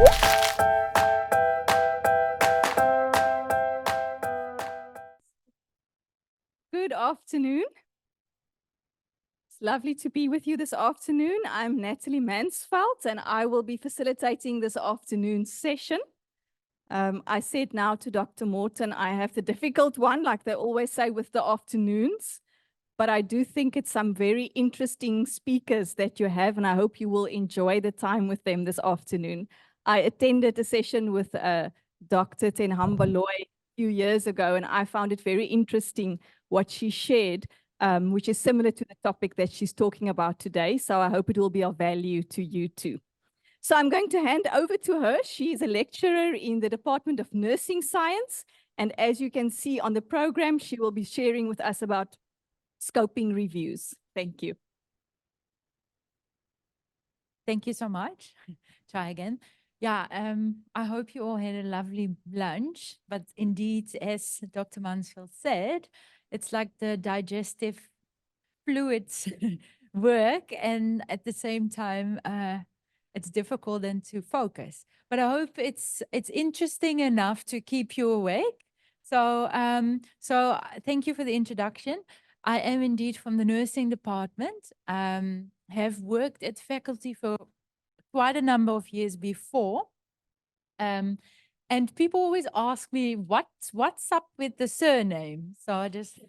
Good afternoon. It's lovely to be with you this afternoon. I'm Natalie Mansveld, and I will be facilitating this afternoon's session. I said now to Dr. Morton, I have the difficult one, like they always say with the afternoons, but I do think it's some very interesting speakers that you have, and I hope you will enjoy the time with them this afternoon. I attended a session with Dr. Tenhamba Loy a few years ago, and I found it very interesting what she shared, which is similar to the topic that she's talking about today. So I hope it will be of value to you too. So I'm going to hand over to her. She is a lecturer in the Department of Nursing Science. And as you can see on the program, she will be sharing with us about scoping reviews. Thank you. Thank you so much. Try again. Yeah, I hope you all had a lovely lunch, but indeed, as Dr. Mansfield said, it's like the digestive fluids work, and at the same time, it's difficult then to focus. But I hope it's interesting enough to keep you awake. So, thank you for the introduction. I am indeed from the nursing department. Have worked at faculty for quite a number of years before. And people always ask me, what's up with the surname? So I just,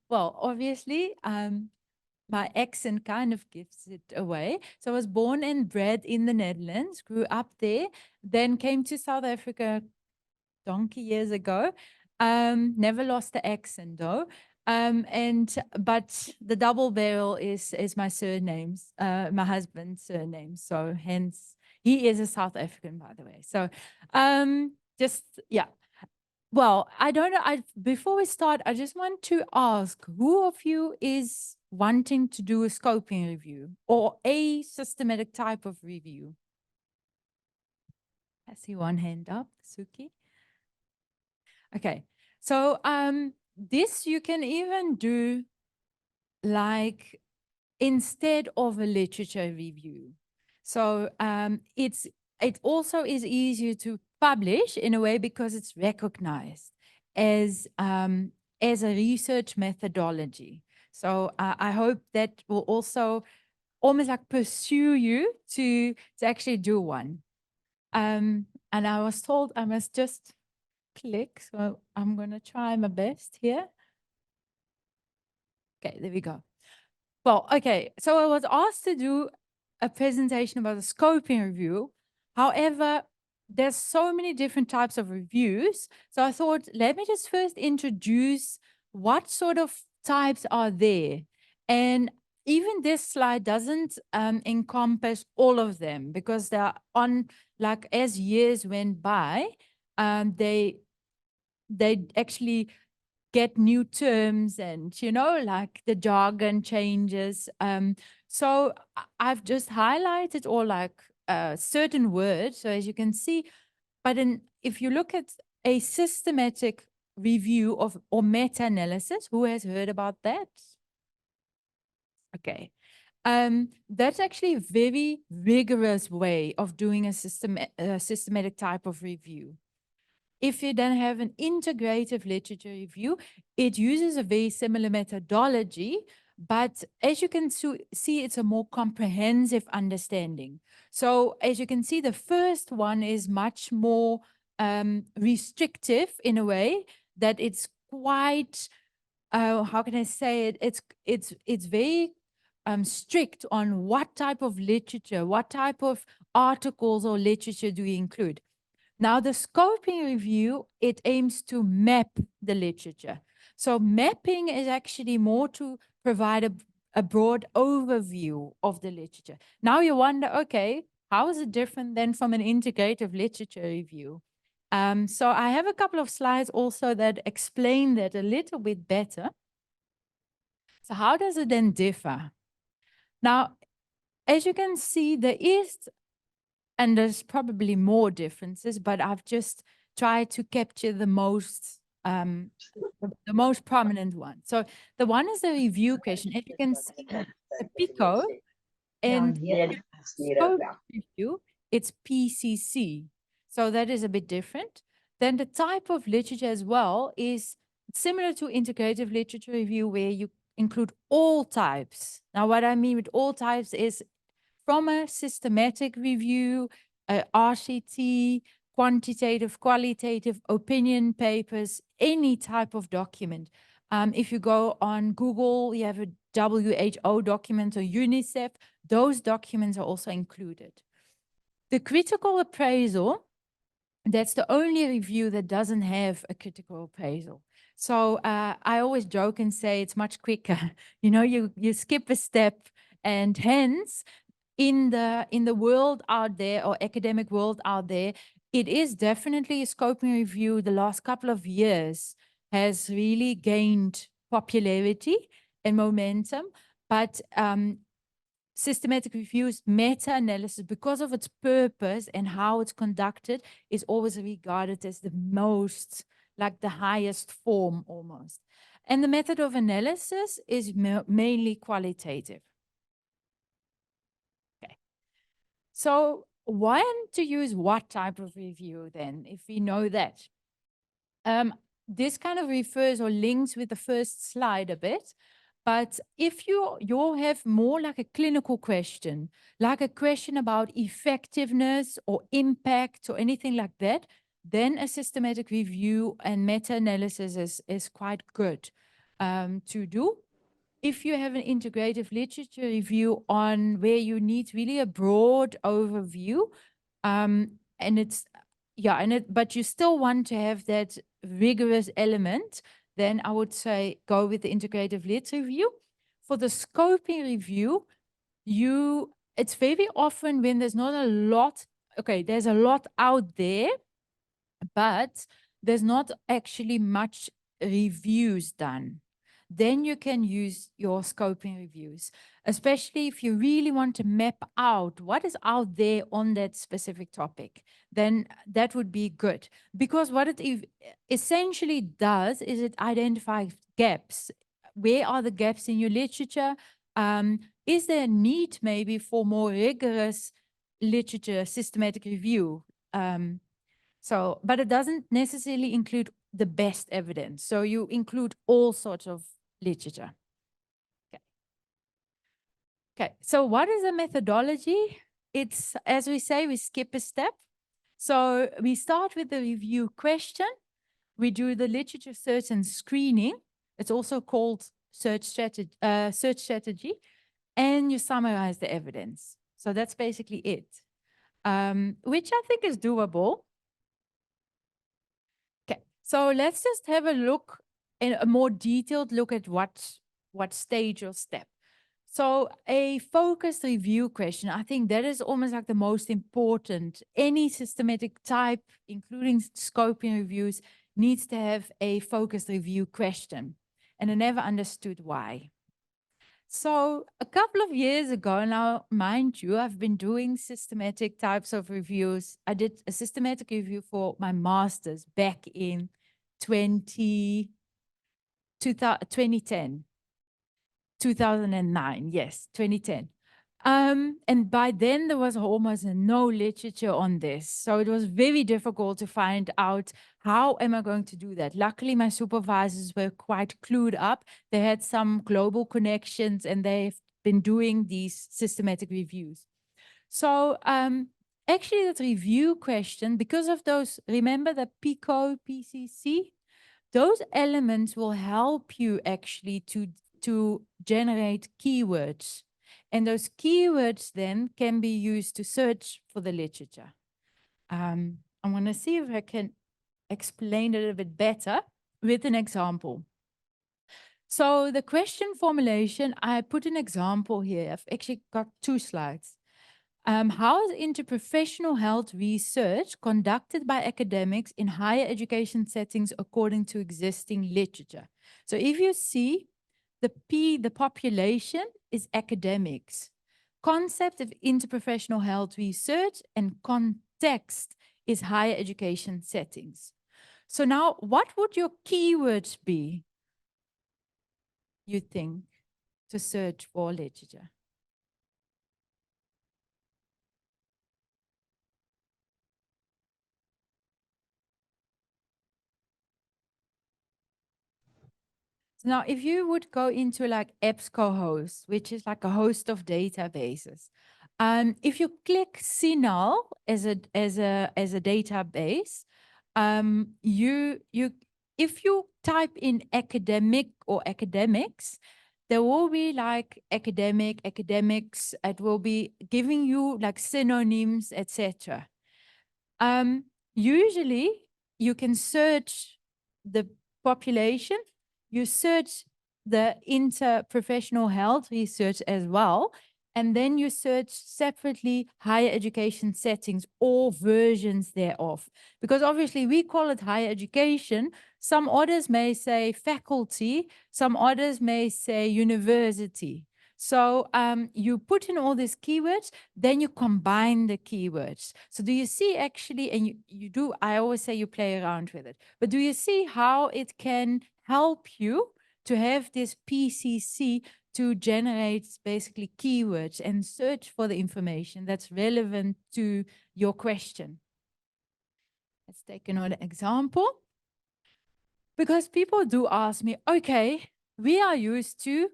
well, obviously, my accent kind of gives it away. So I was born and bred in the Netherlands, grew up there, then came to South Africa donkey years ago. Never lost the accent though. But the double barrel is my surnames, my husband's surname. So hence he is a South African, by the way. So just yeah. Well, I don't know. Before we start, I just want to ask, who of you is wanting to do a scoping review or a systematic type of review? I see one hand up, Suki. Okay, so this you can even do like instead of a literature review. So it also is easier to publish in a way because it's recognized as a research methodology. So I hope that will also almost like pursue you to actually do one. And I was told I must just click, so I'm going to try my best here. Okay, there we go. Well, okay, so I was asked to do a presentation about a scoping review. However, there's so many different types of reviews. So I thought, let me just first introduce what sort of types are there. And even this slide doesn't encompass all of them because they're on, like as years went by, they actually get new terms and, you know, like the jargon changes. So I've just highlighted all like certain words. So as you can see, but if you look at a systematic review of or meta-analysis, who has heard about that? Okay. That's actually a very rigorous way of doing a systematic type of review. If you then have an integrative literature review, it uses a very similar methodology, but as you can see, it's a more comprehensive understanding. So as you can see, the first one is much more restrictive in a way that it's quite, how can I say it? It's very strict on what type of literature, what type of articles or literature do we include. Now, the scoping review, it aims to map the literature. So mapping is actually more to provide a broad overview of the literature. Now you wonder, okay, how is it different than from an integrative literature review? So I have a couple of slides also that explain that a little bit better. So how does it then differ? Now, as you can see, there is, and there's probably more differences, but I've just tried to capture the most prominent one. So the one is the review question. As you can see, the PICO and scope review it's PCC. So that is a bit different. Then the type of literature as well is similar to integrative literature review, where you include all types. Now, what I mean with all types is from a systematic review, RCT, quantitative, qualitative, opinion papers, any type of document. If you go on Google, you have a WHO document or UNICEF, those documents are also included. The critical appraisal, that's the only review that doesn't have a critical appraisal. So I always joke and say it's much quicker. You skip a step, and hence in the world out there, or academic world out there, it is definitely a scoping review. The last couple of years has really gained popularity and momentum, but systematic reviews, meta-analysis, because of its purpose and how it's conducted, is always regarded as the most, like the highest form almost. And the method of analysis is mainly qualitative. Okay. So when to use what type of review then, if we know that? This kind of refers or links with the first slide a bit. But if you have more like a clinical question, like a question about effectiveness or impact or anything like that, then a systematic review and meta-analysis is quite good to do. If you have an integrative literature review on where you need really a broad overview, and it's, yeah, but you still want to have that rigorous element, then I would say go with the integrative lit review. For the scoping review, it's very often when there's not a lot, okay, there's a lot out there, but there's not actually much reviews done. Then you can use your scoping reviews, especially if you really want to map out what is out there on that specific topic. Then that would be good, because what it essentially does is it identifies gaps. Where are the gaps in your literature? Is there a need maybe for more rigorous literature systematic review? But it doesn't necessarily include the best evidence. So you include all sorts of literature. Okay. Okay. So what is a methodology? It's, as we say, we skip a step. So we start with the review question. We do the literature search and screening. It's also called search strategy. And you summarize the evidence. So that's basically it, which I think is doable. Okay, so let's just have a look, in a more detailed look at what stage or step. So a focused review question, I think that is almost like the most important. Any systematic type, including scoping reviews, needs to have a focused review question. And I never understood why. So a couple of years ago now, mind you, I've been doing systematic types of reviews. I did a systematic review for my master's back in 2010, 2009, yes, 2010. And by then there was almost no literature on this. So it was very difficult to find out, how am I going to do that? Luckily, my supervisors were quite clued up. They had some global connections and they've been doing these systematic reviews. So actually that review question, because of those, remember the PICO, PCC? Those elements will help you actually to generate keywords. And those keywords then can be used to search for the literature. I want to see if I can explain it a bit better with an example. So the question formulation, I put an example here. I've actually got 2 slides. How is interprofessional health research conducted by academics in higher education settings according to existing literature? So if you see the population is academics. Concept of interprofessional health research and context is higher education settings. So now what would your keywords be, you think, to search for literature? So now, if you would go into like EBSCO host, which is like a host of databases, if you click CNAL as a database, you if you type in academic or academics, there will be like academics. It will be giving you like synonyms, etc. Usually, you can search the population, you search the interprofessional health research as well, and then you search separately higher education settings or versions thereof. Because obviously, we call it higher education. Some others may say faculty, some others may say university. So you put in all these keywords, then you combine the keywords. So do you see actually, and you do, I always say you play around with it, but do you see how it can help you to have this PCC to generate basically keywords and search for the information that's relevant to your question? Let's take another example. Because people do ask me, okay, we are used to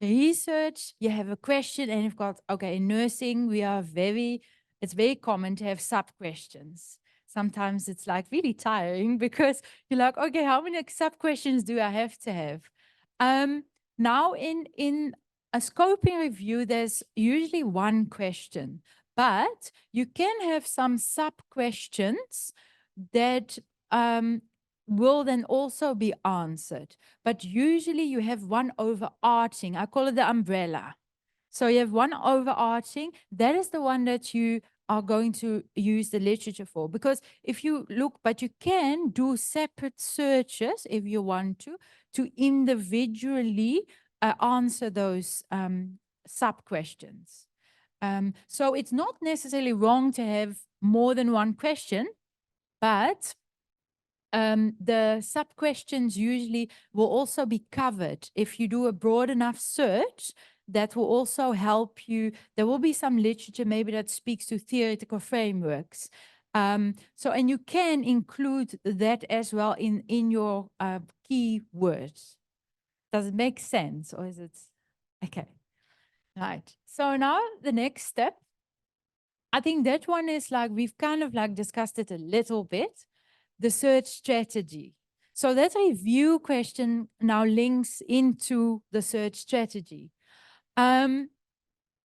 research. You have a question and you've got, okay, in nursing, it's very common to have sub questions. Sometimes it's like really tiring because you're like, okay, how many sub questions do I have to have? Now in a scoping review, there's usually one question, but you can have some sub questions that will then also be answered. But usually you have one overarching, I call it the umbrella. So you have one overarching, that is the one that you are going to use the literature for. Because if you look, but you can do separate searches if you want to individually answer those sub questions. So it's not necessarily wrong to have more than one question, but the sub questions usually will also be covered. If you do a broad enough search, that will also help you. There will be some literature maybe that speaks to theoretical frameworks. So, and you can include that as well in your keywords. Does it make sense, or is it okay? Right. So now the next step, I think that one is like we've kind of like discussed it a little bit, the search strategy. So that review question now links into the search strategy. And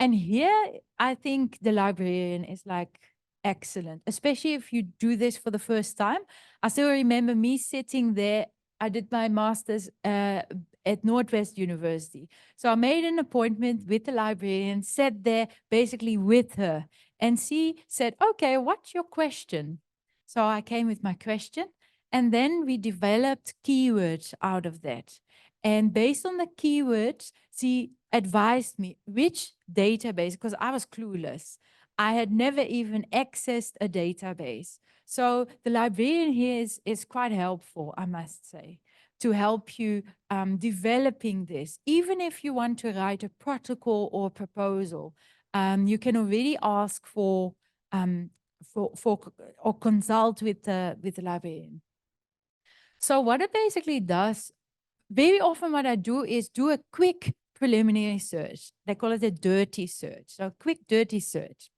here I think the librarian is like excellent, especially if you do this for the first time. I still remember me sitting there. I did my master's at Northwest University. So I made an appointment with the librarian, sat there basically with her, and she said, okay, what's your question? So I came with my question, and then we developed keywords out of that. And based on the keywords, she advised me which database, because I was clueless. I had never even accessed a database. So the librarian here is quite helpful, I must say, to help you developing this. Even if you want to write a protocol or proposal, you can already ask for or consult with the librarian. So what it basically does, very often what I do is do a quick preliminary search. They call it a dirty search. So quick dirty search.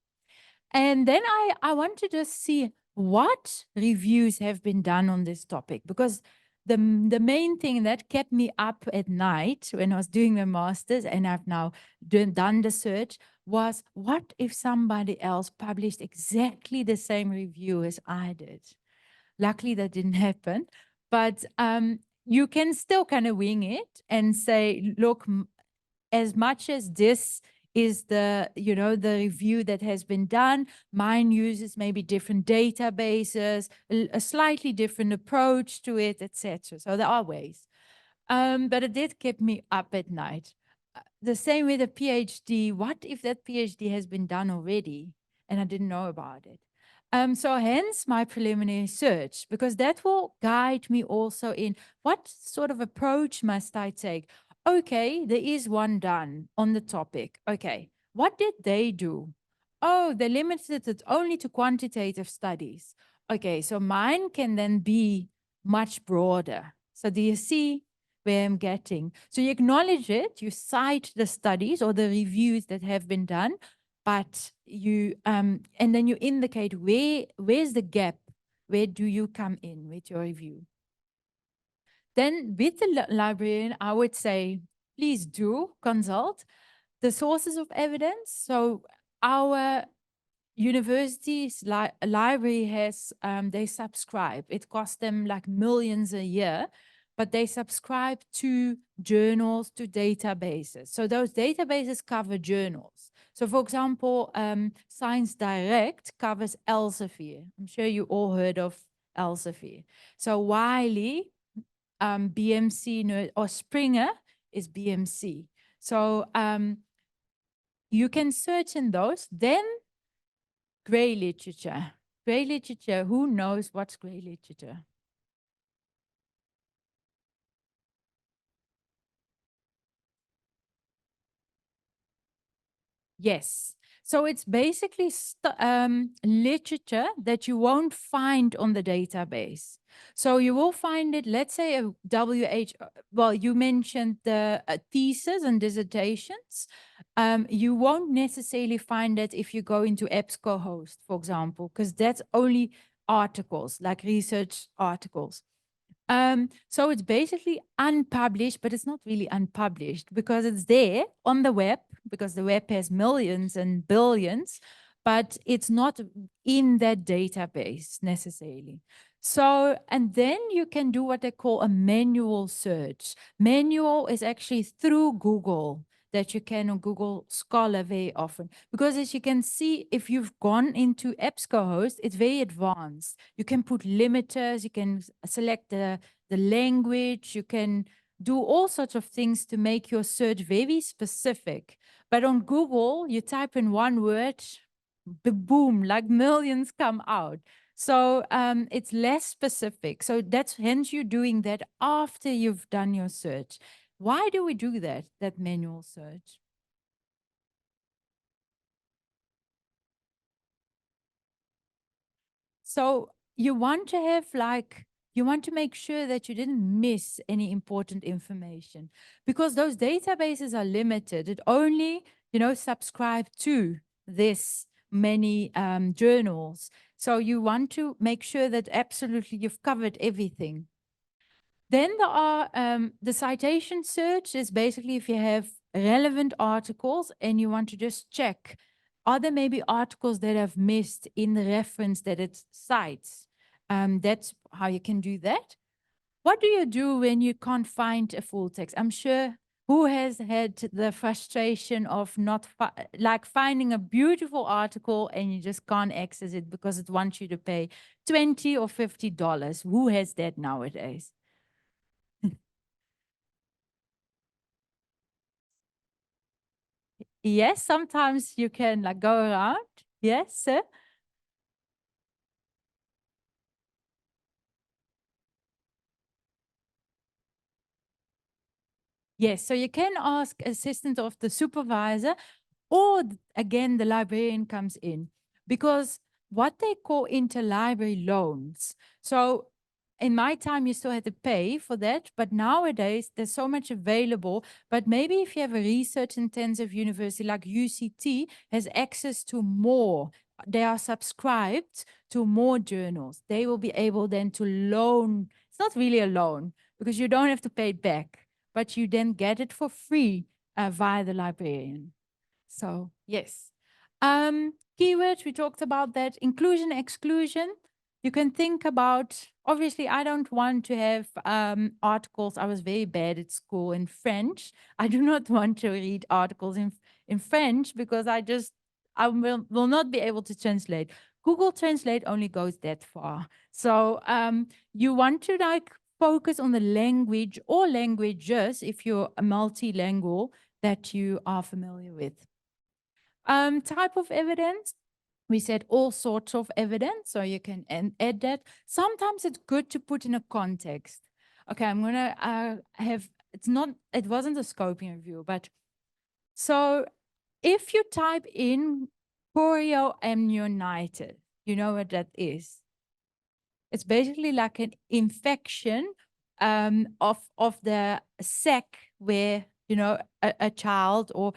And then I want to just see what reviews have been done on this topic, because the main thing that kept me up at night when I was doing my master's, and I've now done the search, was what if somebody else published exactly the same review as I did? Luckily, that didn't happen. But you can still kind of wing it and say, look, as much as this is the review that has been done, mine uses maybe different databases, a slightly different approach to it, etc. So there are ways. But it did keep me up at night. The same with a PhD. What if that PhD has been done already and I didn't know about it? So hence my preliminary search, because that will guide me also in what sort of approach must I take. Okay, there is one done on the topic. Okay, what did they do? Oh, they limited it only to quantitative studies. Okay, so mine can then be much broader. So do you see where I'm getting. So you acknowledge it, you cite the studies or the reviews that have been done, but you and then you indicate where's the gap, where do you come in with your review. Then with the librarian, I would say, please do consult the sources of evidence. So our university's library has, they subscribe. It costs them like millions a year, but they subscribe to journals, to databases. So those databases cover journals. So for example, Science Direct covers Elsevier. I'm sure you all heard of Elsevier. So Wiley, BMC, or Springer is BMC. So you can search in those. Then gray literature. Gray literature, who knows what's gray literature? Yes. So it's basically literature that you won't find on the database. So you will find it, let's say a well, you mentioned the thesis and dissertations. You won't necessarily find it if you go into EBSCOhost, for example, because that's only articles, like research articles. So it's basically unpublished, but it's not really unpublished because it's there on the web, because the web has millions and billions, but it's not in that database necessarily. So, and then you can do what they call a manual search. Manual is actually through Google, that you can on Google Scholar very often. Because as you can see, if you've gone into EBSCOhost, it's very advanced. You can put limiters, you can select the language, you can do all sorts of things to make your search very specific. But on Google, you type in one word, boom, like millions come out. So it's less specific. So that's hence you doing that after you've done your search. Why do we do that manual search? So you want to have you want to make sure that you didn't miss any important information because those databases are limited. It only, subscribe to this many journals. So you want to make sure that absolutely you've covered everything. Then there are the citation search is basically if you have relevant articles and you want to just check, are there maybe articles that have missed in the reference that it cites? That's how you can do that. What do you do when you can't find a full text? I'm sure who has had the frustration of not like finding a beautiful article and you just can't access it because it wants you to pay $20 or $50? Who has that nowadays? Yes, sometimes you can like go around. Yes, sir. Yes, so you can ask assistant of the supervisor, or again, the librarian comes in because what they call interlibrary loans. So in my time, you still had to pay for that, but nowadays there's so much available. But maybe if you have a research intensive university like UCT has access to more, they are subscribed to more journals. They will be able then to loan. It's not really a loan because you don't have to pay it back, but you then get it for free via the librarian. So yes. Keywords, we talked about that. Inclusion, exclusion. You can think about, obviously, I don't want to have articles. I was very bad at school in French. I do not want to read articles in French because I will not be able to translate. Google Translate only goes that far. So you want to like focus on the language or languages if you're a multilingual that you are familiar with. Type of evidence. We said all sorts of evidence, so you can add that. Sometimes it's good to put in a context. Okay, I'm gonna it wasn't a scoping review, but so if you type in chorioamnionitis, you know what that is. It's basically like an infection of the sac where, you know, a child or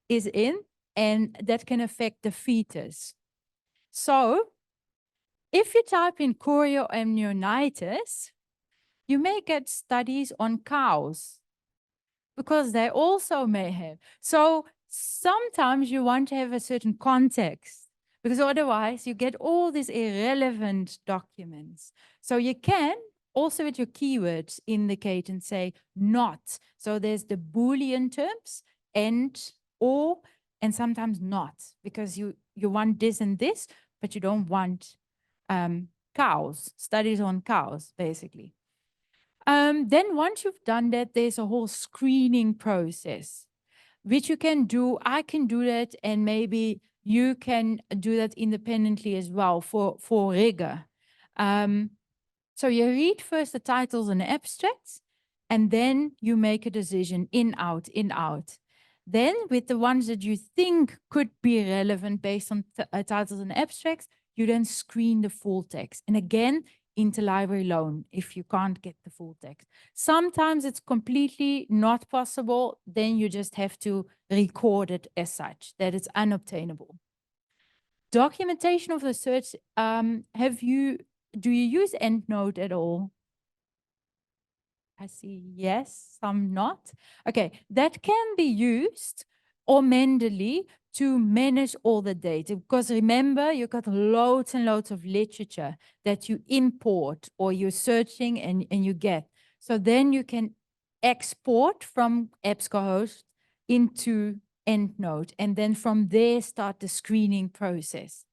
is in, and that can affect the fetus. So if you type in chorioamnionitis, you may get studies on cows because they also may have. So sometimes you want to have a certain context because otherwise you get all these irrelevant documents. So you can also with your keywords indicate and say not. So there's the Boolean terms and or and sometimes not because you want this and this, but you don't want cows, studies on cows, basically. Then once you've done that, there's a whole screening process, which you can do. I can do that, and maybe you can do that independently as well for rigor. So you read first the titles and abstracts, and then you make a decision in, out, in, out. Then with the ones that you think could be relevant based on titles and abstracts, you then screen the full text. And again, interlibrary loan if you can't get the full text. Sometimes it's completely not possible. Then you just have to record it as such, that it's unobtainable. Documentation of the search, do you use EndNote at all? I see yes, some not. Okay, that can be used or Mendeley to manage all the data. Because remember, you've got loads and loads of literature that you import or you're searching and you get. So then you can export from EBSCOhost into EndNote and then from there start the screening process.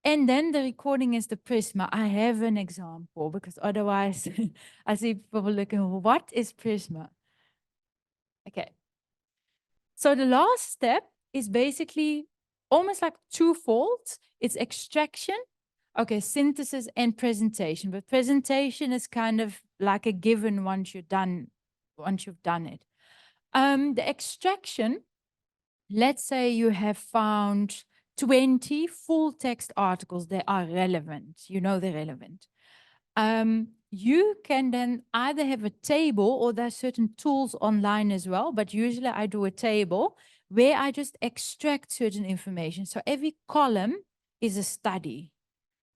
And then the recording is the Prisma. I have an example because otherwise I see people looking, what is Prisma? Okay. So the last step is basically almost like twofold. It's extraction, okay, synthesis and presentation. But presentation is kind of like a given once you've done it. The extraction, let's say you have found 20 full text articles that are relevant. You know they're relevant. You can then either have a table or there's certain tools online as well, but usually I do a table where I just extract certain information. So every column is a study.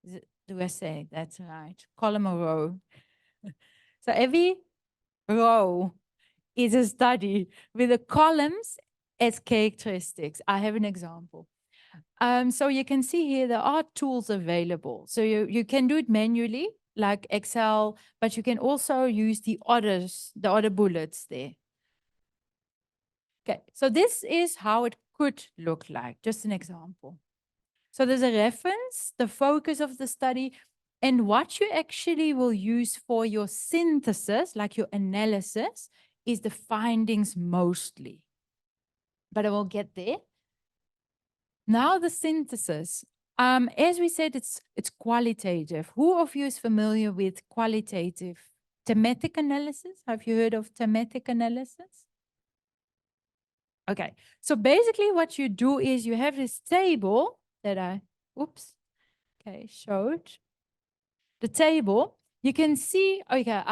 Do I say that's right? Column or row? So every row is a study with the columns as characteristics. I have an example. So you can see here, there are tools available. So you can do it manually, like Excel, but you can also use the other bullets there. Okay, so this is how it could look like, just an example. So there's a reference, the focus of the study, and what you actually will use for your synthesis, like your analysis, is the findings mostly. But I will get there. Now the synthesis. As we said, it's qualitative. Who of you is familiar with qualitative thematic analysis? Have you heard of thematic analysis? Okay, so basically what you do is you have this table that showed. The table, you can see, okay,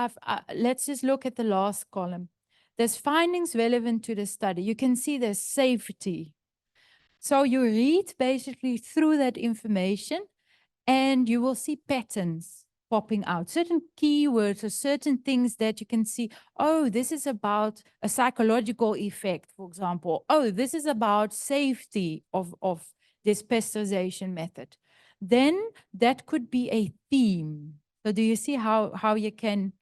let's just look at the last column. There's findings relevant to the study. You can see there's safety. So you read basically through that information and you will see patterns popping out, certain keywords or certain things that you can see, oh, this is about a psychological effect, for example. Oh, this is about safety of this pasteurization method. Then that could be a theme. So do you see how you can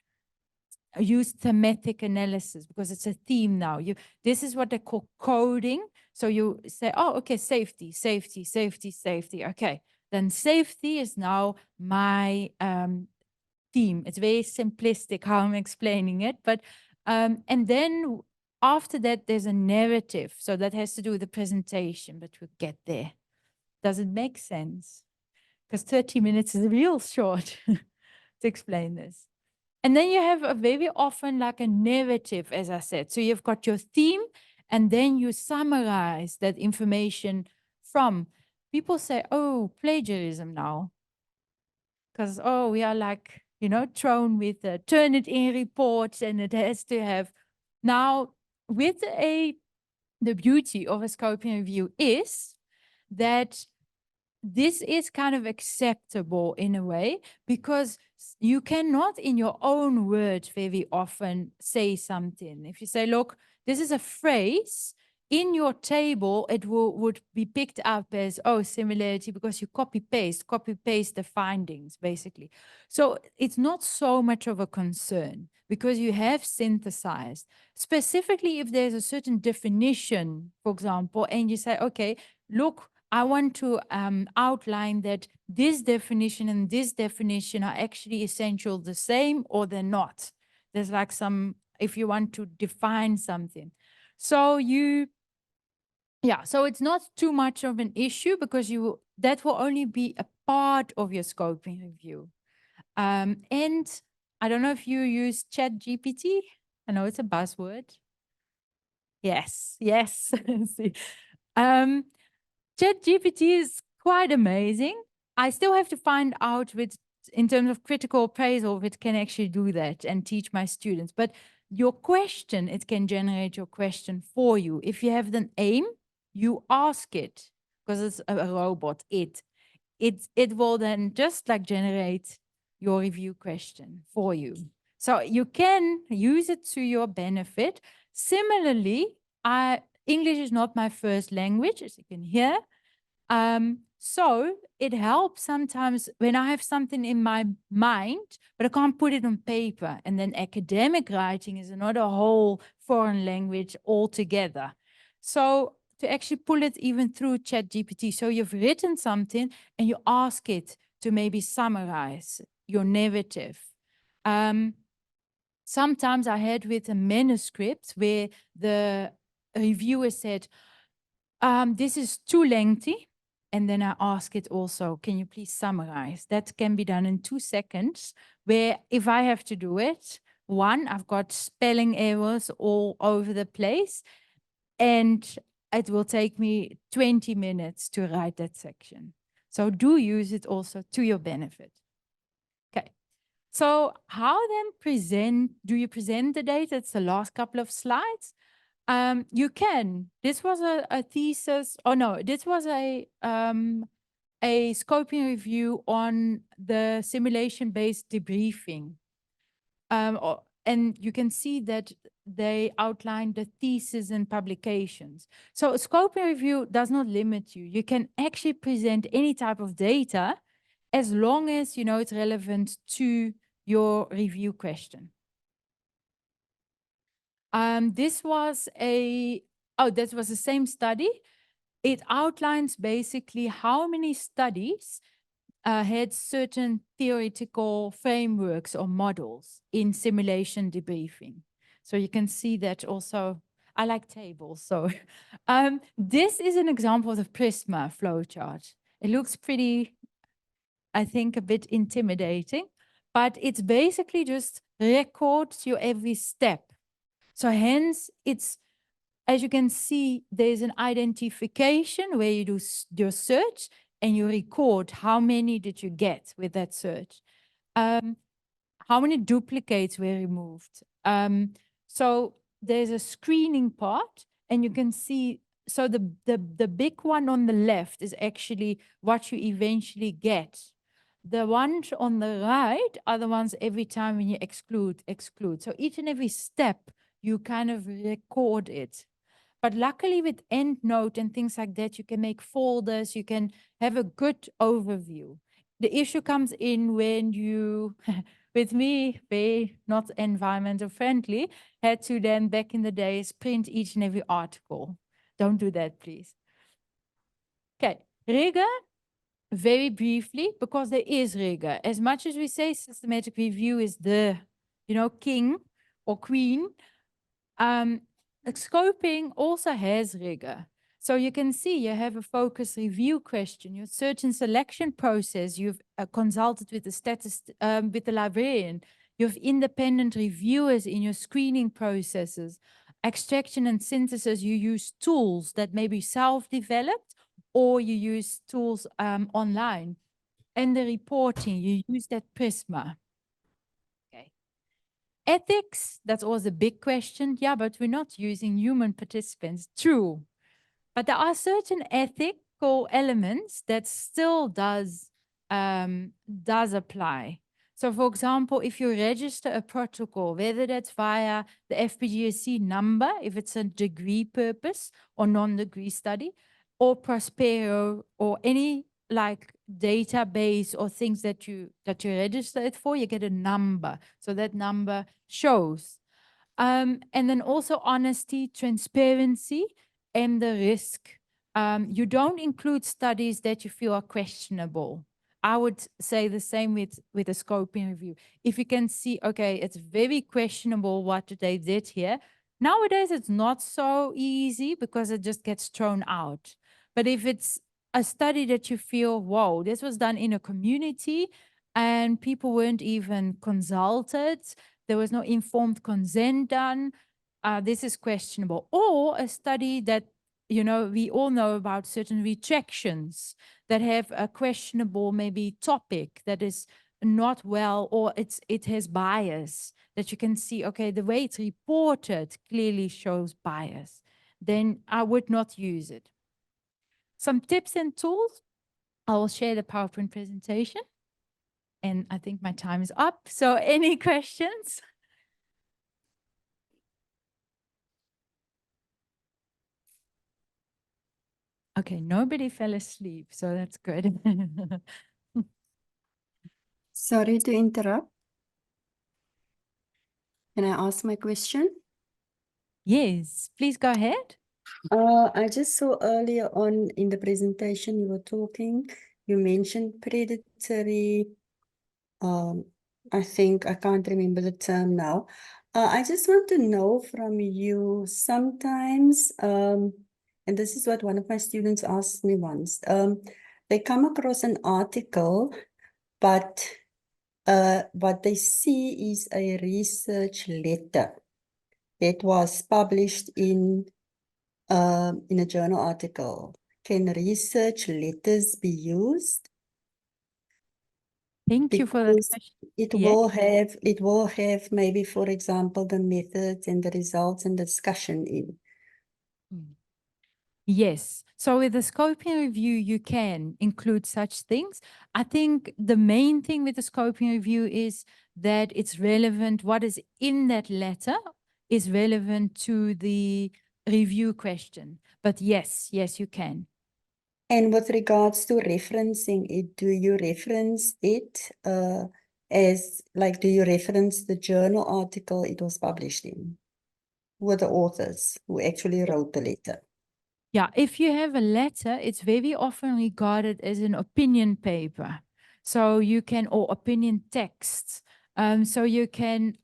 use thematic analysis because it's a theme now. This is what they call coding. So you say, oh, okay, safety, safety, safety, safety. Okay, then safety is now my theme. It's very simplistic how I'm explaining it, but and then after that there's a narrative. So that has to do with the presentation, but we'll get there. Does it make sense? Because 30 minutes is real short to explain this. And then you have a very often like a narrative, as I said. So you've got your theme, and then you summarize that information from. People say, oh, plagiarism now. Because, oh, we are like, thrown with Turnitin reports, and it has to have. Now, with the beauty of a scoping review is that this is kind of acceptable in a way, because you cannot in your own words very often say something. If you say, look, this is a phrase, in your table it would be picked up as, oh, similarity, because you copy paste the findings basically. So it's not so much of a concern because you have synthesized. Specifically if there's a certain definition, for example, and you say, okay, look, I want to outline that this definition and this definition are actually essential the same, or they're not. There's like some, if you want to define something. So so it's not too much of an issue, because that will only be a part of your scoping review. And I don't know if you use ChatGPT. I know it's a buzzword. Yes, yes. See. ChatGPT is quite amazing. I still have to find out in terms of critical appraisal, if it can actually do that and teach my students. But your question, it can generate your question for you. If you have an aim, you ask it, because it's a robot. It will then just like generate your review question for you. So you can use it to your benefit. Similarly, English is not my first language, as you can hear. So it helps sometimes when I have something in my mind, but I can't put it on paper. And then academic writing is another whole foreign language altogether. So to actually pull it even through ChatGPT. So you've written something and you ask it to maybe summarize your narrative. Sometimes I had with a manuscript where the reviewer said, this is too lengthy. And then I ask it also, can you please summarize? That can be done in 2 seconds, where if I have to do it, one, I've got spelling errors all over the place, and it will take me 20 minutes to write that section. So do use it also to your benefit. Okay. So how then do you present the data? It's the last couple of slides. You can. This was a thesis. Oh no, this was a scoping review on the simulation-based debriefing. And you can see that they outlined the thesis and publications. So a scoping review does not limit you. You can actually present any type of data as long as you know it's relevant to your review question. This was that was the same study. It outlines basically how many studies had certain theoretical frameworks or models in simulation debriefing. So you can see that also. I like tables. So this is an example of the Prisma flowchart. It looks pretty, I think, a bit intimidating, but it's basically just records your every step. So hence, it's, as you can see, there's an identification where you do your search and you record how many did you get with that search. How many duplicates were removed. So there's a screening part, and you can see, so the big one on the left is actually what you eventually get. The ones on the right are the ones every time when you exclude. So each and every step, you kind of record it. But luckily with EndNote and things like that, you can make folders, you can have a good overview. The issue comes in when you, with me, very not environmental friendly, had to then back in the days print each and every article. Don't do that, please. Okay, rigor, very briefly, because there is rigor. As much as we say systematic review is the, king or queen, scoping also has rigor. So you can see you have a focus review question, your search and selection process, you've consulted with with the librarian, you have independent reviewers in your screening processes, extraction and synthesis, you use tools that may be self-developed or you use tools online. And the reporting, you use that Prisma. Ethics, that's always a big question. Yeah, but we're not using human participants. True. But there are certain ethical elements that still does apply. So for example, if you register a protocol, whether that's via the FPGSC number, if it's a degree purpose or non-degree study, or Prospero or any like database or things that you register it for, you get a number. So that number shows. And then also honesty, transparency, and the risk. You don't include studies that you feel are questionable. I would say the same with a scoping review. If you can see, okay, it's very questionable what they did here. Nowadays, it's not so easy because it just gets thrown out. But if it's a study that you feel, whoa, this was done in a community and people weren't even consulted, there was no informed consent done, this is questionable. Or a study that, you know, we all know about certain retractions that have a questionable maybe topic that is not well, or it has bias that you can see, okay, the way it's reported clearly shows bias, then I would not use it. Some tips and tools. I will share the PowerPoint presentation. And I think my time is up. So any questions? Okay, nobody fell asleep, so that's good. Sorry to interrupt. Can I ask my question? Yes, please go ahead. I just saw earlier on in the presentation you were talking, you mentioned predatory, I think, I can't remember the term now. I just want to know from you sometimes, and this is what one of my students asked me once, they come across an article, but what they see is a research letter that was published in a journal article. Can research letters be used? Thank you for that Because question. it Yeah. will have maybe, for example, the methods and the results and discussion in. Yes. So with the scoping review, you can include such things. I think the main thing with the scoping review is that it's relevant. What is in that letter is relevant to the review question. But yes, you can. And with regards to referencing it, do you reference it as, like, do you reference the journal article it was published in? Who are the authors who actually wrote the letter? Yeah, if you have a letter, it's very often regarded as an opinion paper. So you can, or opinion text. So you can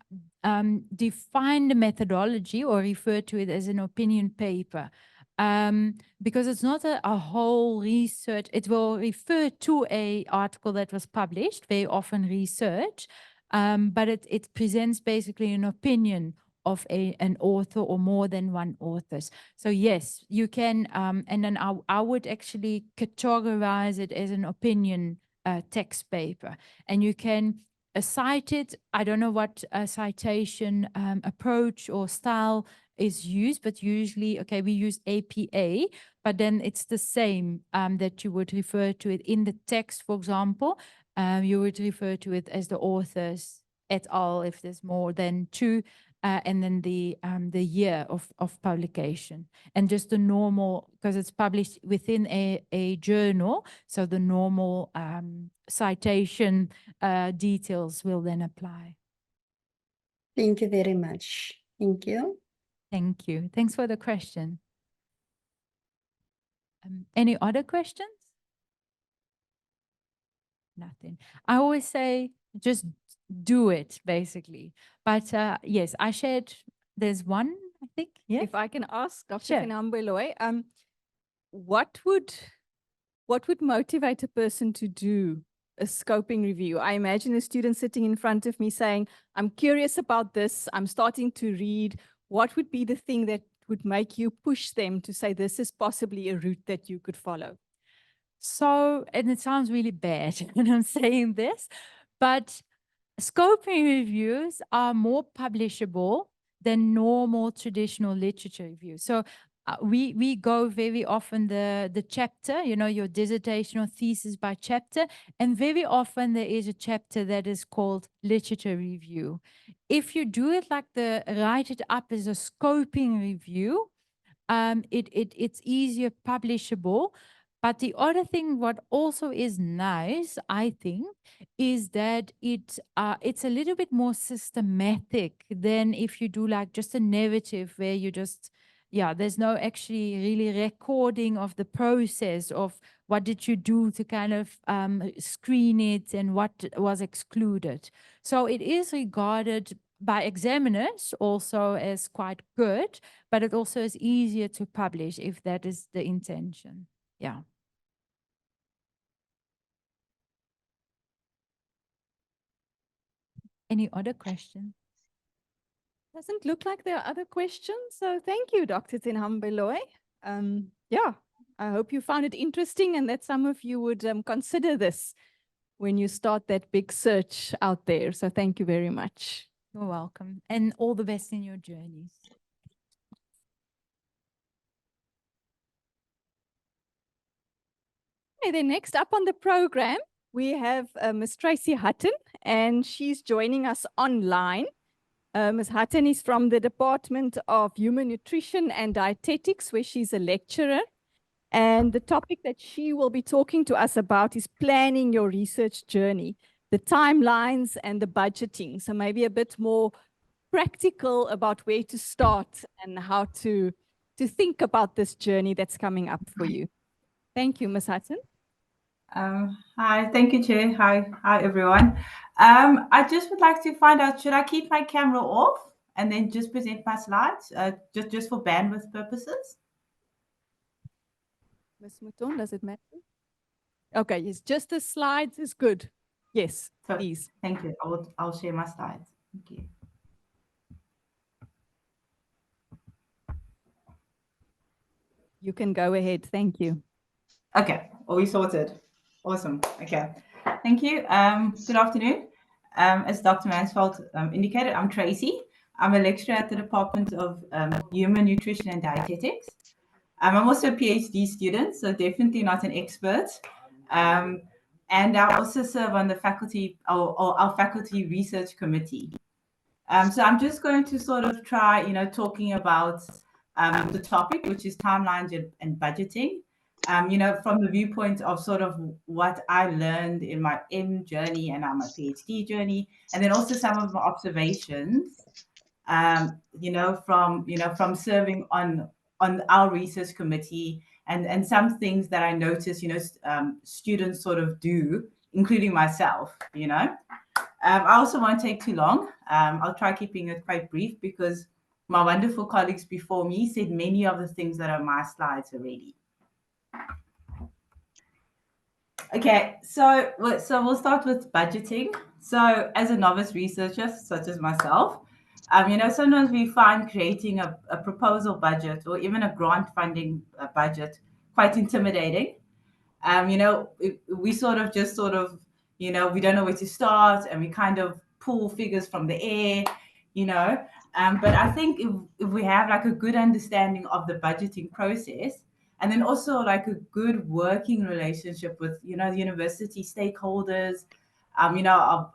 define the methodology or refer to it as an opinion paper. Because it's not a whole research, it will refer to a article that was published, very often research, but it presents basically an opinion of an author or more than one authors. So yes, you can, and then I would actually categorize it as an opinion text paper, and you can cite it. I don't know what citation approach or style is used, but usually, okay, we use APA, but then it's the same that you would refer to it in the text, for example. You would refer to it as the authors et al. If there's more than two, and then the year of publication, and just the normal, because it's published within a journal, so the normal citation details will then apply. Thank you very much. Thank you. Thank you. Thanks for the question. Any other questions? Nothing. I always say just do it, basically. But yes, I shared, there's one, I think. Yes. If I can ask Dr. Sure. Finambeloy, what would motivate a person to do a scoping review? I imagine a student sitting in front of me saying, I'm curious about this, I'm starting to read. What would be the thing that would make you push them to say this is possibly a route that you could follow? So, and it sounds really bad when I'm saying this, but scoping reviews are more publishable than normal traditional literature reviews. So we go very often the chapter, you know, your dissertation or thesis by chapter, and very often there is a chapter that is called literature review. If you do it like write it up as a scoping review, it's easier publishable. But the other thing, what also is nice, I think, is that it's a little bit more systematic than if you do like just a narrative where you just, yeah, there's no actually really recording of the process of what did you do to kind of screen it and what was excluded. So it is regarded by examiners also as quite good, but it also is easier to publish if that is the intention. Yeah. Any other questions? Doesn't look like there are other questions. So thank you, Dr. Tinhambeloy. Yeah, I hope you found it interesting and that some of you would consider this when you start that big search out there. So thank you very much. You're welcome. And all the best in your journeys. Okay, then next up on the program, we have Ms. Tracy Hutton, and she's joining us online. Ms. Hutton is from the Department of Human Nutrition and Dietetics, where she's a lecturer. And the topic that she will be talking to us about is planning your research journey, the timelines and the budgeting. So maybe a bit more practical about where to start and how to think about this journey that's coming up for you. Thank you, Ms. Hutton. Hi, thank you, Chair. Hi, everyone. I just would like to find out, should I keep my camera off and then just present my slides, just for bandwidth purposes? Ms. Mouton, does it matter? Okay, yes, just the slides is good. Yes, So, please. thank you. I'll share my slides. Thank you. You can go ahead. Thank you. Okay, are we sorted? Awesome. Okay, thank you. Good afternoon. As Dr. Mansfield indicated, I'm Tracy. I'm a lecturer at the Department of Human Nutrition and Dietetics. I'm also a PhD student, so definitely not an expert. And I also serve on the faculty or our faculty research committee. So I'm just going to sort of try, talking about the topic, which is timelines and budgeting. From the viewpoint of sort of what I learned in my M journey and now my PhD journey, and then also some of my observations, from serving on our research committee and some things that I noticed, students sort of do, including myself, I also won't take too long. I'll try keeping it quite brief because my wonderful colleagues before me said many of the things that are on my slides already. Okay, so we'll start with budgeting. So as a novice researcher, such as myself, sometimes we find creating a proposal budget or even a grant funding budget quite intimidating. We sort of, we don't know where to start and we kind of pull figures from the air, but I think if we have like a good understanding of the budgeting process, and then also like a good working relationship with, the university stakeholders, our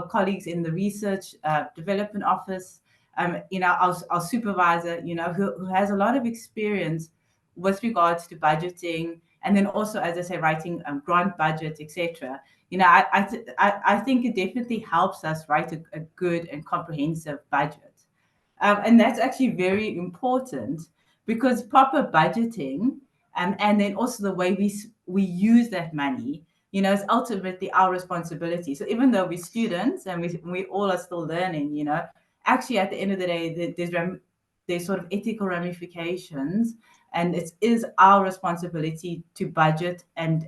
colleagues in the research development office, our supervisor, who has a lot of experience with regards to budgeting, and then also, as I say, writing grant budgets, etc. I think it definitely helps us write a good and comprehensive budget. And that's actually very important because proper budgeting and then also the way we use that money, is ultimately our responsibility. So even though we're students and we all are still learning, actually at the end of the day, there's sort of ethical ramifications, and it is our responsibility to budget and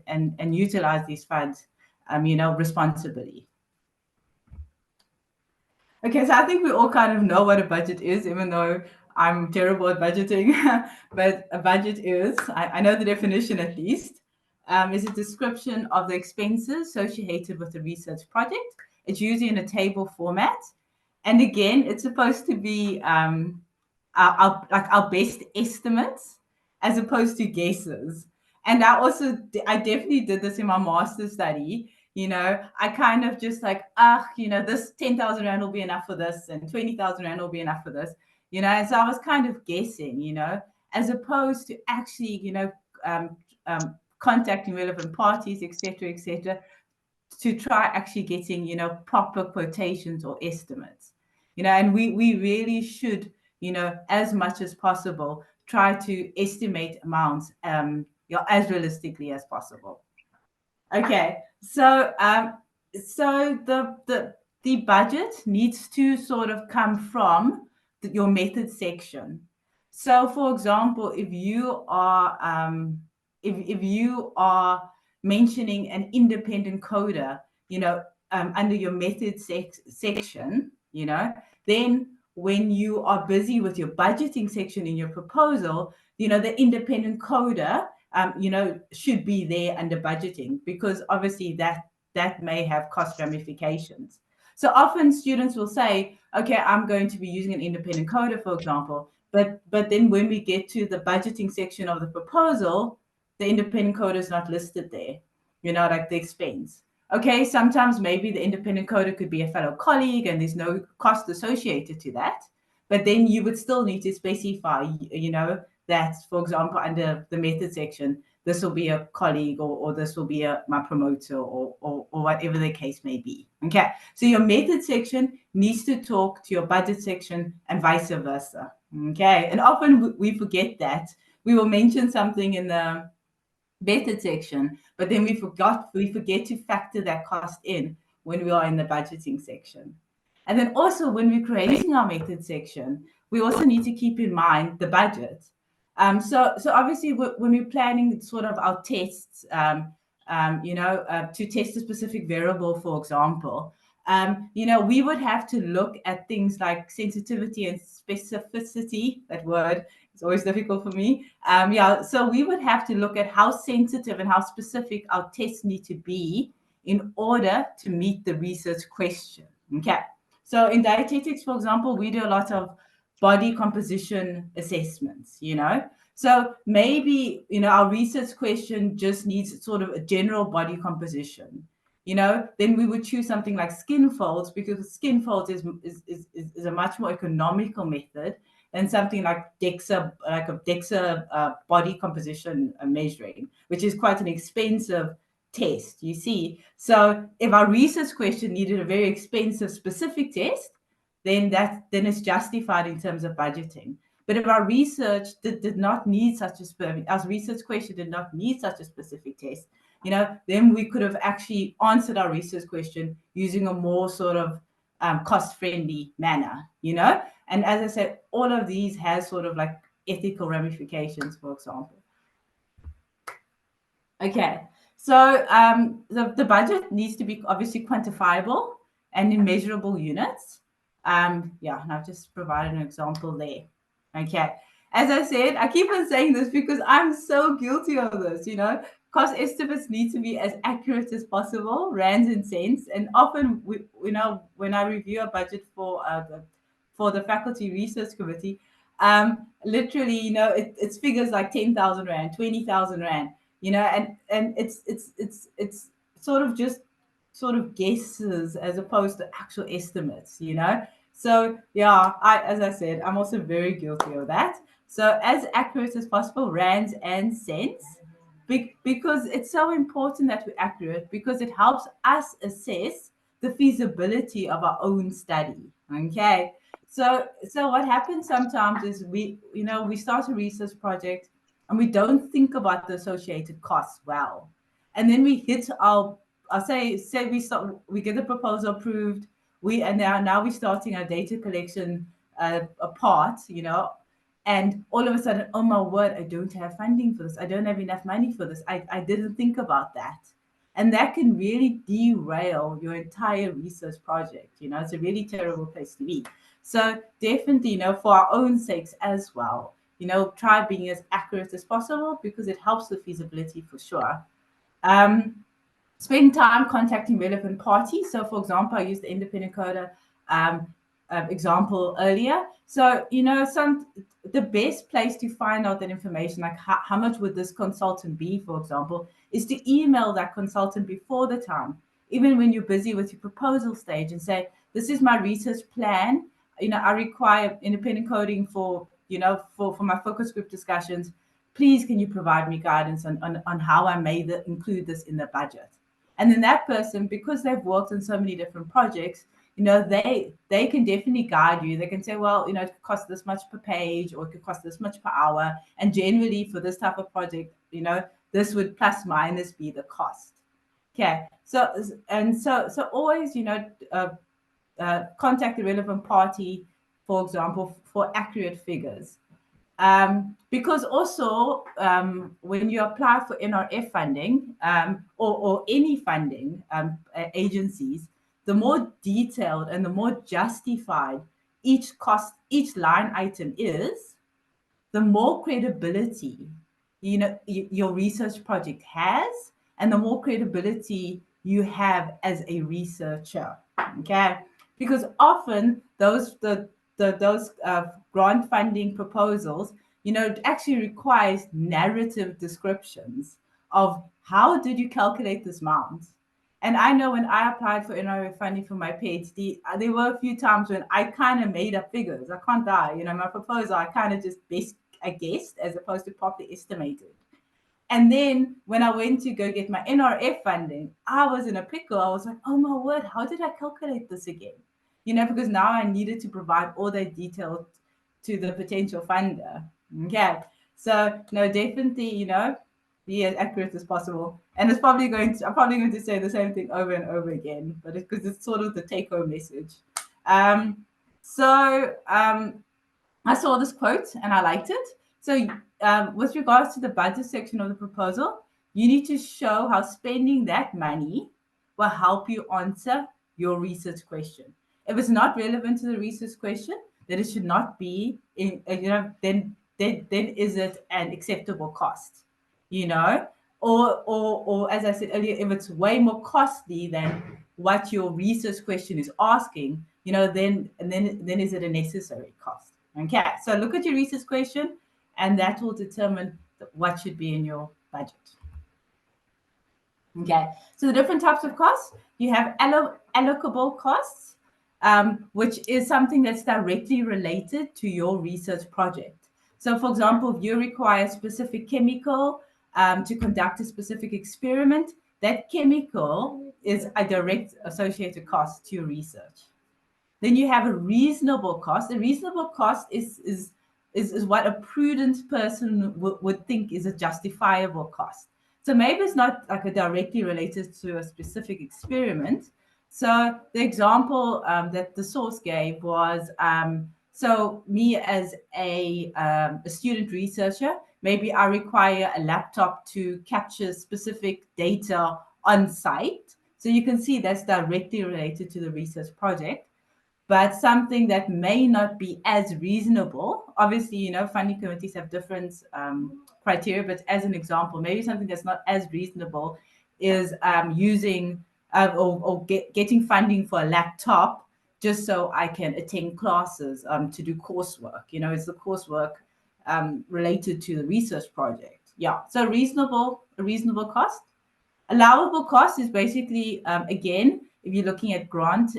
utilize these funds, responsibly. Okay, so I think we all kind of know what a budget is, even though I'm terrible at budgeting. But a budget is, I know the definition at least, is a description of the expenses associated with a research project, It's usually in a table format. And again, it's supposed to be our best estimates as opposed to guesses. And I definitely did this in my master's study. I kind of just like, this 10,000 Rand will be enough for this and 20,000 Rand will be enough for this, and so I was kind of guessing, as opposed to actually, contacting relevant parties, etc., to try actually getting, proper quotations or estimates, and we really should, as much as possible, try to estimate amounts, as realistically as possible. Okay, so the budget needs to sort of come from your method section. So, for example, if you are if you are mentioning an independent coder, under your method section, then when you are busy with your budgeting section in your proposal, the independent coder, should be there under budgeting, because obviously that may have cost ramifications. So often students will say, okay, I'm going to be using an independent coder, for example, but then when we get to the budgeting section of the proposal, the independent coder is not listed there, like the expense. Okay, sometimes maybe the independent coder could be a fellow colleague and there's no cost associated to that, but then you would still need to specify, that, for example, under the method section, this will be a colleague, or this will be my promoter, or whatever the case may be. Okay, so your method section needs to talk to your budget section and vice versa. Okay, and often we forget that. We will mention something in the method section, but then we forget to factor that cost in when we are in the budgeting section. And then also when we're creating our method section, we also need to keep in mind the budget. So obviously when we're planning sort of our tests, to test a specific variable, for example, we would have to look at things like sensitivity and specificity. That word is always difficult for me. So we would have to look at how sensitive and how specific our tests need to be in order to meet the research question. Okay. So in dietetics, for example, we do a lot of body composition assessments, So maybe, our research question just needs sort of a general body composition, then we would choose something like skin folds, because skin folds is a much more economical method than something like DEXA body composition measuring, which is quite an expensive test, you see. So if our research question needed a very expensive specific test, then it's justified in terms of budgeting. But if our research did not need such our research question did not need such a specific test, then we could have actually answered our research question using a more sort of cost-friendly manner, And as I said, all of these has sort of like ethical ramifications, for example. Okay, so the budget needs to be obviously quantifiable and in measurable units. And I've just provided an example there. Okay, as I said, I keep on saying this because I'm so guilty of this, Cost estimates need to be as accurate as possible, rands and cents. And often, when I review a budget for the faculty research committee, literally, it's figures like 10,000 Rand, 20,000 Rand, and it's sort of guesses as opposed to actual estimates, So as I said, I'm also very guilty of that. So as accurate as possible, rands and cents, because it's so important that we're accurate, because it helps us assess the feasibility of our own study. Okay. So what happens sometimes is we start a research project and we don't think about the associated costs well. And then we hit I'll say we get the proposal approved, now we're starting our data collection part, and all of a sudden, oh my word, I don't have funding for this. I don't have enough money for this. I didn't think about that. And that can really derail your entire research project. It's a really terrible place to be. So definitely, for our own sakes as well, try being as accurate as possible, because it helps the feasibility for sure. Spend time contacting relevant parties. So, for example, I used the independent coder example earlier. So, the best place to find out that information, like how much would this consultant be, for example, is to email that consultant before the time, even when you're busy with your proposal stage, and say, this is my research plan. I require independent coding for my focus group discussions. Please, can you provide me guidance on how I may include this in the budget? And then that person, because they've worked on so many different projects, they can definitely guide you. They can say, well, it could cost this much per page, or it could cost this much per hour. And generally for this type of project, this would plus minus be the cost. Okay. So always, contact the relevant party, for example, for accurate figures. Because also, when you apply for NRF funding, or any funding agencies, the more detailed and the more justified each line item is, the more credibility your research project has, and the more credibility you have as a researcher. Okay, because often those grant funding proposals, it actually requires narrative descriptions of how did you calculate this amount. And I know when I applied for NRF funding for my PhD, there were a few times when I kind of made up figures. I can't lie. My proposal, I kind of just guessed as opposed to properly estimated. And then when I went to go get my NRF funding, I was in a pickle. I was like, oh my word, how did I calculate this again? Because now I needed to provide all that detail to the potential funder. Okay. So no, definitely, be as accurate as possible. And I'm probably going to say the same thing over and over again, but because it's sort of the take-home message. I saw this quote and I liked it. So, with regards to the budget section of the proposal, you need to show how spending that money will help you answer your research question. If it's not relevant to the research question, then it should not be in. Then is it an acceptable cost? Or as I said earlier, if it's way more costly than what your research question is asking, then is it a necessary cost? Okay, so look at your research question, and that will determine what should be in your budget. Okay, so the different types of costs, you have allocable costs, which is something that's directly related to your research project. So, for example, if you require a specific chemical to conduct a specific experiment, that chemical is a direct associated cost to your research. Then you have a reasonable cost. A reasonable cost is what a prudent person would think is a justifiable cost. So maybe it's not like a directly related to a specific experiment. So the example that the source gave was, so me as a student researcher, maybe I require a laptop to capture specific data on site. So you can see that's directly related to the research project. But something that may not be as reasonable, obviously, funding committees have different criteria, but as an example, maybe something that's not as reasonable is using or getting funding for a laptop just so I can attend classes to do coursework. It's the coursework related to the research project. Yeah, so a reasonable cost. Allowable cost is basically, again, if you're looking at grant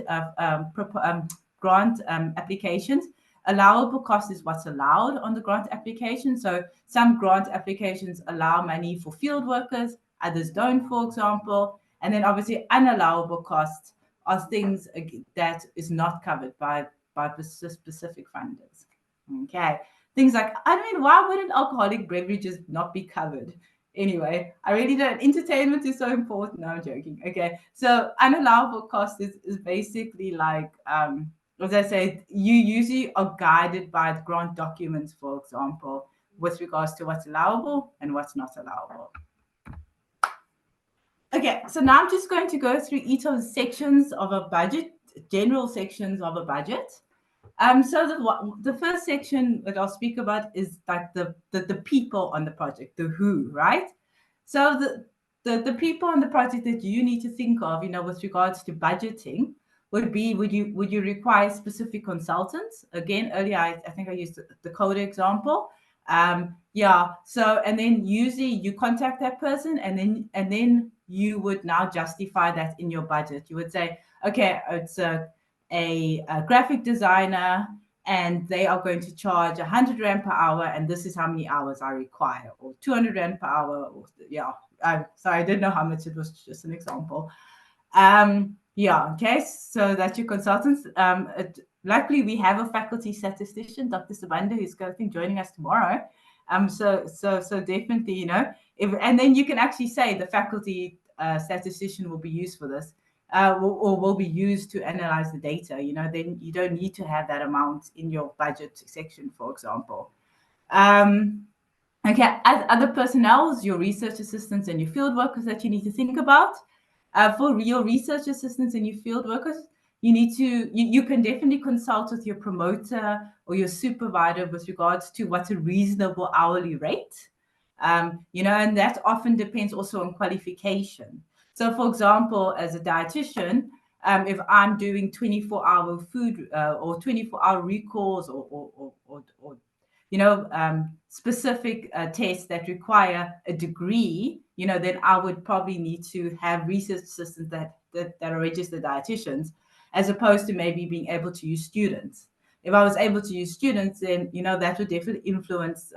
applications, allowable cost is what's allowed on the grant application. So some grant applications allow money for field workers, others don't, for example. And then obviously unallowable costs are things that is not covered by the specific funders. Okay. Things like, why wouldn't alcoholic beverages not be covered? Anyway, I really don't. Entertainment is so important. No, I'm joking. Okay. So unallowable cost is basically like, as I said, you usually are guided by the grant documents, for example, with regards to what's allowable and what's not allowable. Okay, so now I'm just going to go through each of the sections of a budget, general sections of a budget. So the first section that I'll speak about is like the people on the project, the who, right? So the people on the project that you need to think of, with regards to budgeting would be, would you require specific consultants? Again, earlier, I think I used the coder example. Yeah. So, and then usually you contact that person, and then you would now justify that in your budget. You would say, okay, it's a graphic designer, and they are going to charge 100 Rand per hour, and this is how many hours I require, or 200 Rand per hour. Or, yeah. Sorry, I didn't know how much. It was just an example. Yeah, okay, so that's your consultants. Luckily, we have a faculty statistician, Dr. Sabanda, who's I think joining us tomorrow. So definitely, and then you can actually say the faculty statistician will be used for this, or will be used to analyze the data. Then you don't need to have that amount in your budget section, for example. Okay, as other personnel, your research assistants and your field workers that you need to think about. For your research assistants and your field workers, you can definitely consult with your promoter or your supervisor with regards to what's a reasonable hourly rate. And that often depends also on qualification. So, for example, as a dietitian, if I'm doing 24-hour food or 24-hour recalls or specific tests that require a degree, then I would probably need to have research assistants that are registered dietitians, as opposed to maybe being able to use students. If I was able to use students, then, that would definitely influence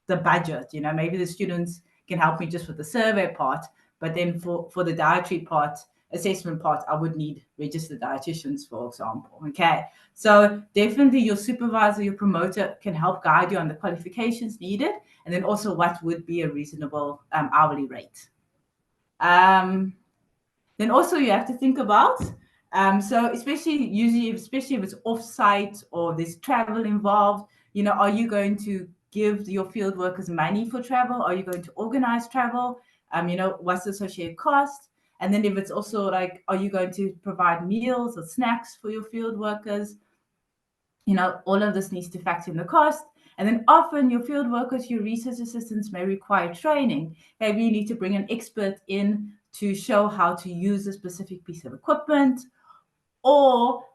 the budget. Maybe the students can help me just with the survey part, but then for the dietary part, assessment part, I would need registered dietitians, for example. Okay, so definitely your supervisor, your promoter can help guide you on the qualifications needed, and then also what would be a reasonable hourly rate. Then also you have to think about, so especially if it's off-site or there's travel involved, are you going to give your field workers money for travel? Are you going to organize travel? What's the associated cost? And then if it's also like, are you going to provide meals or snacks for your field workers? All of this needs to factor in the cost. And then often your field workers, your research assistants may require training. Maybe you need to bring an expert in to show how to use a specific piece of equipment, or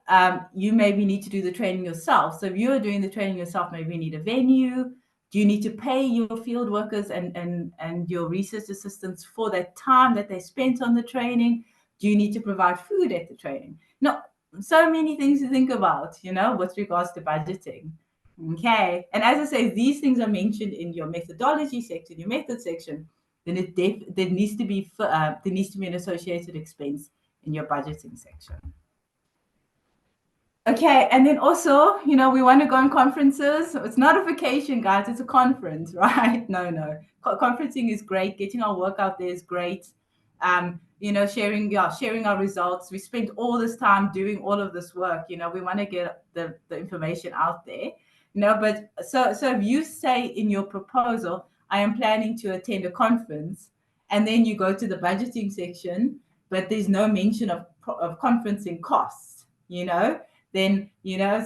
you maybe need to do the training yourself. So if you're doing the training yourself, maybe you need a venue. Do you need to pay your field workers and your research assistants for that time that they spent on the training? Do you need to provide food at the training? No, so many things to think about, with regards to budgeting. Okay, and as I say, these things are mentioned in your methodology section, your method section. Then there needs to be an associated expense in your budgeting section. Okay, and then also, we want to go on conferences. It's not a vacation, guys. It's a conference, right? No. Conferencing is great. Getting our work out there is great. Sharing our results. We spent all this time doing all of this work. We want to get the information out there. But so if you say in your proposal, I am planning to attend a conference, and then you go to the budgeting section, but there's no mention of conferencing costs, then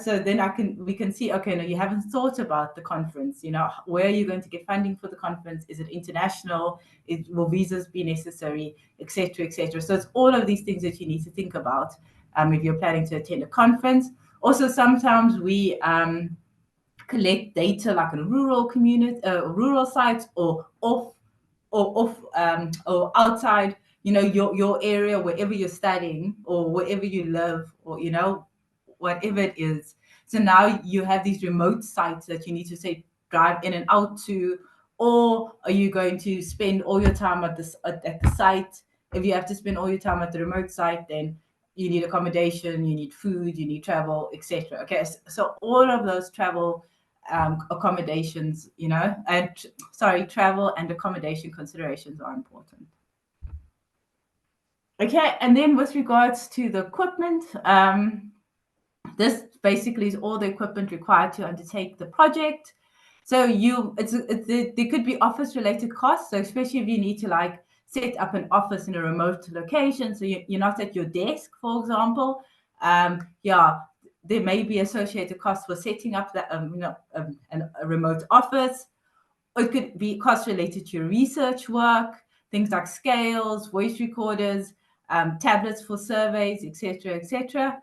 so then we can see, okay, no, you haven't thought about the conference. Where are you going to get funding for the conference? Is it international? Will visas be necessary, etc., etc.? So it's all of these things that you need to think about if you're planning to attend a conference. Also, sometimes we collect data like in rural community, rural sites, or outside your area, wherever you're studying or wherever you live, or whatever it is. So now you have these remote sites that you need to say drive in and out to, or are you going to spend all your time at the site? If you have to spend all your time at the remote site, then you need accommodation, you need food, you need travel, etc. Okay, so all of those travel accommodations, travel and accommodation considerations are important. Okay, and then with regards to the equipment, this basically is all the equipment required to undertake the project. So there could be office related costs. So especially if you need to set up an office in a remote location, so you're not at your desk, for example. There may be associated costs for setting up that a remote office. It could be costs related to your research work. things like scales, voice recorders, tablets for surveys, etc., etc.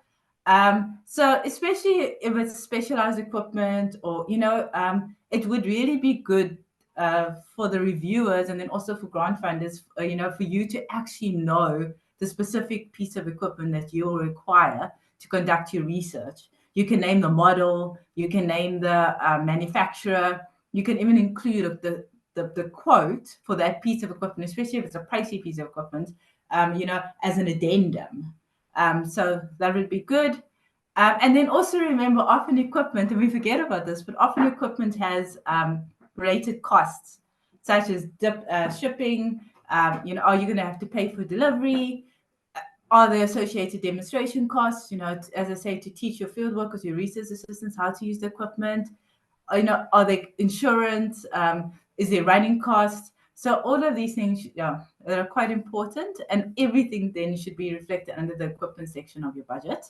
So especially if it's specialized equipment, or it would really be good for the reviewers and then also for grant funders, for you to actually know the specific piece of equipment that you'll require to conduct your research. You can name the model, you can name the manufacturer, you can even include the quote for that piece of equipment, especially if it's a pricey piece of equipment, as an addendum. So that would be good. And then also remember, often equipment, and we forget about this, but often equipment has related costs, such as shipping. Are you going to have to pay for delivery? Are there associated demonstration costs? As I say, to teach your field workers, your research assistants how to use the equipment. Are there insurance? Is there running costs? So all of these things are quite important, and everything then should be reflected under the equipment section of your budget.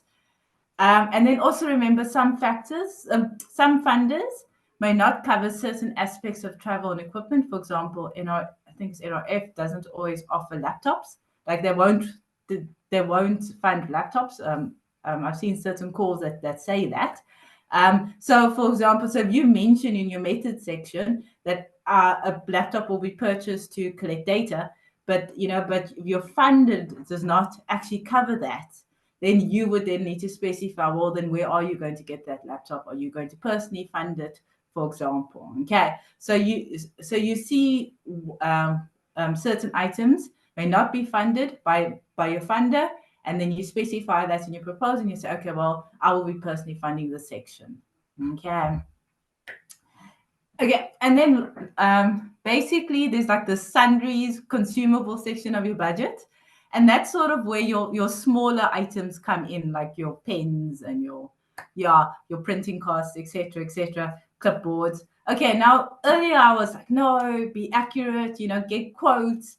And then also remember, some some funders may not cover certain aspects of travel and equipment. For example, I think it's NRF doesn't always offer laptops. Like they won't fund laptops. I've seen certain calls that say that. So for example, if you mention in your method section that a laptop will be purchased to collect data, but your funded does not actually cover that, then you would then need to specify, well, then where are you going to get that laptop? Are you going to personally fund it, for example? Okay, so you see certain items may not be funded by your funder, and then you specify that in your proposal, and you say, okay, well, I will be personally funding this section. Okay, and then basically there's like the sundries consumable section of your budget. And that's sort of where your smaller items come in, like your pens and your printing costs, etc., clipboards. Okay, now earlier I was like, no, be accurate, get quotes,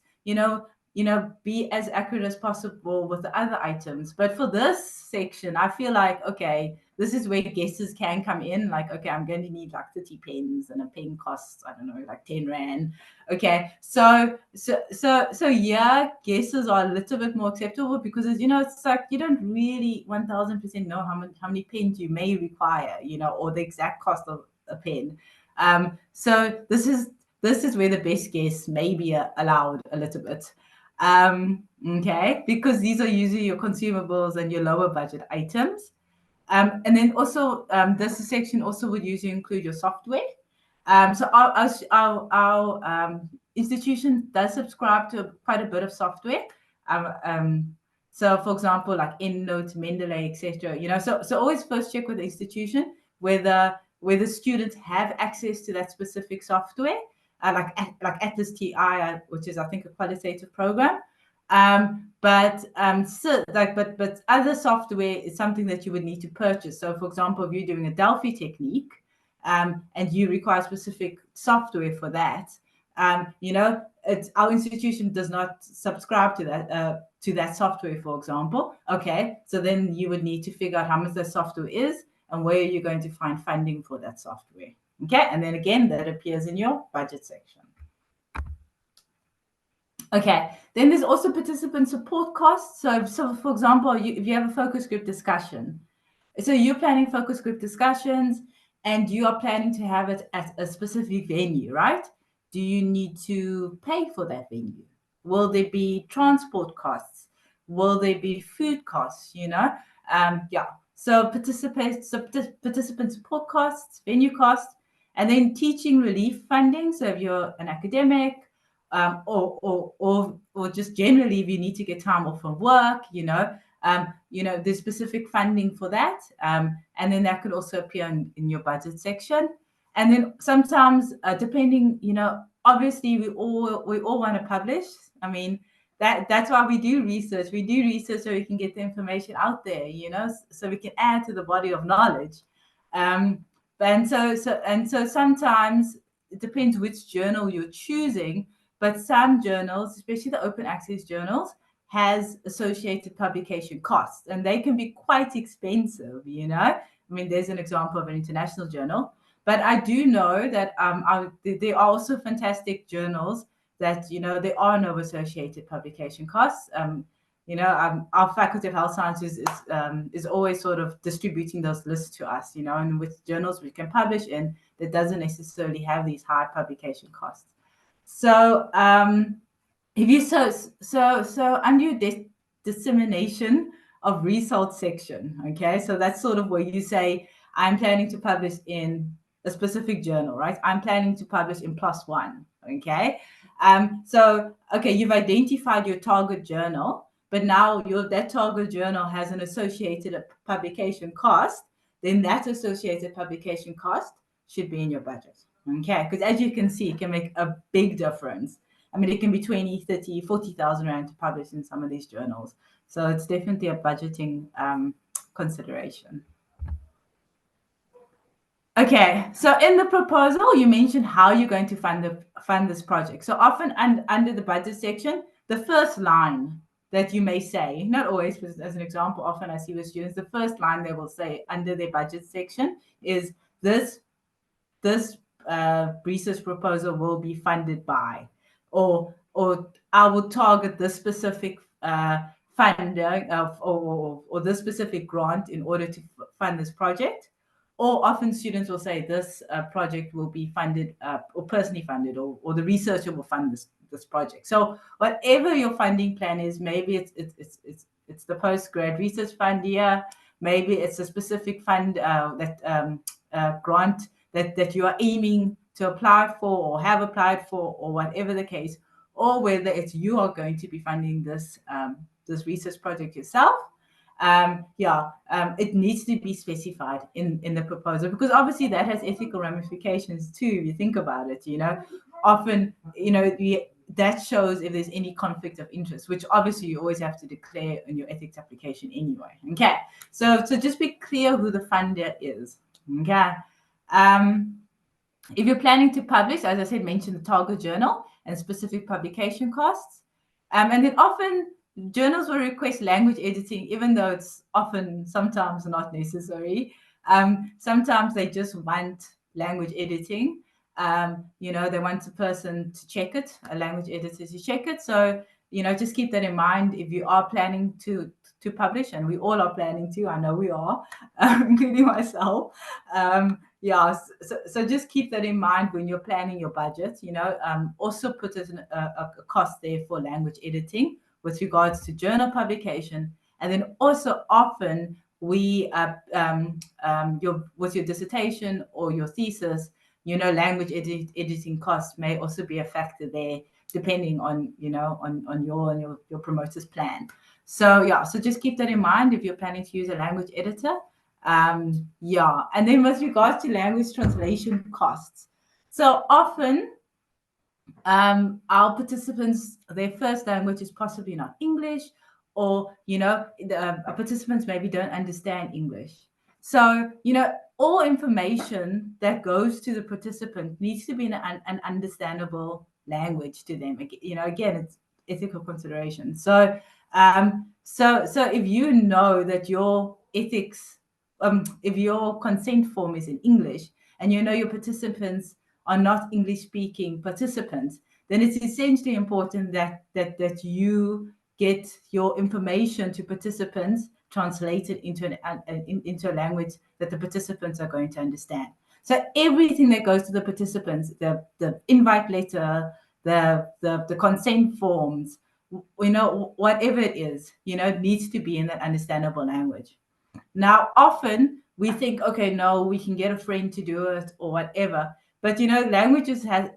be as accurate as possible with the other items. But for this section, I feel like, okay, this is where guesses can come in. Like, okay, I'm going to need like 30 pens, and a pen costs, I don't know, like 10 Rand. Okay, so yeah, guesses are a little bit more acceptable, because it's like you don't really 1000% know how many pens you may require, or the exact cost of a pen. So this is where the best guess may be allowed a little bit. Okay, because these are usually your consumables and your lower budget items. And then also, this section also would usually include your software. So our institution does subscribe to quite a bit of software. So, for example, like EndNote, Mendeley, etc. So always first check with the institution whether students have access to that specific software, like Atlas TI, which is, I think, a qualitative program. But other software is something that you would need to purchase. So, for example, if you're doing a Delphi technique, and you require specific software for that, our institution does not subscribe to that software, for example. Okay, so then you would need to figure out how much the software is and where you're going to find funding for that software. Okay, and then again, that appears in your budget section. Okay, then there's also participant support costs. So for example, if you have a focus group discussion, so you're planning focus group discussions and you are planning to have it at a specific venue, right? Do you need to pay for that venue? Will there be transport costs? Will there be food costs? Yeah. So participant support costs, venue costs, and then teaching relief funding. So if you're an academic, or just generally if you need to get time off from work, there's specific funding for that, and then that could also appear in your budget section. And then sometimes, depending, obviously we all want to publish. I mean, that's why we do research. We do research so we can get the information out there, so we can add to the body of knowledge. And so sometimes it depends which journal you're choosing. But some journals, especially the open access journals, has associated publication costs, and they can be quite expensive, I mean, there's an example of an international journal, but I do know that there are also fantastic journals that, there are no associated publication costs. Our Faculty of Health Sciences is always sort of distributing those lists to us, and with journals we can publish in that doesn't necessarily have these high publication costs. So if you under your dissemination of results section, okay, so that's sort of where you say, I'm planning to publish in a specific journal, right? I'm planning to publish in PLOS One, okay? Okay, you've identified your target journal, but now that target journal has an associated publication cost, then that associated publication cost should be in your budget, okay? Because as you can see, it can make a big difference. I mean, it can be 20, 30, 40,000 Rand to publish in some of these journals. So it's definitely a budgeting consideration. Okay, so in the proposal, you mentioned how you're going to fund this project. So often under the budget section, the first line that you may say, not always, but as an example, often I see with students, the first line they will say under their budget section is this research proposal will be funded by, or I will target this specific funder or this specific grant in order to fund this project. Or often students will say this project will be funded or personally funded, or the researcher will fund this project. So whatever your funding plan is, maybe it's the postgrad research fund here, maybe it's a specific fund grant that you are aiming to apply for or have applied for, or whatever the case, or whether it's you are going to be funding this research project yourself. It needs to be specified in the proposal, because obviously that has ethical ramifications too, if you think about it. Often, that shows if there's any conflict of interest, which obviously you always have to declare in your ethics application anyway. Okay, so just be clear who the funder is. Okay. If you're planning to publish, as I said, mention the target journal and specific publication costs. And then often journals will request language editing, even though it's sometimes not necessary. Sometimes they just want language editing. They want a person to check it, a language editor to check it. So, just keep that in mind if you are planning to publish, and we all are planning to, I know we are, including myself. So just keep that in mind when you're planning your budget. Also put a cost there for language editing with regards to journal publication. And then also often with your dissertation or your thesis, language editing costs may also be a factor there, depending on on your promoter's plan. So just keep that in mind if you're planning to use a language editor. And then with regards to language translation costs, so often our participants, their first language is possibly not English, or the participants maybe don't understand English. So all information that goes to the participant needs to be in an understandable language to them. Again, it's ethical consideration. So if you know that your ethics, if your consent form is in English, and your participants are not English speaking participants, then it's essentially important that you get your information to participants translated into a language that the participants are going to understand. So everything that goes to the participants, the invite letter, the consent forms, whatever it is, needs to be in that understandable language. Now, often we think, okay, no, we can get a friend to do it or whatever. But language has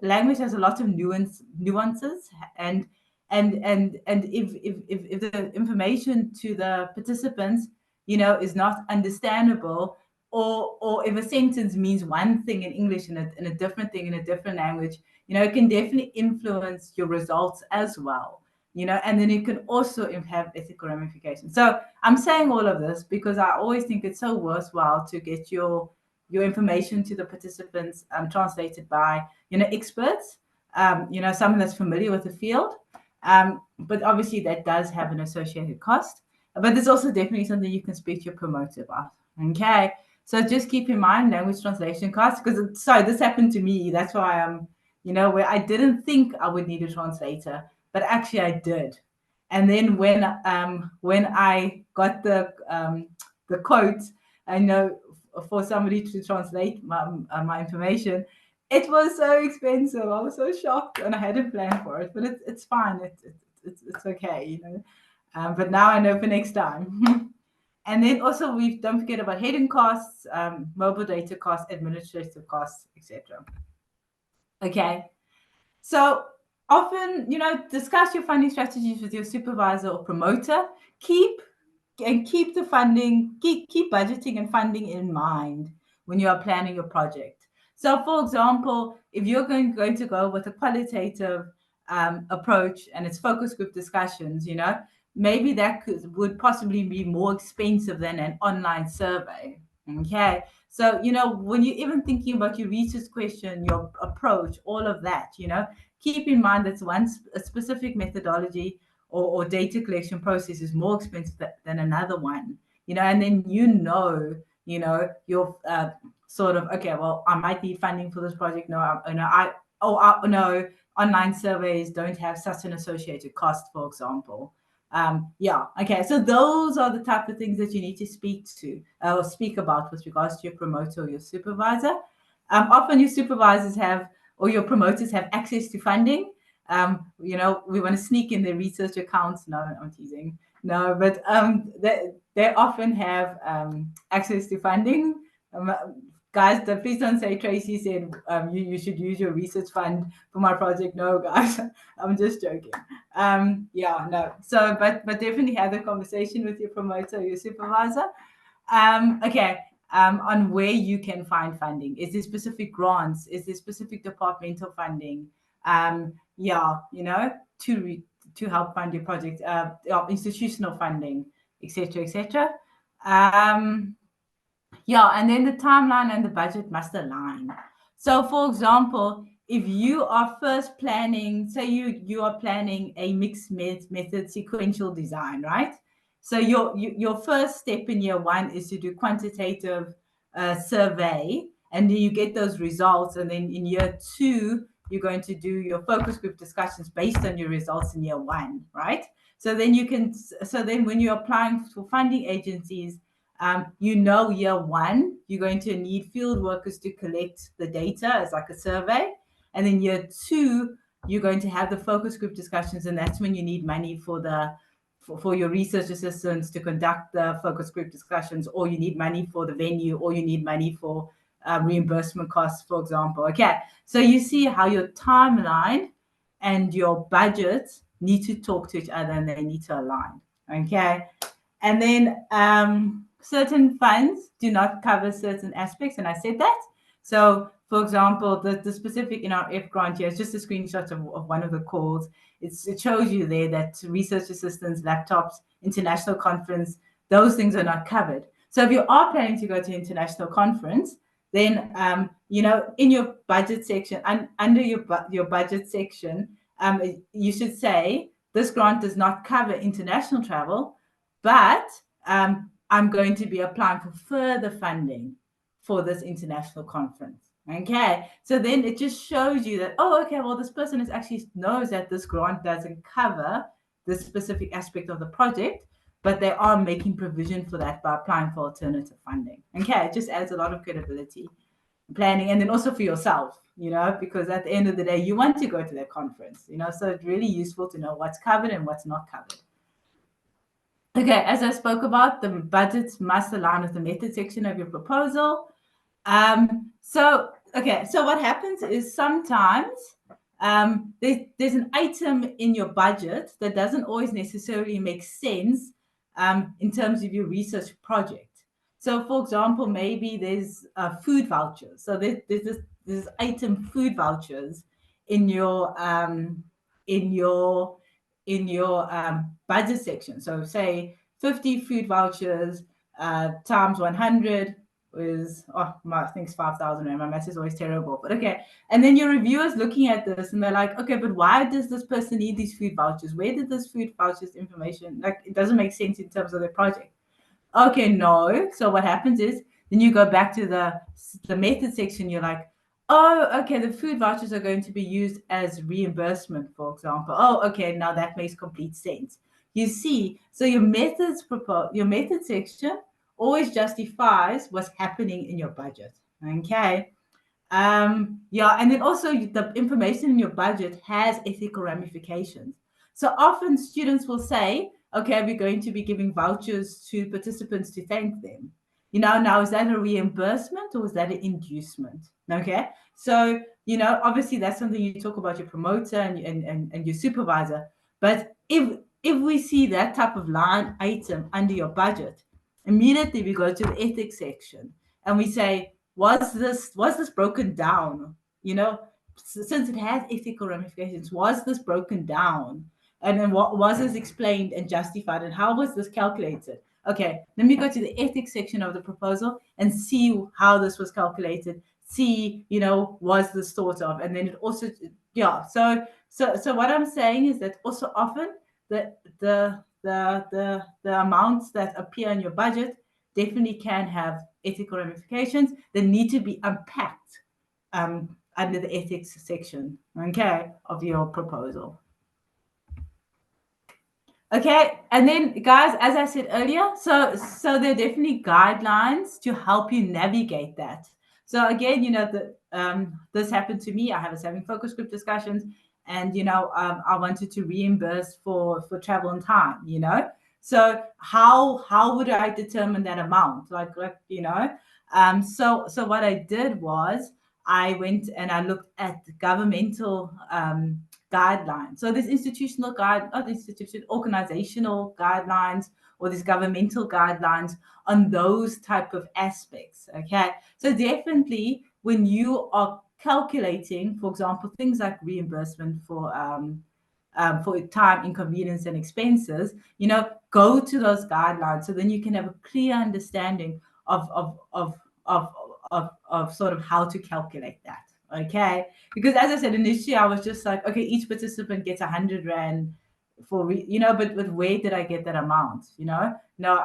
a lot of nuances, and if the information to the participants, is not understandable, or if a sentence means one thing in English and a different thing in a different language, it can definitely influence your results as well. And then it can also have ethical ramifications. So I'm saying all of this because I always think it's so worthwhile to get your information to the participants translated by experts, someone that's familiar with the field. But obviously that does have an associated cost. But there's also definitely something you can speak to your promoter about. Okay, so just keep in mind language translation costs, because this happened to me. That's why I'm you know, where I didn't think I would need a translator, but actually I did. And then when I got the quote, I know for somebody to translate my information, it was so expensive. I was so shocked, and I hadn't planned for it. But it's fine. It's okay, you know. But now I know for next time. And then also we don't forget about hidden costs, mobile data costs, administrative costs, etc. Okay. So often, you know, discuss your funding strategies with your supervisor or promoter. Keep the funding, keep budgeting and funding in mind when you are planning your project. So, for example, if you're going to go with a qualitative approach and it's focus group discussions, you know, maybe that would possibly be more expensive than an online survey. Okay. So, you know, when you're even thinking about your research question, your approach, all of that, you know, keep in mind that a specific methodology or data collection process is more expensive than another one, you know, and then you know, you're sort of, okay, well, I might need funding for this project. No, no, online surveys don't have such an associated cost, for example. Yeah, okay, so those are the type of things that you need to speak about with regards to your promoter or your supervisor. Often your supervisors or your promoters have access to funding. You know, we want to sneak in their research accounts. No, I'm teasing. No, but they often have access to funding. Guys, please don't say Tracy said you should use your research fund for my project. No, guys, I'm just joking. Yeah, no. So, but definitely have the conversation with your promoter or your supervisor. Okay. On where you can find funding. Is there specific grants? Is there specific departmental funding? Yeah, you know, to help fund your project, institutional funding, etc., etc. Yeah, and then the timeline and the budget must align. So, for example, if you are first planning, say you are planning a mixed method sequential design, right? So your first step in year one is to do quantitative survey, and then you get those results, and then in year two you're going to do your focus group discussions based on your results in year one, right? So then when you're applying for funding agencies, you know, year one, you're going to need field workers to collect the data as like a survey. And then year two, you're going to have the focus group discussions. And that's when you need money for your research assistants to conduct the focus group discussions, or you need money for the venue, or you need money for reimbursement costs, for example. Okay, so you see how your timeline and your budget need to talk to each other and they need to align. Okay, and then certain funds do not cover certain aspects, and I said that. So, for example, the specific in our F grant here is just a screenshot of one of the calls. It shows you there that research assistants, laptops, international conference, those things are not covered. So if you are planning to go to international conference, then you know, in your budget section, under your budget section, you should say this grant does not cover international travel, but I'm going to be applying for further funding for this international conference. Okay, so then it just shows you that, oh, okay, well, this person actually knows that this grant doesn't cover this specific aspect of the project, but they are making provision for that by applying for alternative funding. Okay, it just adds a lot of credibility, planning, and then also for yourself, you know, because at the end of the day, you want to go to that conference, you know, so it's really useful to know what's covered and what's not covered. Okay, as I spoke about, the budgets must align with the method section of your proposal. So what happens is sometimes there's an item in your budget that doesn't always necessarily make sense in terms of your research project. So, for example, maybe there's food vouchers. So there's this item, food vouchers, in your budget section. So say 50 food vouchers times 100 is, I think it's 5,000 Rand. My math is always terrible, but okay. And then your reviewer's looking at this and they're like, okay, but why does this person need these food vouchers? Where did this food vouchers information, like, it doesn't make sense in terms of their project. Okay, no. So what happens is then you go back to the method section. You're like, Oh, okay, the food vouchers are going to be used as reimbursement, for example. Oh, okay, now that makes complete sense. You see, so your method section always justifies what's happening in your budget. Okay. Yeah, and then also the information in your budget has ethical ramifications. So often students will say, okay, we're going to be giving vouchers to participants to thank them. Now is that a reimbursement or is that an inducement? Okay. So, obviously that's something you talk about your promoter and your supervisor. But if we see that type of line item under your budget, immediately we go to the ethics section and we say, was this broken down? Since it has ethical ramifications, was this broken down? And then what was this explained and justified? And how was this calculated? Okay, let me go to the ethics section of the proposal and see how this was calculated. See, was this thought of? And then it also, yeah. So what I'm saying is that also often the amounts that appear in your budget definitely can have ethical ramifications that need to be unpacked under the ethics section, okay, of your proposal. Okay, and then guys, as I said earlier, so there are definitely guidelines to help you navigate that. So again, this happened to me. I was having focus group discussions, and I wanted to reimburse for travel and time. So how would I determine that amount? So what I did was I went and I looked at governmental guidelines. So there's organizational guidelines, or there's governmental guidelines on those type of aspects. Okay, so definitely when you are calculating, for example, things like reimbursement for time, inconvenience, and expenses, go to those guidelines so then you can have a clear understanding of sort of how to calculate that. Okay, because as I said initially, I was just like, okay, each participant gets 100 rand but where did I get that amount? No,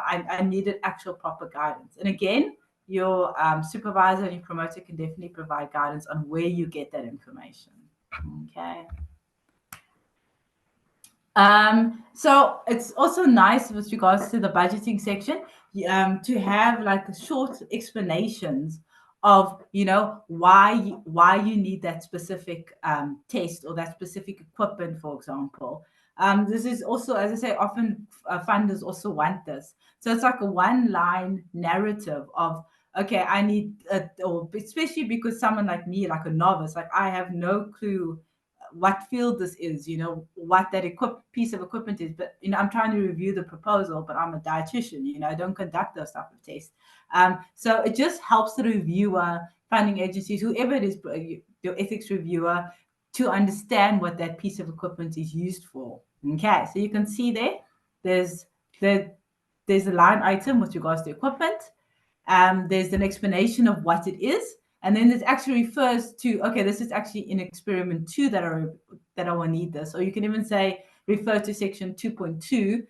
I needed actual proper guidance. And again, your supervisor and your promoter can definitely provide guidance on where you get that information. Okay. So it's also nice with regards to the budgeting section to have like short explanations of why you need that specific test or that specific equipment, for example. This is also, as I say, often funders also want this. So it's like a one-line narrative of, okay, I need, or especially because someone like me, like a novice, like I have no clue what field this is, what that piece of equipment is. But, I'm trying to review the proposal, but I'm a dietitian, I don't conduct those type of tests. So it just helps the reviewer, funding agencies, whoever it is, your ethics reviewer, to understand what that piece of equipment is used for. Okay, so you can see there's a line item with regards to equipment. There's an explanation of what it is. And then this actually refers to, okay, this is actually in experiment 2 that I will need this. Or you can even say, refer to section 2.2,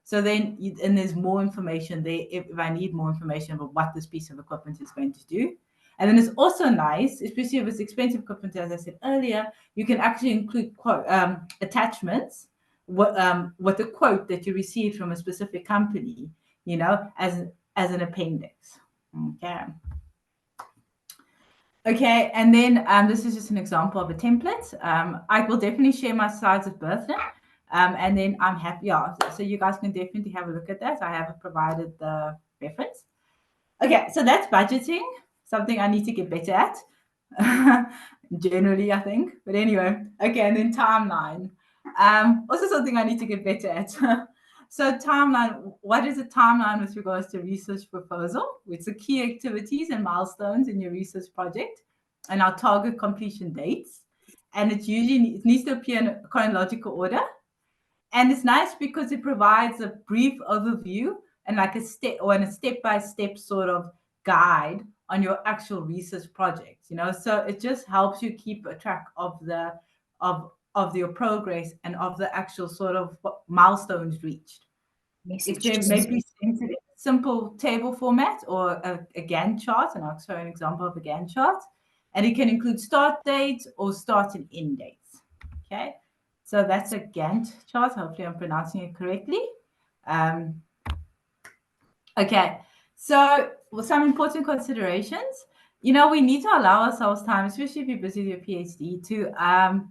so then, and there's more information there if I need more information about what this piece of equipment is going to do. And then it's also nice, especially if it's expensive equipment, as I said earlier, you can actually include attachments with a quote that you received from a specific company, as an appendix. Okay. Okay, and then this is just an example of a template. I will definitely share my slides with Bertha. And then I'm happy. Yeah, so you guys can definitely have a look at that. I have provided the reference. Okay, so that's budgeting, something I need to get better at. Generally, I think. But anyway, okay, and then timeline. Also something I need to get better at. So timeline, what is a timeline with regards to research proposal? It's the key activities and milestones in your research project and our target completion dates. And it needs to appear in chronological order. And it's nice because it provides a brief overview and like a step-by-step sort of guide on your actual research project, so it just helps you keep a track of your progress and of the actual sort of milestones reached. It may be sent in a simple table format or a Gantt chart, and I'll show an example of a Gantt chart. and it can include start dates or start and end dates. Okay, so that's a Gantt chart. Hopefully I'm pronouncing it correctly. Okay, so some important considerations. You know, we need to allow ourselves time, especially if you're busy with your PhD, to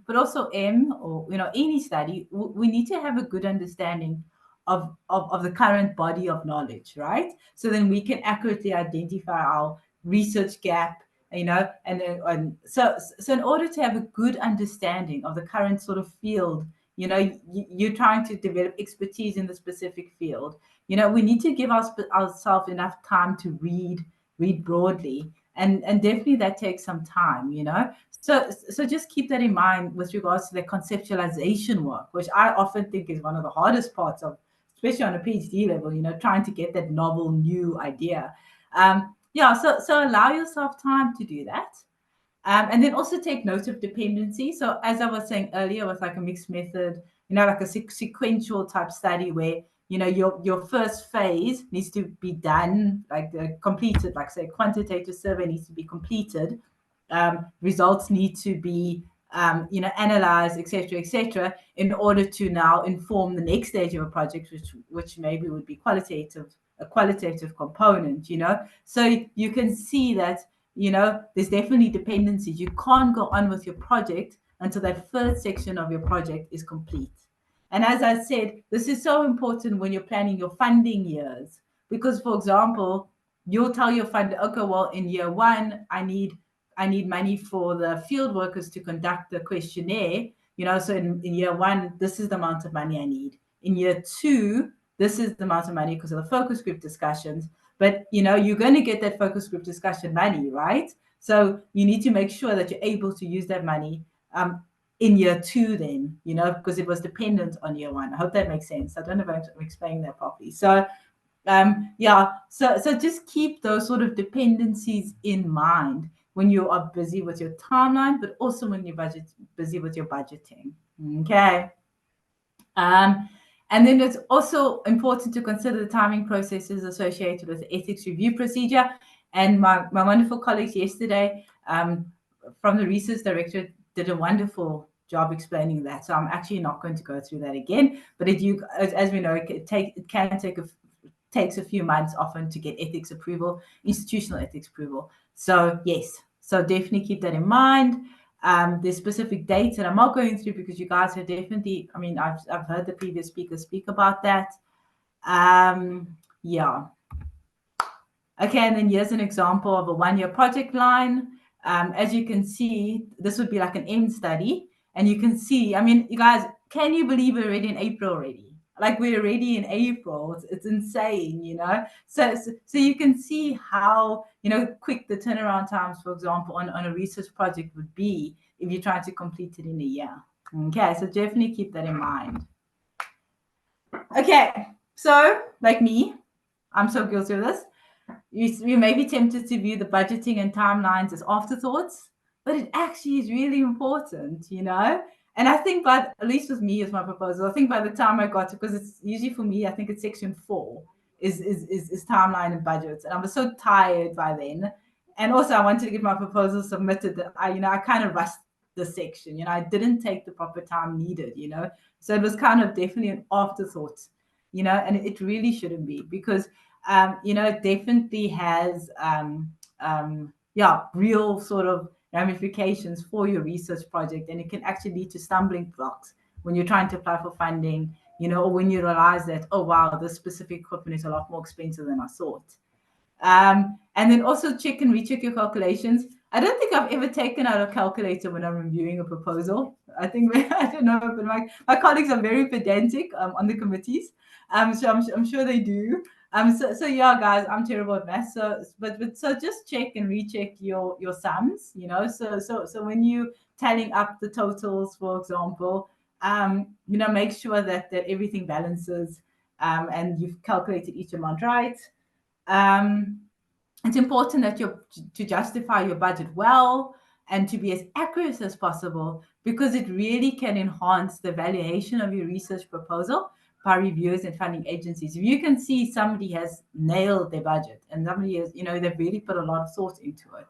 but also or any study. We need to have a good understanding of the current body of knowledge, right? So then we can accurately identify our research gap, and so in order to have a good understanding of the current sort of field, you're trying to develop expertise in the specific field. We need to give ourselves enough time to read broadly, and definitely that takes some time. So just keep that in mind with regards to the conceptualization work, which I often think is one of the hardest parts of, especially on a PhD level. Trying to get that novel new idea. So allow yourself time to do that. And then also take note of dependency. So as I was saying earlier, with like a mixed method, like a sequential type study where, your first phase needs to be done, like completed, like say quantitative survey needs to be completed. Results need to be, analyzed, etc., in order to now inform the next stage of a project, which maybe would be a qualitative component, So you can see that, there's definitely dependencies. You can't go on with your project until that first section of your project is complete. And as I said, this is so important when you're planning your funding years, because, for example, you'll tell your funder, okay, well, in year one, I need money for the field workers to conduct the questionnaire. So in year one, this is the amount of money I need. In year two, this is the amount of money because of the focus group discussions. But you're going to get that focus group discussion money, right? So you need to make sure that you're able to use that money in year two then, because it was dependent on year one. I hope that makes sense. I don't know if I'm explaining that properly. So so just keep those sort of dependencies in mind when you are busy with your timeline, but also when you're busy with your budgeting. Okay. And then it's also important to consider the timing processes associated with the ethics review procedure. And my wonderful colleagues yesterday from the research directorate did a wonderful job explaining that. So I'm actually not going to go through that again. But as we know, it can takes a few months often to get ethics approval, institutional ethics approval. So yes, so definitely keep that in mind. There's specific dates that I'm not going through because you guys have definitely, I've heard the previous speakers speak about that. Yeah. Okay, and then here's an example of a one-year project line. As you can see, this would be like an end study. And you can see, you guys, can you believe we're already in April already? Like we're already in April. It's insane, So you can see how, quick the turnaround times, for example, on a research project would be if you're trying to complete it in a year. Okay, so definitely keep that in mind. Okay, so like me, I'm so guilty of this. You may be tempted to view the budgeting and timelines as afterthoughts, but it actually is really important, And I think at least with me as my proposal, I think by the time I got to, because it's usually for me, I think it's section 4 is timeline and budgets. And I was so tired by then. And also I wanted to get my proposal submitted that I kind of rushed the section, I didn't take the proper time needed, So it was kind of definitely an afterthought, and it really shouldn't be because it definitely has real sort of ramifications for your research project, and it can actually lead to stumbling blocks when you're trying to apply for funding, or when you realize that, oh wow, this specific equipment is a lot more expensive than I thought. And then also check and recheck your calculations. I don't think I've ever taken out a calculator when I'm reviewing a proposal. I think, I don't know, but my colleagues are very pedantic on the committees. So I'm sure they do. So yeah, guys, I'm terrible at math. So just check and recheck your sums, So when you tallying up the totals, for example, make sure that everything balances, and you've calculated each amount right. It's important that to justify your budget well and to be as accurate as possible, because it really can enhance the valuation of your research proposal by reviewers and funding agencies. If you can see somebody has nailed their budget and somebody has, they've really put a lot of thought into it,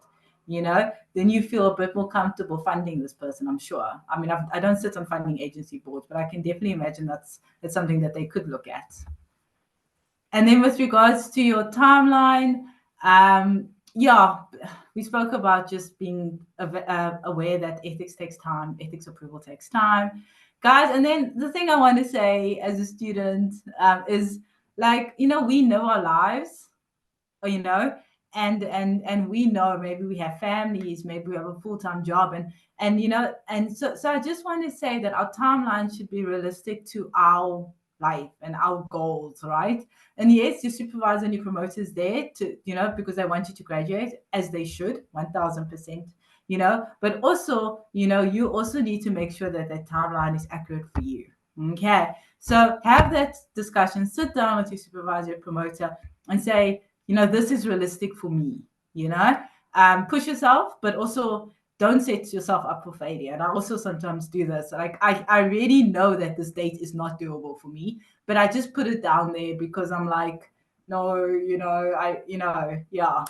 then you feel a bit more comfortable funding this person, I'm sure. I mean, I don't sit on funding agency boards, but I can definitely imagine that's something that they could look at. And then with regards to your timeline, yeah, we spoke about just being aware that ethics takes time, ethics approval takes time. Guys, and then the thing I want to say as a student is like, we know our lives, and we know maybe we have families, maybe we have a full-time job, and so I just want to say that our timeline should be realistic to our life and our goals, right? And yes, your supervisor and your promoter is there to, because they want you to graduate, as they should, 1000%, but also, you also need to make sure that that timeline is accurate for you. Okay, so have that discussion, sit down with your supervisor, your promoter, and say, this is realistic for me, push yourself, but also don't set yourself up for failure. And I also sometimes do this. Like, I really know that this date is not doable for me, but I just put it down there because I'm like, no, yeah.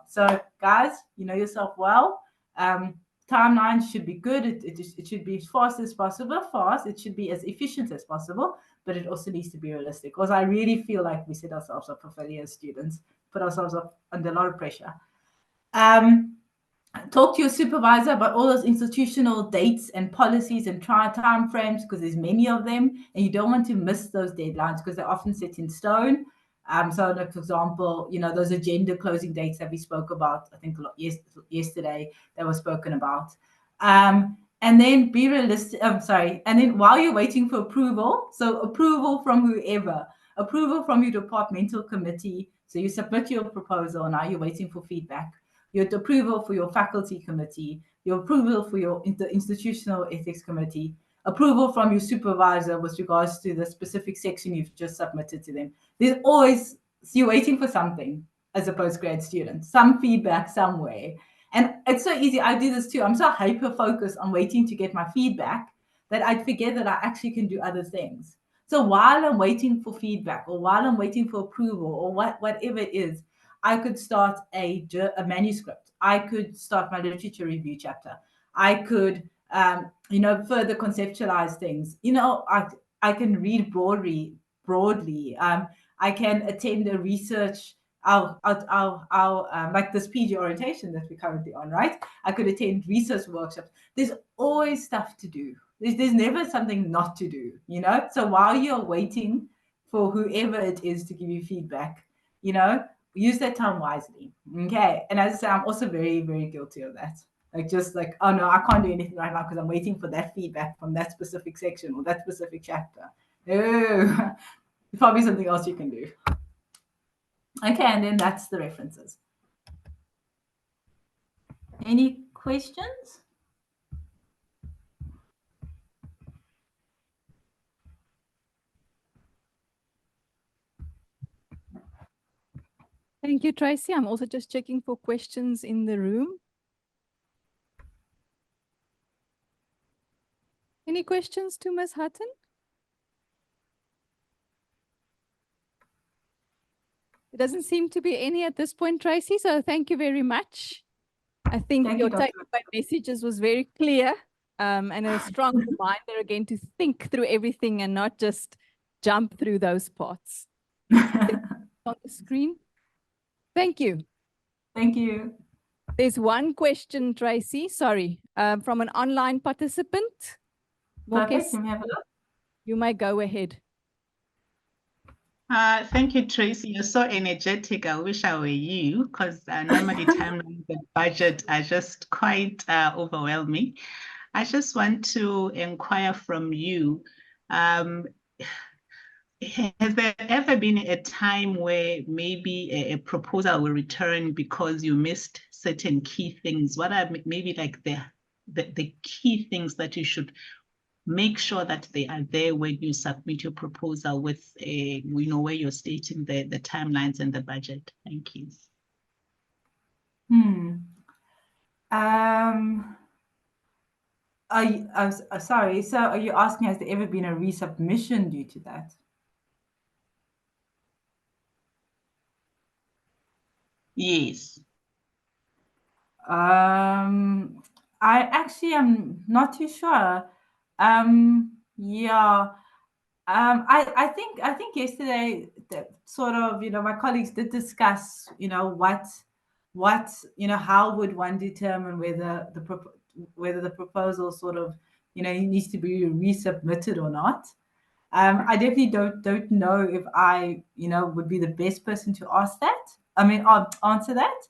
So guys, you know yourself well. Timeline should be good. It should be as fast as possible. It should be as efficient as possible, but it also needs to be realistic, because I really feel like we set ourselves up for failure as students, put ourselves up under a lot of pressure. Talk to your supervisor about all those institutional dates and policies and time frames, because there's many of them, and you don't want to miss those deadlines because they're often set in stone. So, like, for example, those agenda closing dates that we spoke about, I think yesterday, that was spoken about. And then be realistic. And then while you're waiting for approval, so approval from whoever, approval from your departmental committee. So you submit your proposal, now you're waiting for feedback. Your approval for your faculty committee, your approval for your institutional ethics committee, approval from your supervisor with regards to the specific section you've just submitted to them. There's always, so you're waiting for something as a postgrad student, some feedback somewhere. And it's so easy. I do this too. I'm so hyper-focused on waiting to get my feedback that I forget that I actually can do other things. So while I'm waiting for feedback, or while I'm waiting for approval, or whatever it is, I could start a manuscript. I could start my literature review chapter. I could, further conceptualize things. I can read broadly. I can attend a research, like this PG orientation that we're currently on, right? I could attend research workshops. There's always stuff to do. There's never something not to do, So while you're waiting for whoever it is to give you feedback, use that time wisely. Okay. And as I say, I'm also very, very guilty of that. Like, just like, oh no, I can't do anything right now because I'm waiting for that feedback from that specific section or that specific chapter. No, there's probably something else you can do. Okay, and then that's the references. Any questions? Thank you, Tracy. I'm also just checking for questions in the room. Any questions to Ms. Hutton? There doesn't seem to be any at this point, Tracy, so thank you very much. I think Thank your you, Dr. takeaway messages was very clear, and a strong reminder again to think through everything and not just jump through those parts. On the screen. Thank you. Thank you. There's one question, Tracy, sorry, from an online participant. Perfect. Morkes, Can we have a look? you may go ahead. Thank you, Tracy. You're so energetic. I wish I were you, because normally timelines and budget are just quite overwhelming. I just want to inquire from you. Has there ever been a time where maybe a proposal will return because you missed certain key things? What are maybe like the key things that you should make sure that they are there when you submit your proposal with where you're stating the timelines and the budget? Thank you. Sorry, so are you asking, has there ever been a resubmission due to that? Yes. I actually am not too sure. Yeah. I think yesterday that sort of, my colleagues did discuss, how would one determine whether the proposal sort of, needs to be resubmitted or not. I definitely don't know if I, would be the best person to ask that. I mean, answer that.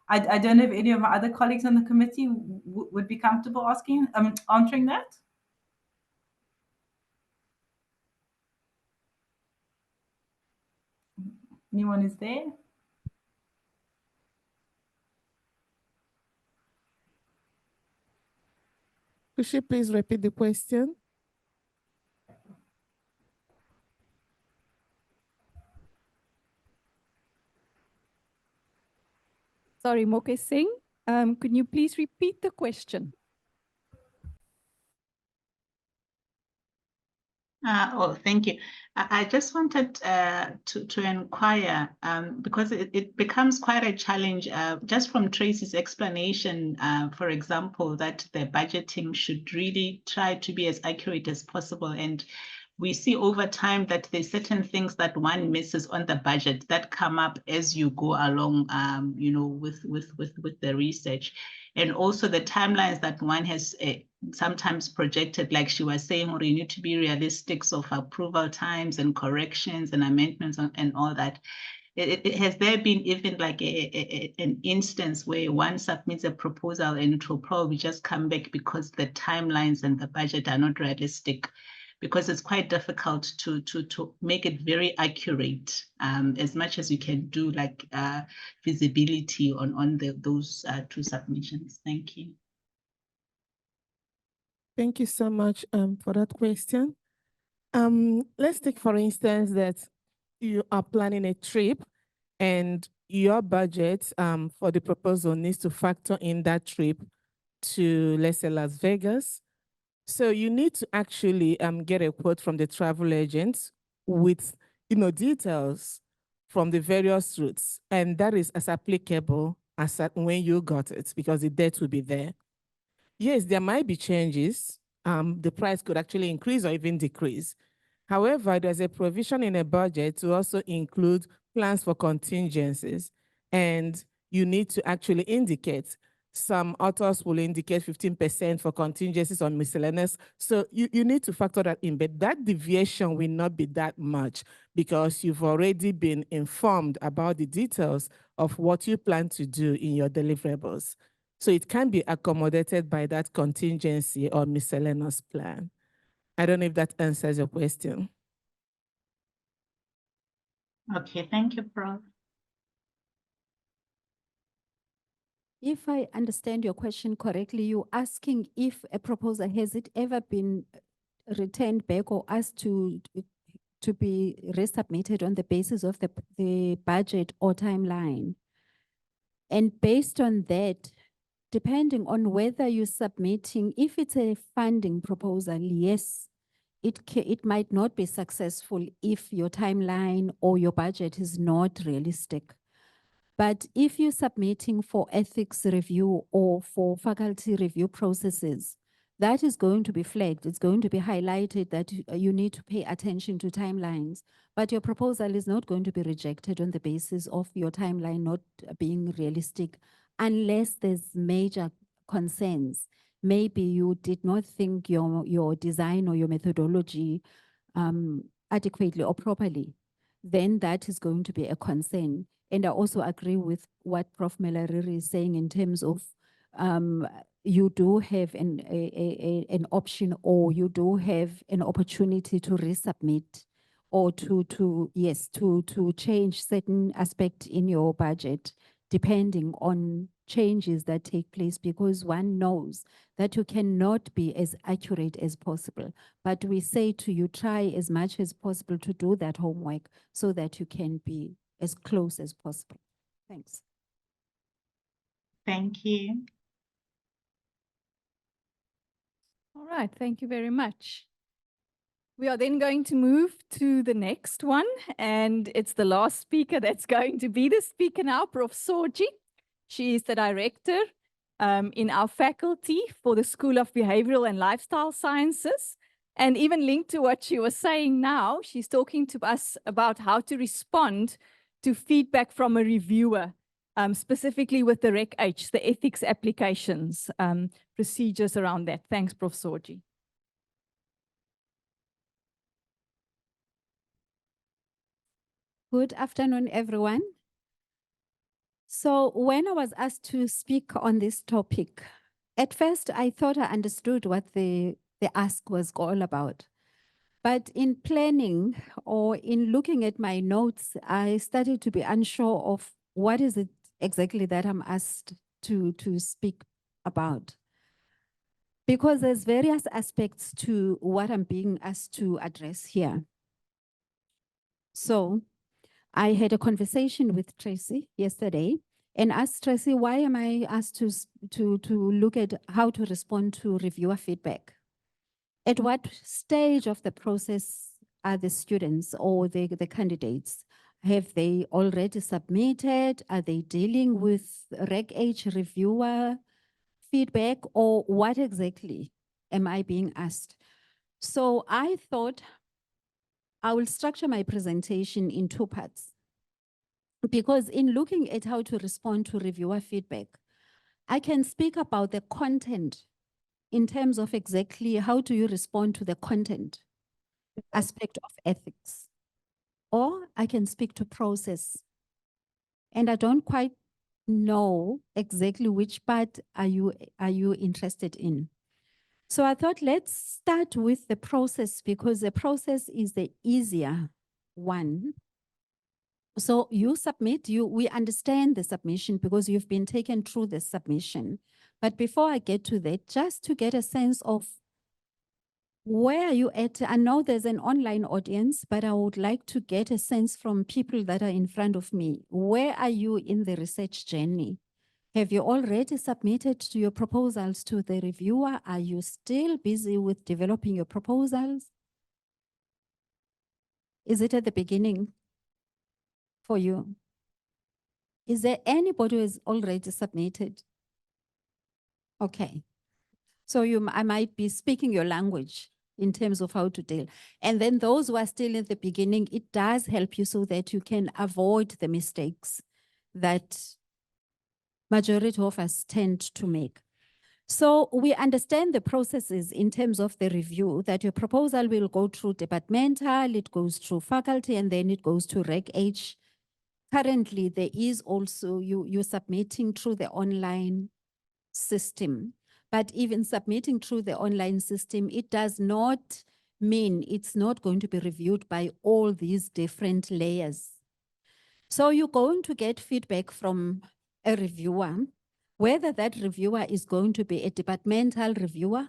I don't know if any of my other colleagues on the committee would be comfortable answering that. Anyone is there? Could you please repeat the question? Sorry, Moke Singh, could you please repeat the question? Thank you. I just wanted to inquire because it becomes quite a challenge just from Tracy's explanation, for example, that the budgeting should really try to be as accurate as possible. And we see over time that there's certain things that one misses on the budget that come up as you go along, with the research. And also the timelines that one has sometimes projected, like she was saying, or you need to be realistic of approval times and corrections and amendments and all that. Has there been even like an instance where one submits a proposal and it will probably just come back because the timelines and the budget are not realistic? Because it's quite difficult to make it very accurate, as much as you can do like visibility on those two submissions. Thank you. Thank you so much for that question. Let's take, for instance, that you are planning a trip and your budget for the proposal needs to factor in that trip to, let's say, Las Vegas. So you need to actually get a quote from the travel agent with, details from the various routes. And that is as applicable as when you got it, because the date will be there. Yes, there might be changes. The price could actually increase or even decrease. However, there's a provision in a budget to also include plans for contingencies. And you need to actually indicate. Some authors will indicate 15% for contingencies on miscellaneous. So you need to factor that in, but that deviation will not be that much because you've already been informed about the details of what you plan to do in your deliverables. So it can be accommodated by that contingency or miscellaneous plan. I don't know if that answers your question. Okay, thank you, Prof. If I understand your question correctly, you're asking if a proposal, has it ever been returned back or asked to be resubmitted on the basis of the budget or timeline? And based on that, depending on whether you're submitting, if it's a funding proposal, yes, it might not be successful if your timeline or your budget is not realistic. But if you're submitting for ethics review or for faculty review processes, that is going to be flagged. It's going to be highlighted that you need to pay attention to timelines. But your proposal is not going to be rejected on the basis of your timeline not being realistic unless there's major concerns. Maybe you did not think your design or your methodology adequately or properly. Then that is going to be a concern. And I also agree with what Prof. Melariri is saying in terms of you do have an option or you do have an opportunity to resubmit or to change certain aspect in your budget depending on changes that take place, because one knows that you cannot be as accurate as possible. But we say to you, try as much as possible to do that homework so that you can be as close as possible. Thanks. Thank you. All right, thank you very much. We are then going to move to the next one, and it's the last speaker that's going to be the speaker now, Prof. Soji. She is the director in our faculty for the School of Behavioral and Lifestyle Sciences. And even linked to what she was saying now, she's talking to us about how to respond to feedback from a reviewer, specifically with the Rec H, the ethics applications, procedures around that. Thanks, Prof. Sorji. Good afternoon, everyone. So when I was asked to speak on this topic, at first I thought I understood what the ask was all about. But in planning or in looking at my notes, I started to be unsure of what is it exactly that I'm asked to speak about. Because there's various aspects to what I'm being asked to address here. So I had a conversation with Tracy yesterday and asked Tracy, why am I asked to look at how to respond to reviewer feedback? At what stage of the process are the students or the candidates? Have they already submitted? Are they dealing with Reg H reviewer feedback, or what exactly am I being asked? So I thought I will structure my presentation in two parts. Because in looking at how to respond to reviewer feedback, I can speak about the content in terms of exactly how do you respond to the content aspect of ethics. Or I can speak to process. And I don't quite know exactly which part are you interested in. So I thought let's start with the process because the process is the easier one. So you submit, we understand the submission because you've been taken through the submission. But before I get to that, just to get a sense of where are you at? I know there's an online audience, but I would like to get a sense from people that are in front of me. Where are you in the research journey? Have you already submitted to your proposals to the reviewer? Are you still busy with developing your proposals? Is it at the beginning for you? Is there anybody who has already submitted? Okay. So I might be speaking your language in terms of how to deal. And then those who are still in the beginning, it does help you so that you can avoid the mistakes that majority of us tend to make. So we understand the processes in terms of the review, that your proposal will go through departmental, it goes through faculty, and then it goes to Reg H. Currently, there is also, you're submitting through the online system. But even submitting through the online system, it does not mean it's not going to be reviewed by all these different layers. So you're going to get feedback from a reviewer, whether that reviewer is going to be a departmental reviewer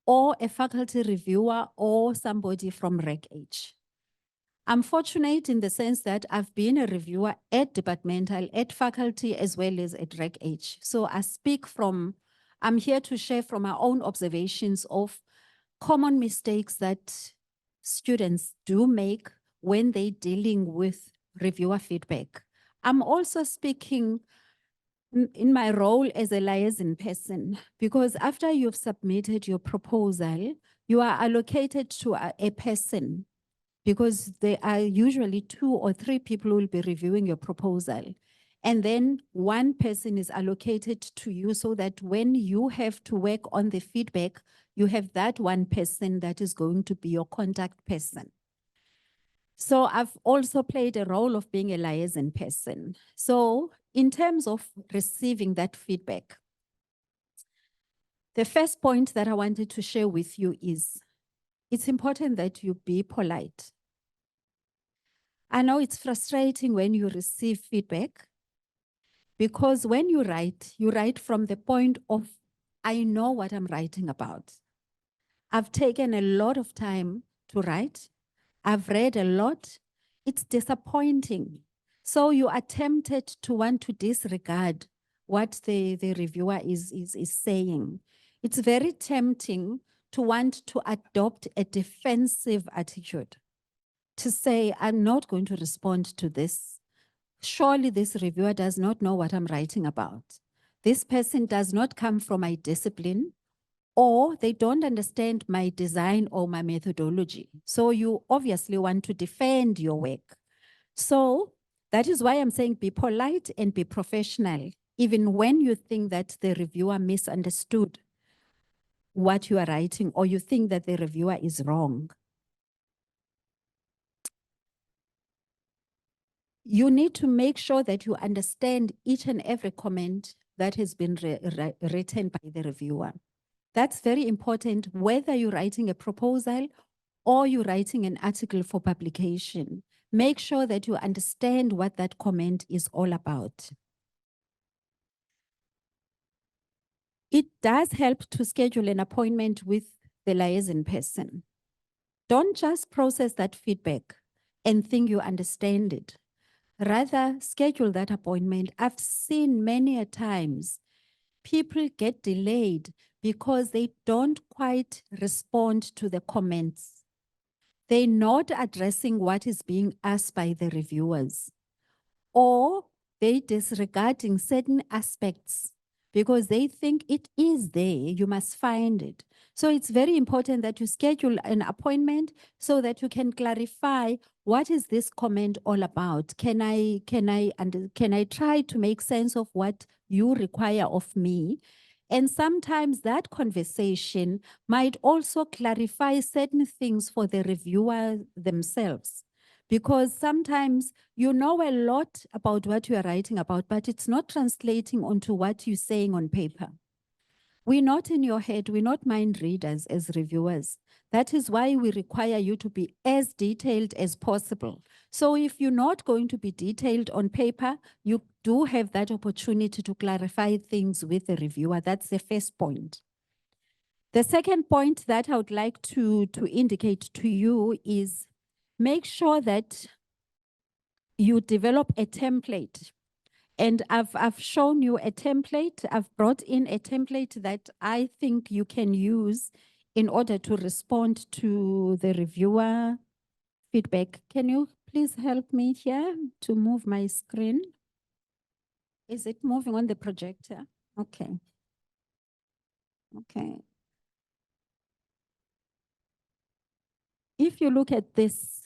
or a faculty reviewer or somebody from Reg H. I'm fortunate in the sense that I've been a reviewer at departmental, at faculty, as well as at Reg H. So I speak from, I'm here to share from my own observations of common mistakes that students do make when they're dealing with reviewer feedback. I'm also speaking in my role as a liaison person, because after you've submitted your proposal, you are allocated to a person, because there are usually 2 or 3 people who will be reviewing your proposal. And then one person is allocated to you so that when you have to work on the feedback, you have that one person that is going to be your contact person. So I've also played a role of being a liaison person. So in terms of receiving that feedback, the first point that I wanted to share with you is it's important that you be polite. I know it's frustrating when you receive feedback because when you write from the point of, I know what I'm writing about. I've taken a lot of time to write. I've read a lot. It's disappointing. So you are tempted to want to disregard what the reviewer is saying. It's very tempting to want to adopt a defensive attitude, to say, I'm not going to respond to this. Surely this reviewer does not know what I'm writing about. this person does not come from my discipline, or they don't understand my design or my methodology. So you obviously want to defend your work. So that is why I'm saying be polite and be professional, even when you think that the reviewer misunderstood what you are writing, or you think that the reviewer is wrong. You need to make sure that you understand each and every comment that has been written by the reviewer. That's very important, whether you're writing a proposal or you're writing an article for publication. Make sure that you understand what that comment is all about. It does help to schedule an appointment with the liaison person. Don't just process that feedback and think you understand it. Rather, schedule that appointment. I've seen many a times people get delayed because they don't quite respond to the comments. They're not addressing what is being asked by the reviewers, or they disregarding certain aspects because they think it is there, you must find it. So it's very important that you schedule an appointment so that you can clarify, what is this comment all about? Can I try to make sense of what you require of me? And sometimes that conversation might also clarify certain things for the reviewer themselves. Because sometimes you know a lot about what you are writing about, but it's not translating onto what you're saying on paper. We're not in your head, we're not mind readers as reviewers. That is why we require you to be as detailed as possible. So if you're not going to be detailed on paper, you do have that opportunity to clarify things with the reviewer. That's the first point. The second point that I would like to indicate to you is, make sure that you develop a template. And I've shown you a template. I've brought in a template that I think you can use in order to respond to the reviewer feedback. Can you please help me here to move my screen? Is it moving on the projector? Okay. Okay. If you look at this,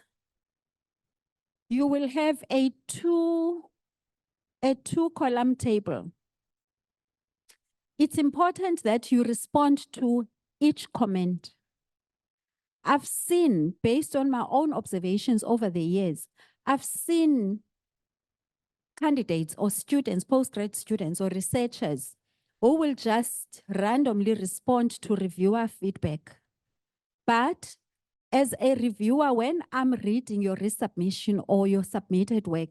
you will have a two-column table. It's important that you respond to each comment. I've seen, based on my own observations over the years, I've seen candidates or students, postgrad students or researchers who will just randomly respond to reviewer feedback. But as a reviewer, when I'm reading your resubmission or your submitted work,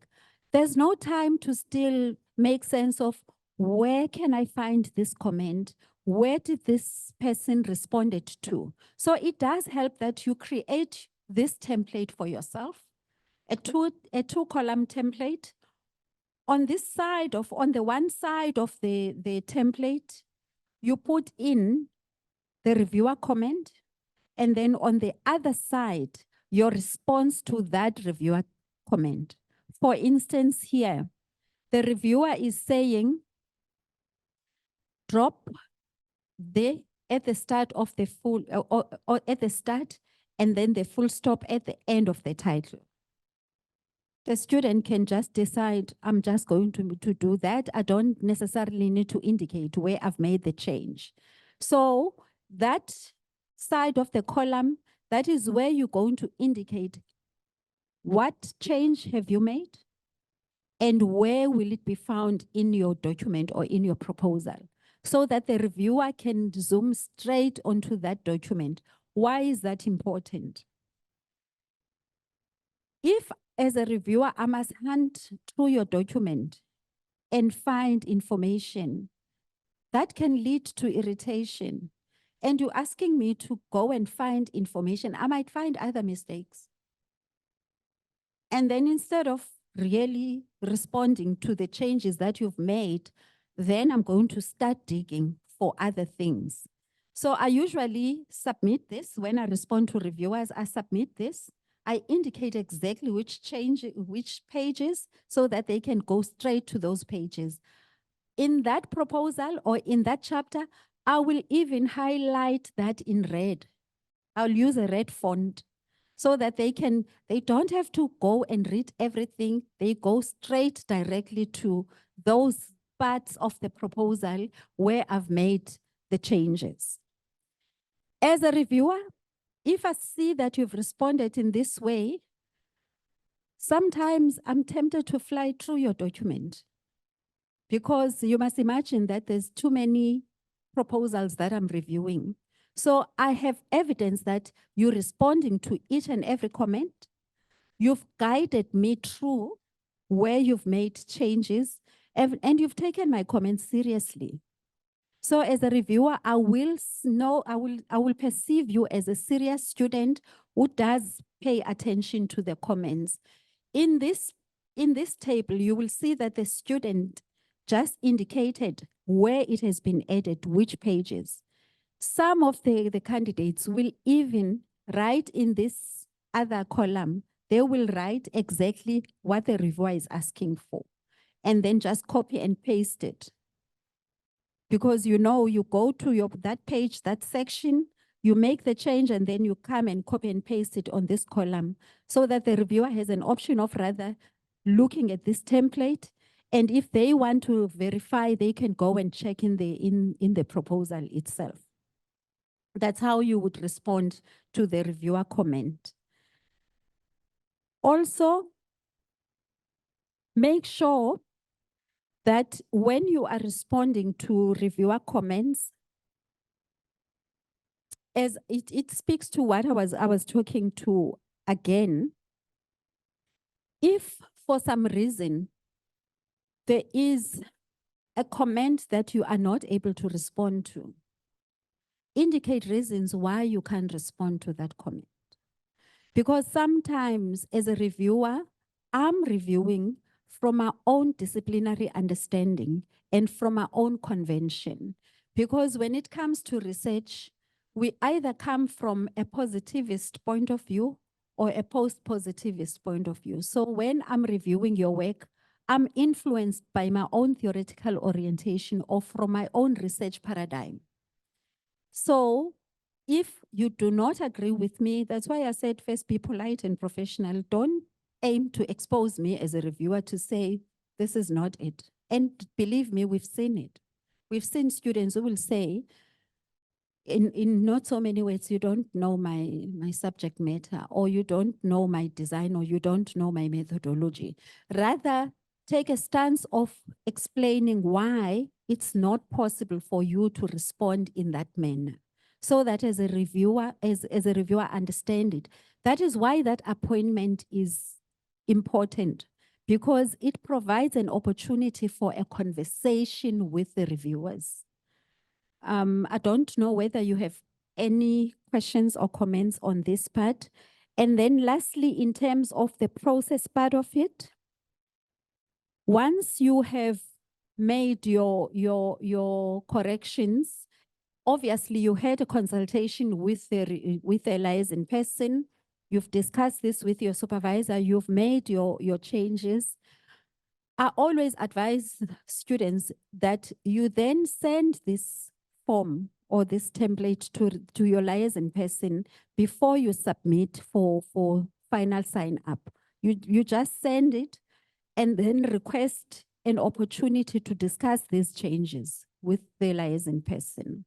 there's no time to still make sense of, where can I find this comment? Where did this person responded to? So it does help that you create this template for yourself, a two-column template. On this side on the one side of the template, you put in the reviewer comment, and then on the other side, your response to that reviewer comment. For instance, here, the reviewer is saying, drop at the start of the full, or at the start, and then the full stop at the end of the title. The student can just decide, I'm just going to do that. I don't necessarily need to indicate where I've made the change. So that side of the column, that is where you're going to indicate what change have you made and where will it be found in your document or in your proposal, so that the reviewer can zoom straight onto that document. Why is that important? If, as a reviewer, I must hunt through your document and find information, that can lead to irritation. And you're asking me to go and find information, I might find other mistakes. And then instead of really responding to the changes that you've made, then I'm going to start digging for other things. So I usually submit this. When I respond to reviewers, I submit this. I indicate exactly which pages, so that they can go straight to those pages. in that proposal or in that chapter, I will even highlight that in red. I'll use a red font so that they don't have to go and read everything. They go straight directly to those parts of the proposal where I've made the changes. As a reviewer, if I see that you've responded in this way, sometimes I'm tempted to fly through your document because you must imagine that there's too many proposals that I'm reviewing. So I have evidence that you're responding to each and every comment. You've guided me through where you've made changes and you've taken my comments seriously. So as a reviewer, I will perceive you as a serious student who does pay attention to the comments. In this table, you will see that the student just indicated where it has been added, which pages. Some of the candidates will even write in this other column, they will write exactly what the reviewer is asking for, and then just copy and paste it. Because you go to that page, that section, you make the change, and then you come and copy and paste it on this column so that the reviewer has an option of rather looking at this template. And if they want to verify, they can go and check in the proposal itself. That's how you would respond to the reviewer comment. Also, make sure that when you are responding to reviewer comments, as it speaks to what I was talking to again, if for some reason there is a comment that you are not able to respond to, indicate reasons why you can't respond to that comment. Because sometimes as a reviewer, I'm reviewing from our own disciplinary understanding and from our own convention. Because when it comes to research, we either come from a positivist point of view or a post-positivist point of view. So when I'm reviewing your work, I'm influenced by my own theoretical orientation or from my own research paradigm. So if you do not agree with me, that's why I said first be polite and professional. Don't aim to expose me as a reviewer to say, this is not it. And believe me, we've seen it. We've seen students who will say, in not so many words, you don't know my subject matter, or you don't know my design, or you don't know my methodology. Rather, take a stance of explaining why it's not possible for you to respond in that manner. So that as a reviewer, understand it. That is why that appointment is important, because it provides an opportunity for a conversation with the reviewers. I don't know whether you have any questions or comments on this part. And then lastly, in terms of the process part of it, once you have made your corrections, obviously you had a consultation with the liaison person, you've discussed this with your supervisor, you've made your changes. I always advise students that you then send this form or this template to your liaison person before you submit for final sign up. You just send it and then request an opportunity to discuss these changes with the liaison person.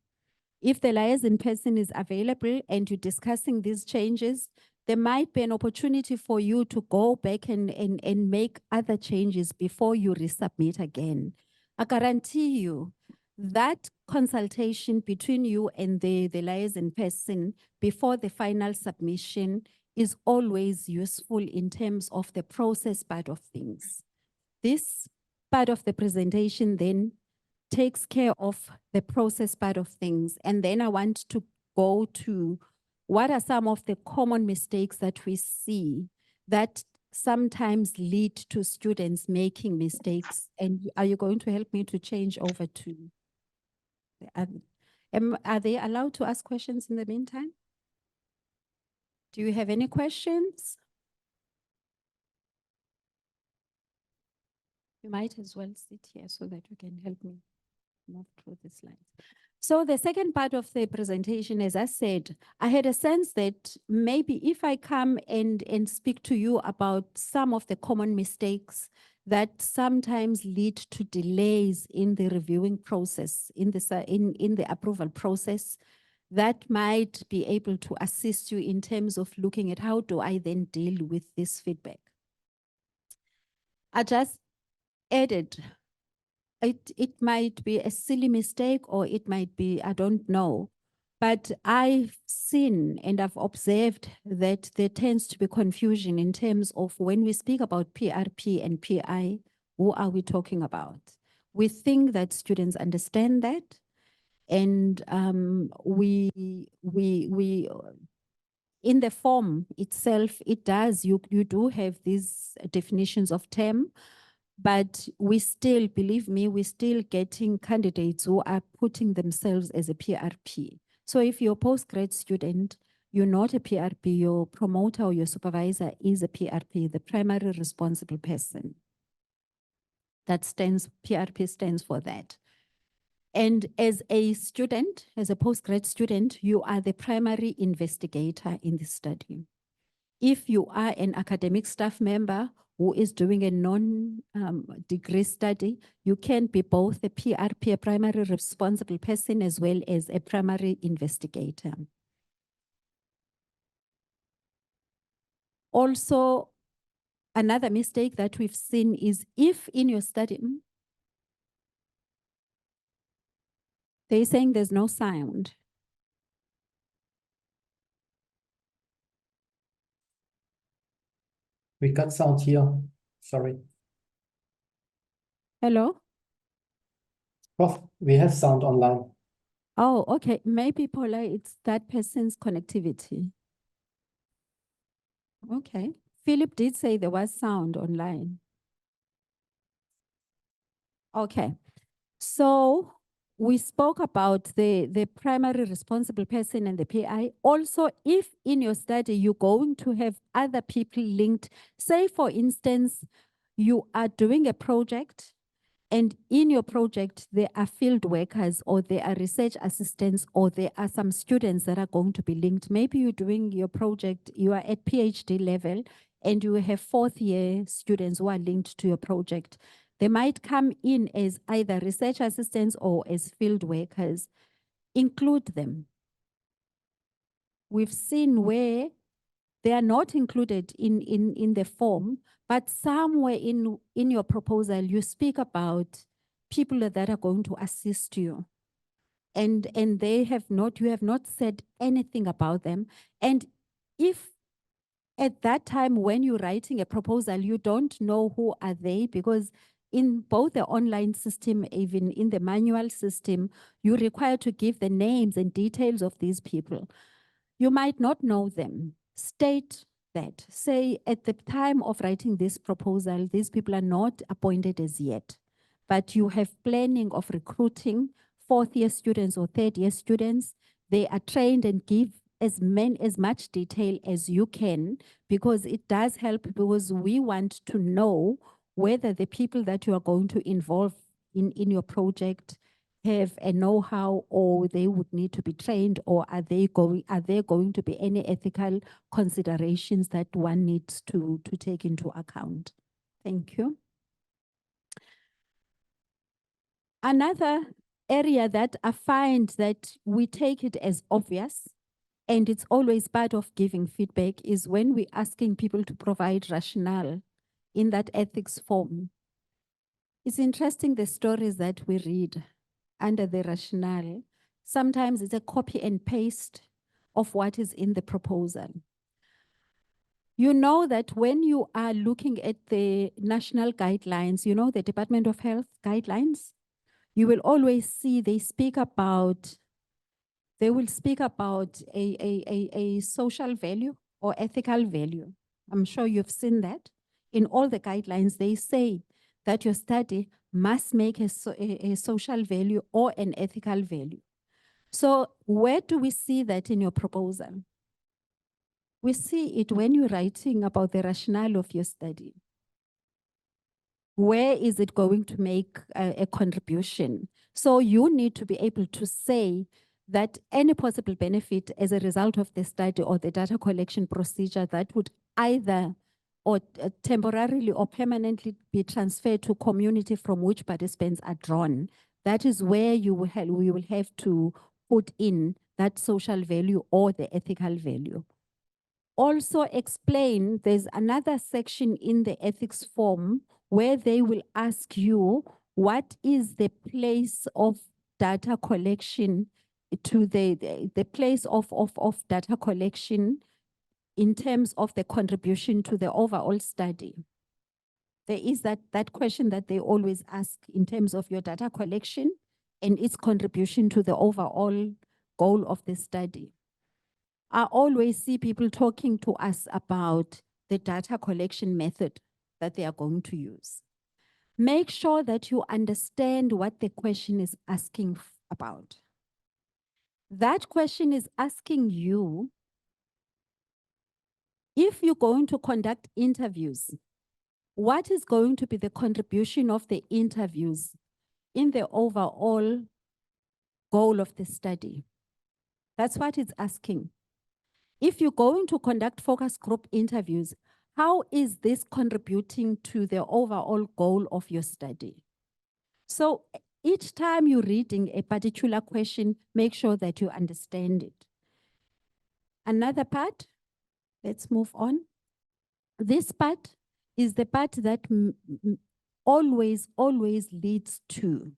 If the liaison person is available and you're discussing these changes, there might be an opportunity for you to go back and make other changes before you resubmit again. I guarantee you that consultation between you and the liaison person before the final submission is always useful in terms of the process part of things. This part of the presentation then takes care of the process part of things. And then I want to go to what are some of the common mistakes that we see that sometimes lead to students making mistakes. And are you going to help me to change over to the other? Are they allowed to ask questions in the meantime? Do you have any questions? You might as well sit here so that you can help me move through the slides. So the second part of the presentation, as I said, I had a sense that maybe if I come and speak to you about some of the common mistakes that sometimes lead to delays in the reviewing process, in the approval process, that might be able to assist you in terms of looking at how do I then deal with this feedback. I just added, it might be a silly mistake or it might be, I don't know. But I've seen and I've observed that there tends to be confusion in terms of when we speak about PRP and PI, who are we talking about? We think that students understand that. And we in the form itself, it does, you do have these definitions of term, but we still, believe me, we're still getting candidates who are putting themselves as a PRP. So if you're a postgrad student, you're not a PRP, your promoter or your supervisor is a PRP, the primary responsible person. That stands, PRP stands for that. And as a student, as a postgrad student, you are the primary investigator in the study. If you are an academic staff member who is doing a non-degree study, you can be both a PRP, a primary responsible person, as well as a primary investigator. Also, another mistake that we've seen is if in your study, they're saying there's no sound. We got sound here. Sorry. Hello? Prof, we have sound online. Oh, okay. Maybe, Paula, it's that person's connectivity. Okay. Philip did say there was sound online. Okay. So we spoke about the primary responsible person and the PI. Also, if in your study you're going to have other people linked, say for instance, you are doing a project and in your project, there are field workers or there are research assistants or there are some students that are going to be linked. Maybe you're doing your project, you are at PhD level and you have fourth year students who are linked to your project. They might come in as either research assistants or as field workers. Include them. We've seen where they are not included in the form, but somewhere in your proposal, you speak about people that are going to assist you. And they have not, you have not said anything about them. And if at that time when you're writing a proposal, you don't know who are they, because in both the online system, even in the manual system, you're required to give the names and details of these people. You might not know them. State that. Say at the time of writing this proposal, these people are not appointed as yet, but you have planning of recruiting fourth year students or third year students. They are trained and give as much detail as you can, because it does help, because we want to know whether the people that you are going to involve in your project have a know-how, or they would need to be trained, or are there going to be any ethical considerations that one needs to take into account? Thank you. Another area that I find that we take it as obvious, and it's always part of giving feedback, is when we're asking people to provide rationale in that ethics form. It's interesting, the stories that we read under the rationale. Sometimes it's a copy and paste of what is in the proposal. You know that when you are looking at the national guidelines, you know, the Department of Health guidelines, you will always see they will speak about a social value or ethical value. I'm sure you've seen that. In all the guidelines, they say that your study must make a social value or an ethical value. So where do we see that in your proposal? We see it when you're writing about the rationale of your study. Where is it going to make a contribution? So you need to be able to say that any possible benefit as a result of the study or the data collection procedure that would either or temporarily or permanently be transferred to community from which participants are drawn. That is where we will have to put in that social value or the ethical value. Also explain, there's another section in the ethics form where they will ask you what is the place of data collection to the place of data collection in terms of the contribution to the overall study. There is that question that they always ask in terms of your data collection and its contribution to the overall goal of the study. I always see people talking to us about the data collection method that they are going to use. Make sure that you understand what the question is asking about. That question is asking you, if you're going to conduct interviews, what is going to be the contribution of the interviews in the overall goal of the study? That's what it's asking. If you're going to conduct focus group interviews, how is this contributing to the overall goal of your study? So each time you're reading a particular question, make sure that you understand it. Another part, let's move on. This part is the part that always leads to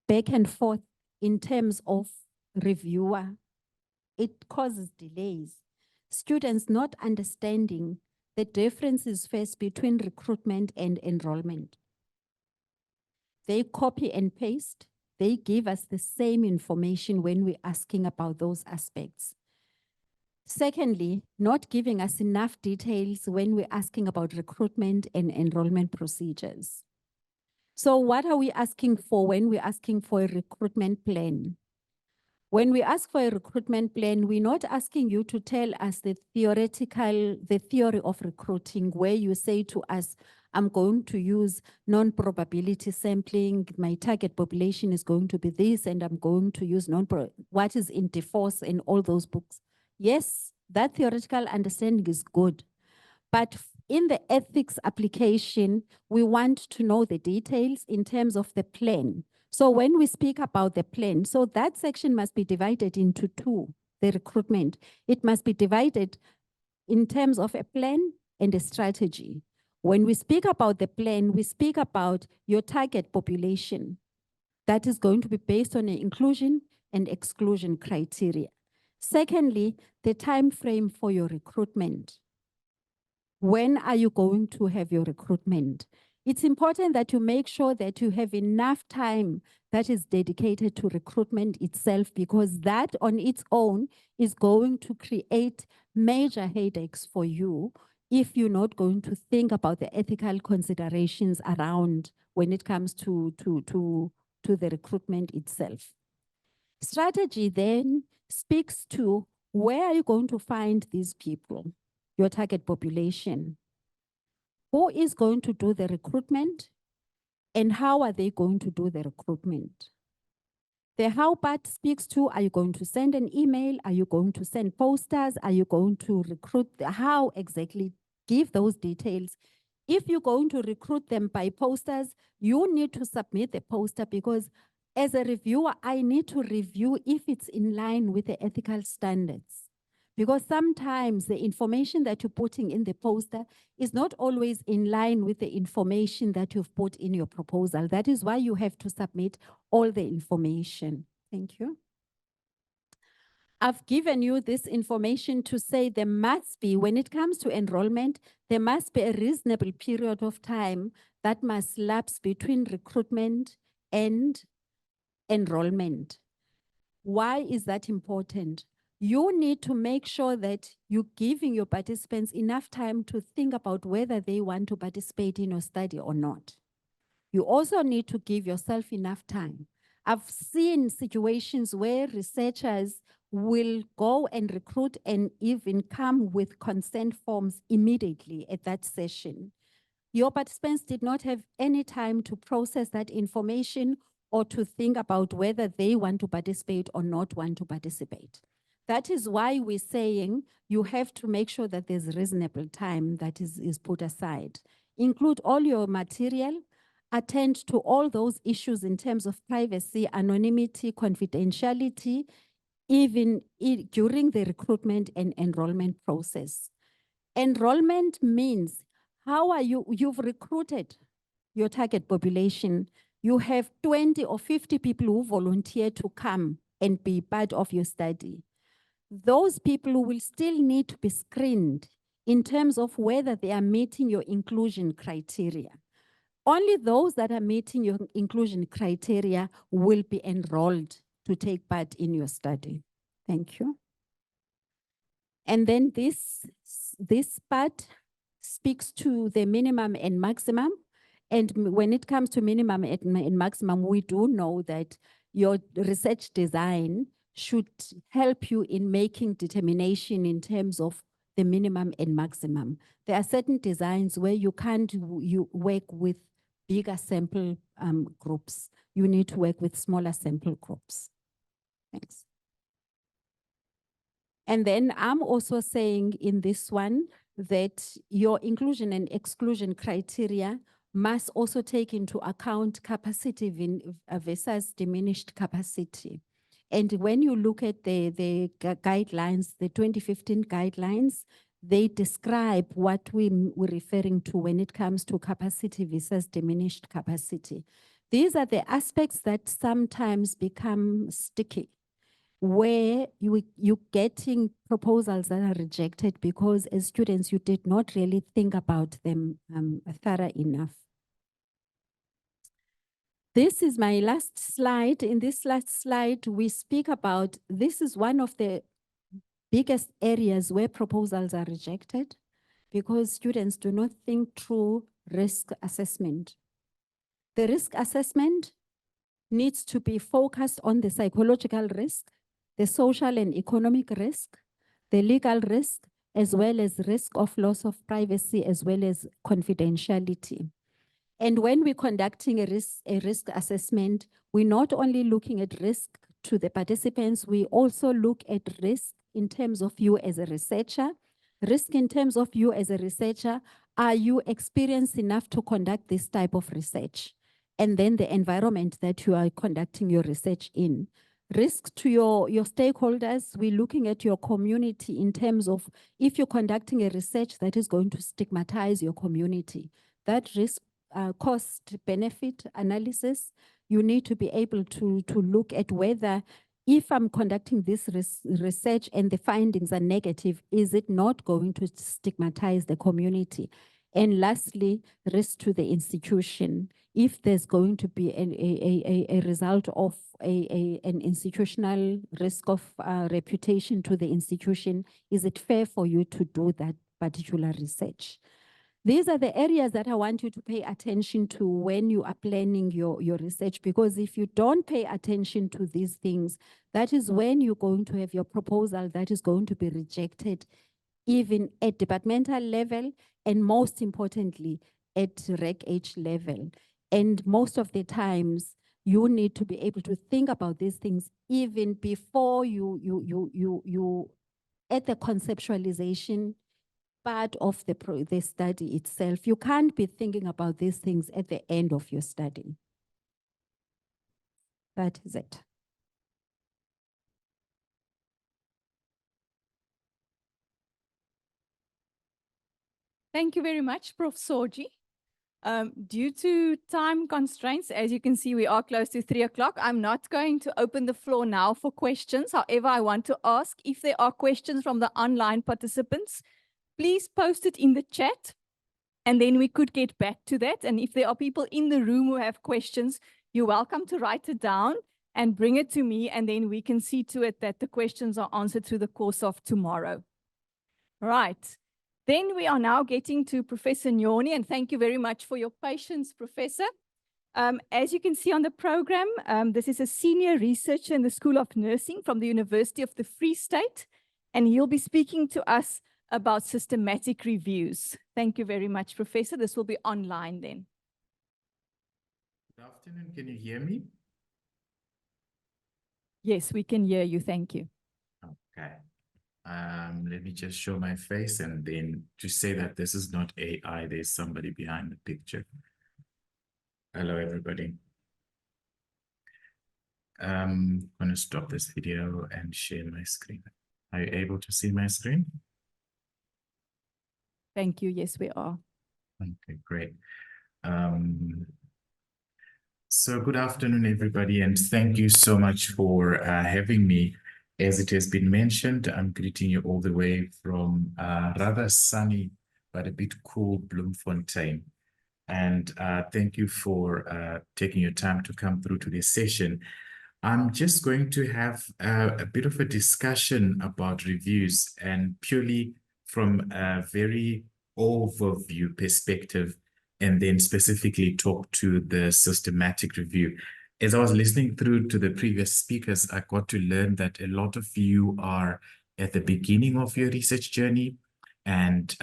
back and forth in terms of reviewer. It causes delays. Students not understanding the differences first between recruitment and enrollment. They copy and paste. They give us the same information when we're asking about those aspects. Secondly, not giving us enough details when we're asking about recruitment and enrollment procedures. So what are we asking for when we're asking for a recruitment plan? When we ask for a recruitment plan, we're not asking you to tell us the theory of recruiting, where you say to us, I'm going to use non-probability sampling, my target population is going to be this, and I'm going to use what is in DeForce and all those books. Yes, that theoretical understanding is good, but in the ethics application, we want to know the details in terms of the plan. So when we speak about the plan, so that section must be divided into two, the recruitment. It must be divided in terms of a plan and a strategy. When we speak about the plan, we speak about your target population. That is going to be based on an inclusion and exclusion criteria. Secondly, the time frame for your recruitment. When are you going to have your recruitment? It's important that you make sure that you have enough time that is dedicated to recruitment itself, because that on its own is going to create major headaches for you if you're not going to think about the ethical considerations around when it comes to the recruitment itself. Strategy then speaks to where are you going to find these people, your target population? Who is going to do the recruitment and how are they going to do the recruitment? The how part speaks to, are you going to send an email? Are you going to send posters? Are you going to recruit? How exactly? Give those details. If you're going to recruit them by posters, you need to submit the poster, because as a reviewer, I need to review if it's in line with the ethical standards. Because sometimes the information that you're putting in the poster is not always in line with the information that you've put in your proposal. That is why you have to submit all the information. Thank you. I've given you this information to say there must be, when it comes to enrollment, there must be a reasonable period of time that must lapse between recruitment and enrollment. Why is that important? You need to make sure that you're giving your participants enough time to think about whether they want to participate in your study or not. You also need to give yourself enough time. I've seen situations where researchers will go and recruit and even come with consent forms immediately at that session. Your participants did not have any time to process that information or to think about whether they want to participate or not want to participate. That is why we're saying you have to make sure that there's reasonable time that is put aside. Include all your material, attend to all those issues in terms of privacy, anonymity, confidentiality, even during the recruitment and enrollment process. Enrollment means you've recruited your target population. You have 20 or 50 people who volunteer to come and be part of your study. Those people will still need to be screened in terms of whether they are meeting your inclusion criteria. Only those that are meeting your inclusion criteria will be enrolled to take part in your study. Thank you. And then this part speaks to the minimum and maximum. And when it comes to minimum and maximum, we do know that your research design should help you in making determination in terms of the minimum and maximum. There are certain designs where you can't work with bigger sample groups. You need to work with smaller sample groups. Thanks. And then I'm also saying in this one that your inclusion and exclusion criteria must also take into account capacity versus diminished capacity. And when you look at the guidelines, the 2015 guidelines, they describe what we're referring to when it comes to capacity versus diminished capacity. These are the aspects that sometimes become sticky, where you're getting proposals that are rejected because as students, you did not really think about them thorough enough. This is my last slide. In this last slide, we speak about, this is one of the biggest areas where proposals are rejected because students do not think through risk assessment. The risk assessment needs to be focused on the psychological risk, the social and economic risk, the legal risk, as well as risk of loss of privacy, as well as confidentiality. And when we're conducting a risk assessment, we're not only looking at risk to the participants, we also look at risk in terms of you as a researcher. Risk in terms of you as a researcher, are you experienced enough to conduct this type of research? And then the environment that you are conducting your research in. Risk to your stakeholders, we're looking at your community in terms of if you're conducting a research that is going to stigmatize your community, that risk cost benefit analysis, you need to be able to look at whether if I'm conducting this research and the findings are negative, is it not going to stigmatize the community? And lastly, risk to the institution. If there's going to be a result of an institutional risk of reputation to the institution, is it fair for you to do that particular research? These are the areas that I want you to pay attention to when you are planning your research, because if you don't pay attention to these things, that is when you're going to have your proposal that is going to be rejected, even at departmental level, and most importantly, at Reg H level. And most of the times, you need to be able to think about these things even before you at the conceptualization part of the study itself. You can't be thinking about these things at the end of your study. That is it. Thank you very much, Prof. Soji. Due to time constraints, as you can see, we are close to 3 o'clock. I'm not going to open the floor now for questions. However, I want to ask if there are questions from the online participants, please post it in the chat, and then we could get back to that. And if there are people in the room who have questions, you're welcome to write it down and bring it to me, and then we can see to it that the questions are answered through the course of tomorrow. Right. Then we are now getting to Professor Nyoni, and thank you very much for your patience, Professor. As you can see on the program, this is a senior researcher in the School of Nursing from the University of the Free State, and he'll be speaking to us about systematic reviews. Thank you very much, Professor. This will be online then. Good afternoon. Can you hear me? Yes, we can hear you. Thank you. Okay. Let me just show my face and then to say that this is not AI, there's somebody behind the picture. Hello, everybody. I'm going to stop this video and share my screen. Are you able to see my screen? Thank you. Yes, we are. Okay, great. So good afternoon, everybody, and thank you so much for having me. As it has been mentioned, I'm greeting you all the way from rather sunny but a bit cool Bloemfontein. And thank you for taking your time to come through to this session. I'm just going to have a bit of a discussion about reviews and purely from a very overview perspective, and then specifically talk to the systematic review. As I was listening through to the previous speakers, I got to learn that a lot of you are at the beginning of your research journey, and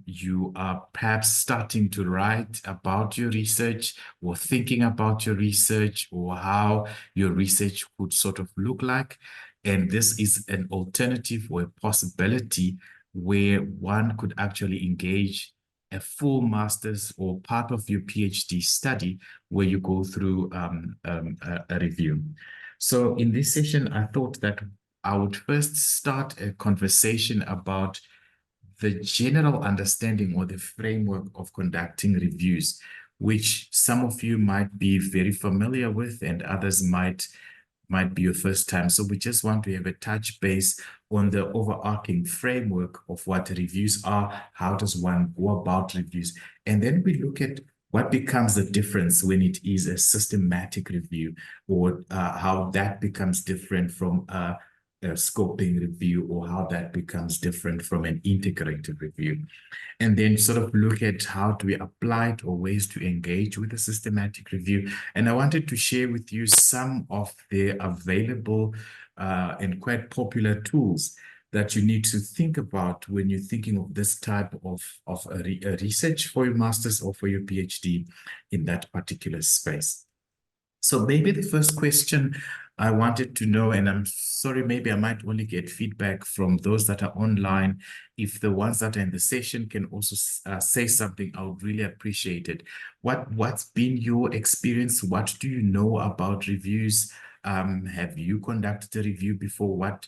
you are perhaps starting to write about your research or thinking about your research or how your research would sort of look like. And this is an alternative or a possibility where one could actually engage a full master's or part of your PhD study where you go through a review. So in this session, I thought that I would first start a conversation about the general understanding or the framework of conducting reviews, which some of you might be very familiar with and others might be your first time. So we just want to have a touch base on the overarching framework of what reviews are, how does one go about reviews, and then we look at what becomes the difference when it is a systematic review, or how that becomes different from a scoping review, or how that becomes different from an integrative review. And then sort of look at how do we apply it or ways to engage with a systematic review. And I wanted to share with you some of the available and quite popular tools that you need to think about when you're thinking of this type of a research for your master's or for your PhD in that particular space. So maybe the first question I wanted to know, and I'm sorry, maybe I might only get feedback from those that are online. If the ones that are in the session can also say something, I would really appreciate it. What's been your experience? What do you know about reviews? Have you conducted a review before?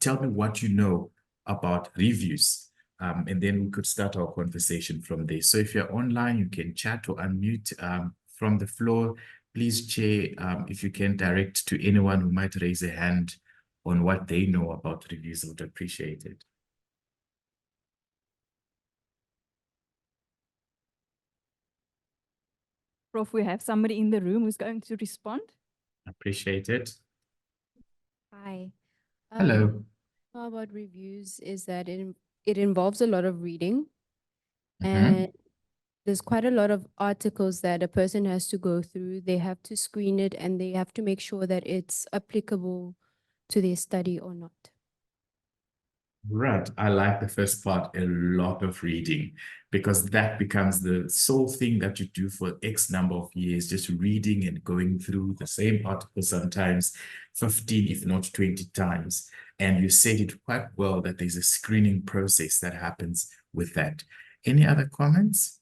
Tell me what you know about reviews. And then we could start our conversation from there. So if you're online, you can chat or unmute from the floor. Please, Chair, if you can direct to anyone who might raise a hand on what they know about reviews, I would appreciate it. Prof, we have somebody in the room who's going to respond. Appreciate it. Hi. Hello. Know about reviews is that it involves a lot of reading, Mhm. and there's quite a lot of articles that a person has to go through. They have to screen it and they have to make sure that it's applicable to their study or not. Right. I like the first part, a lot of reading, because that becomes the sole thing that you do for X number of years, just reading and going through the same article, sometimes 15, if not 20 times. And you said it quite well that there's a screening process that happens with that. Any other comments?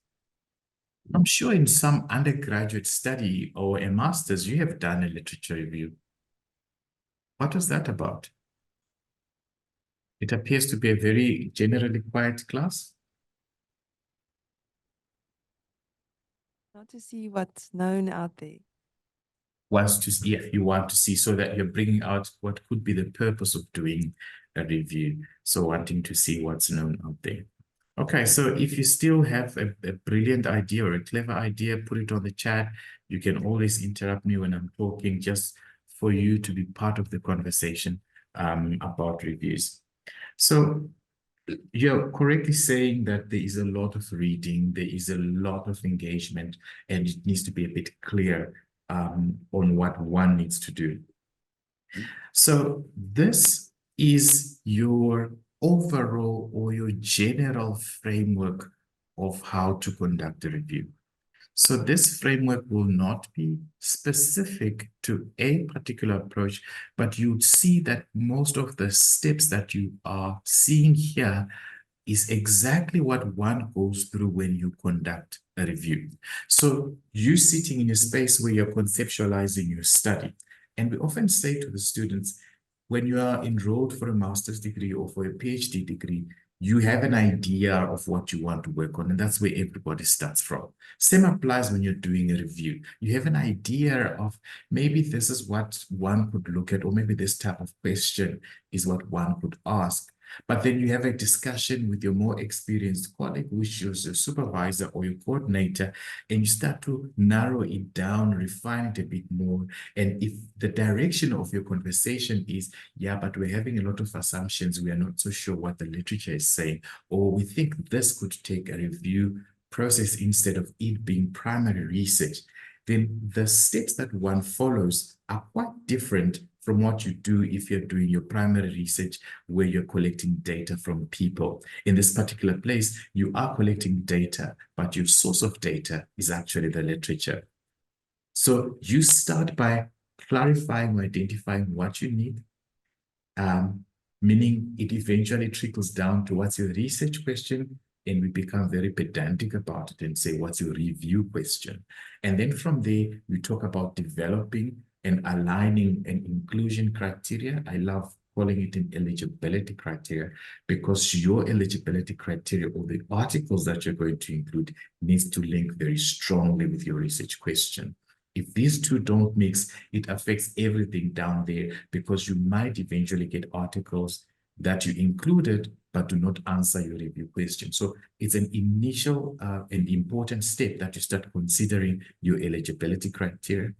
I'm sure in some undergraduate study or a master's, you have done a literature review. What was that about? It appears to be a very generally quiet class. Not to see what's known out there. Was to see if you want to see, so that you're bringing out what could be the purpose of doing a review. So wanting to see what's known out there. Okay, so if you still have a brilliant idea or a clever idea, put it on the chat. You can always interrupt me when I'm talking, just for you to be part of the conversation about reviews. So you're correctly saying that there is a lot of reading, there is a lot of engagement, and it needs to be a bit clear on what one needs to do. So this is your overall or your general framework of how to conduct a review. So this framework will not be specific to a particular approach, but you'd see that most of the steps that you are seeing here is exactly what one goes through when you conduct a review. So you sitting in a space where you're conceptualizing your study, and we often say to the students, when you are enrolled for a master's degree or for a PhD degree, you have an idea of what you want to work on, and that's where everybody starts from. Same applies when you're doing a review. You have an idea of maybe this is what one could look at, or maybe this type of question is what one could ask. But then you have a discussion with your more experienced colleague, which is your supervisor or your coordinator, and you start to narrow it down, refine it a bit more. And if the direction of your conversation is, yeah, but we're having a lot of assumptions, we are not so sure what the literature is saying, or we think this could take a review process instead of it being primary research, then the steps that one follows are quite different from what you do if you're doing your primary research where you're collecting data from people. In this particular place, you are collecting data, but your source of data is actually the literature. So you start by clarifying or identifying what you need, meaning it eventually trickles down to what's your research question, and we become very pedantic about it and say, what's your review question? And then from there, we talk about developing and aligning an inclusion criteria. I love calling it an eligibility criteria because your eligibility criteria or the articles that you're going to include needs to link very strongly with your research question. If these two don't mix, it affects everything down there because you might eventually get articles that you included but do not answer your review question. So it's an initial and important step that you start considering your eligibility criteria.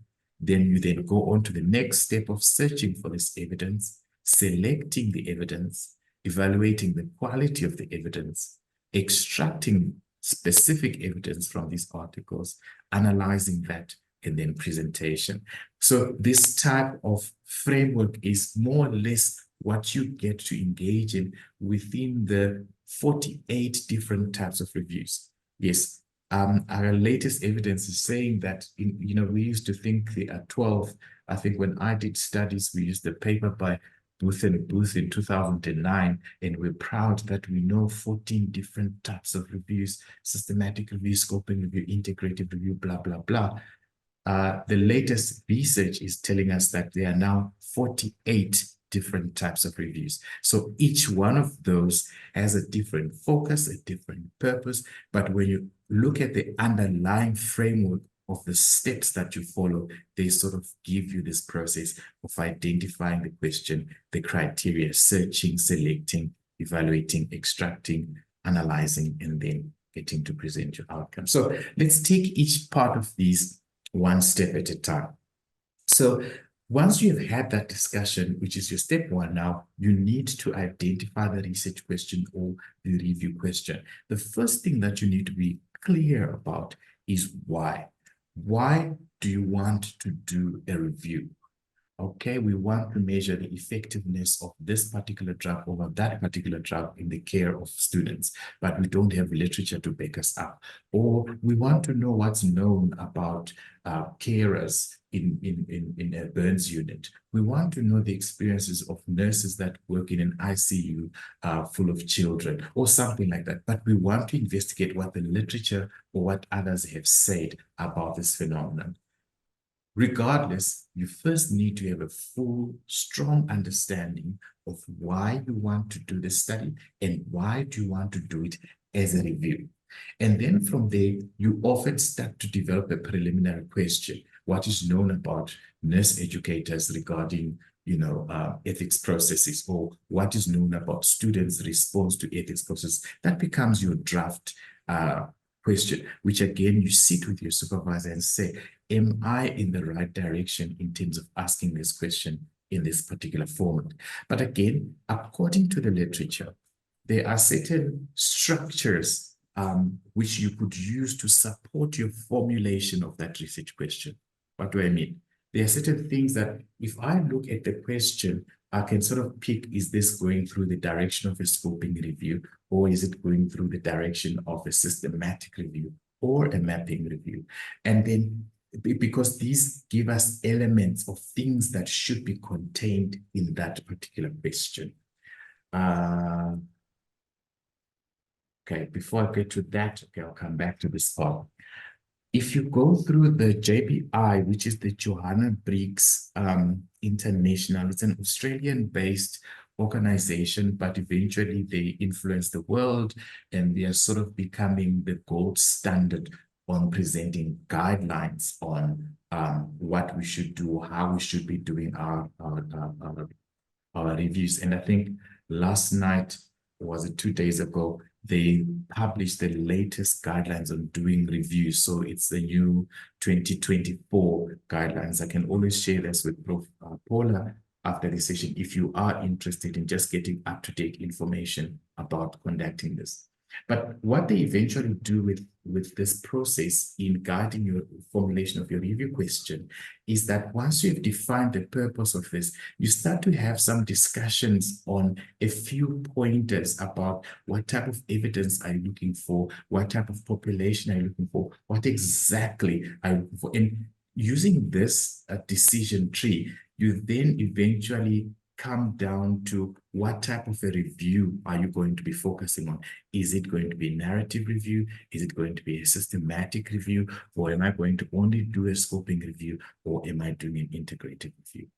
Then you then go on to the next step of searching for this evidence, selecting the evidence, evaluating the quality of the evidence, extracting specific evidence from these articles, analyzing that, and then presentation. So this type of framework is more or less what you get to engage in within the 48 different types of reviews. Yes, our latest evidence is saying that, we used to think there are 12. I think when I did studies, we used the paper by Booth and Booth in 2009, and we're proud that we know 14 different types of reviews: systematic review, scoping review, integrative review, blah, blah, blah. The latest research is telling us that there are now 48 different types of reviews. So each one of those has a different focus, a different purpose. But when you look at the underlying framework of the steps that you follow, they sort of give you this process of identifying the question, the criteria, searching, selecting, evaluating, extracting, analyzing, and then getting to present your outcome. So let's take each part of these one step at a time. So once you have had that discussion, which is your step one now, you need to identify the research question or the review question. The first thing that you need to be clear about is why. Why do you want to do a review? Okay, we want to measure the effectiveness of this particular drug over that particular drug in the care of students, but we don't have literature to back us up. Or we want to know what's known about carers in a burns unit. We want to know the experiences of nurses that work in an ICU full of children or something like that. But we want to investigate what the literature or what others have said about this phenomenon. Regardless, you first need to have a full, strong understanding of why you want to do the study and why do you want to do it as a review. And then from there, you often start to develop a preliminary question. What is known about nurse educators regarding, ethics processes, or what is known about students' response to ethics processes? That becomes your draft question, which again, you sit with your supervisor and say, am I in the right direction in terms of asking this question in this particular format? But again, according to the literature, there are certain structures which you could use to support your formulation of that research question. What do I mean? There are certain things that if I look at the question I can sort of pick, is this going through the direction of a scoping review, or is it going through the direction of a systematic review or a mapping review? And then because these give us elements of things that should be contained in that particular question. Okay, before I get to that, okay, I'll come back to this part. If you go through the JBI, which is the Johanna Briggs International, it's an Australian-based organization, but eventually they influence the world and they are sort of becoming the gold standard on presenting guidelines on what we should do, how we should be doing our reviews. And I think last night, or was it 2 days ago, they published the latest guidelines on doing reviews. So it's the new 2024 guidelines. I can always share this with Prof. Paula after the session if you are interested in just getting up-to-date information about conducting this. But what they eventually do with this process in guiding your formulation of your review question is that once you've defined the purpose of this, you start to have some discussions on a few pointers about what type of evidence are you looking for, what type of population are you looking for, what exactly are you looking for. And using this decision tree, you then eventually come down to what type of a review are you going to be focusing on? Is it going to be a narrative review? Is it going to be a systematic review? Or am I going to only do a scoping review? Or am I doing an integrated review?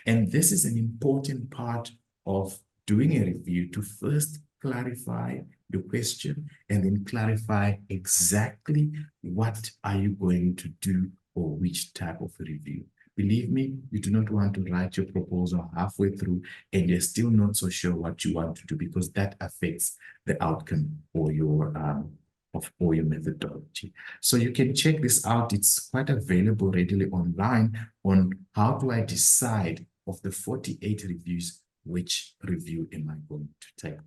And this is an important part of doing a review, to first clarify your question and then clarify exactly what are you going to do or which type of review. Believe me, you do not want to write your proposal halfway through and you're still not so sure what you want to do, because that affects the outcome or your methodology. So you can check this out. It's quite available readily online on how do I decide of the 48 reviews, which review am I going to take?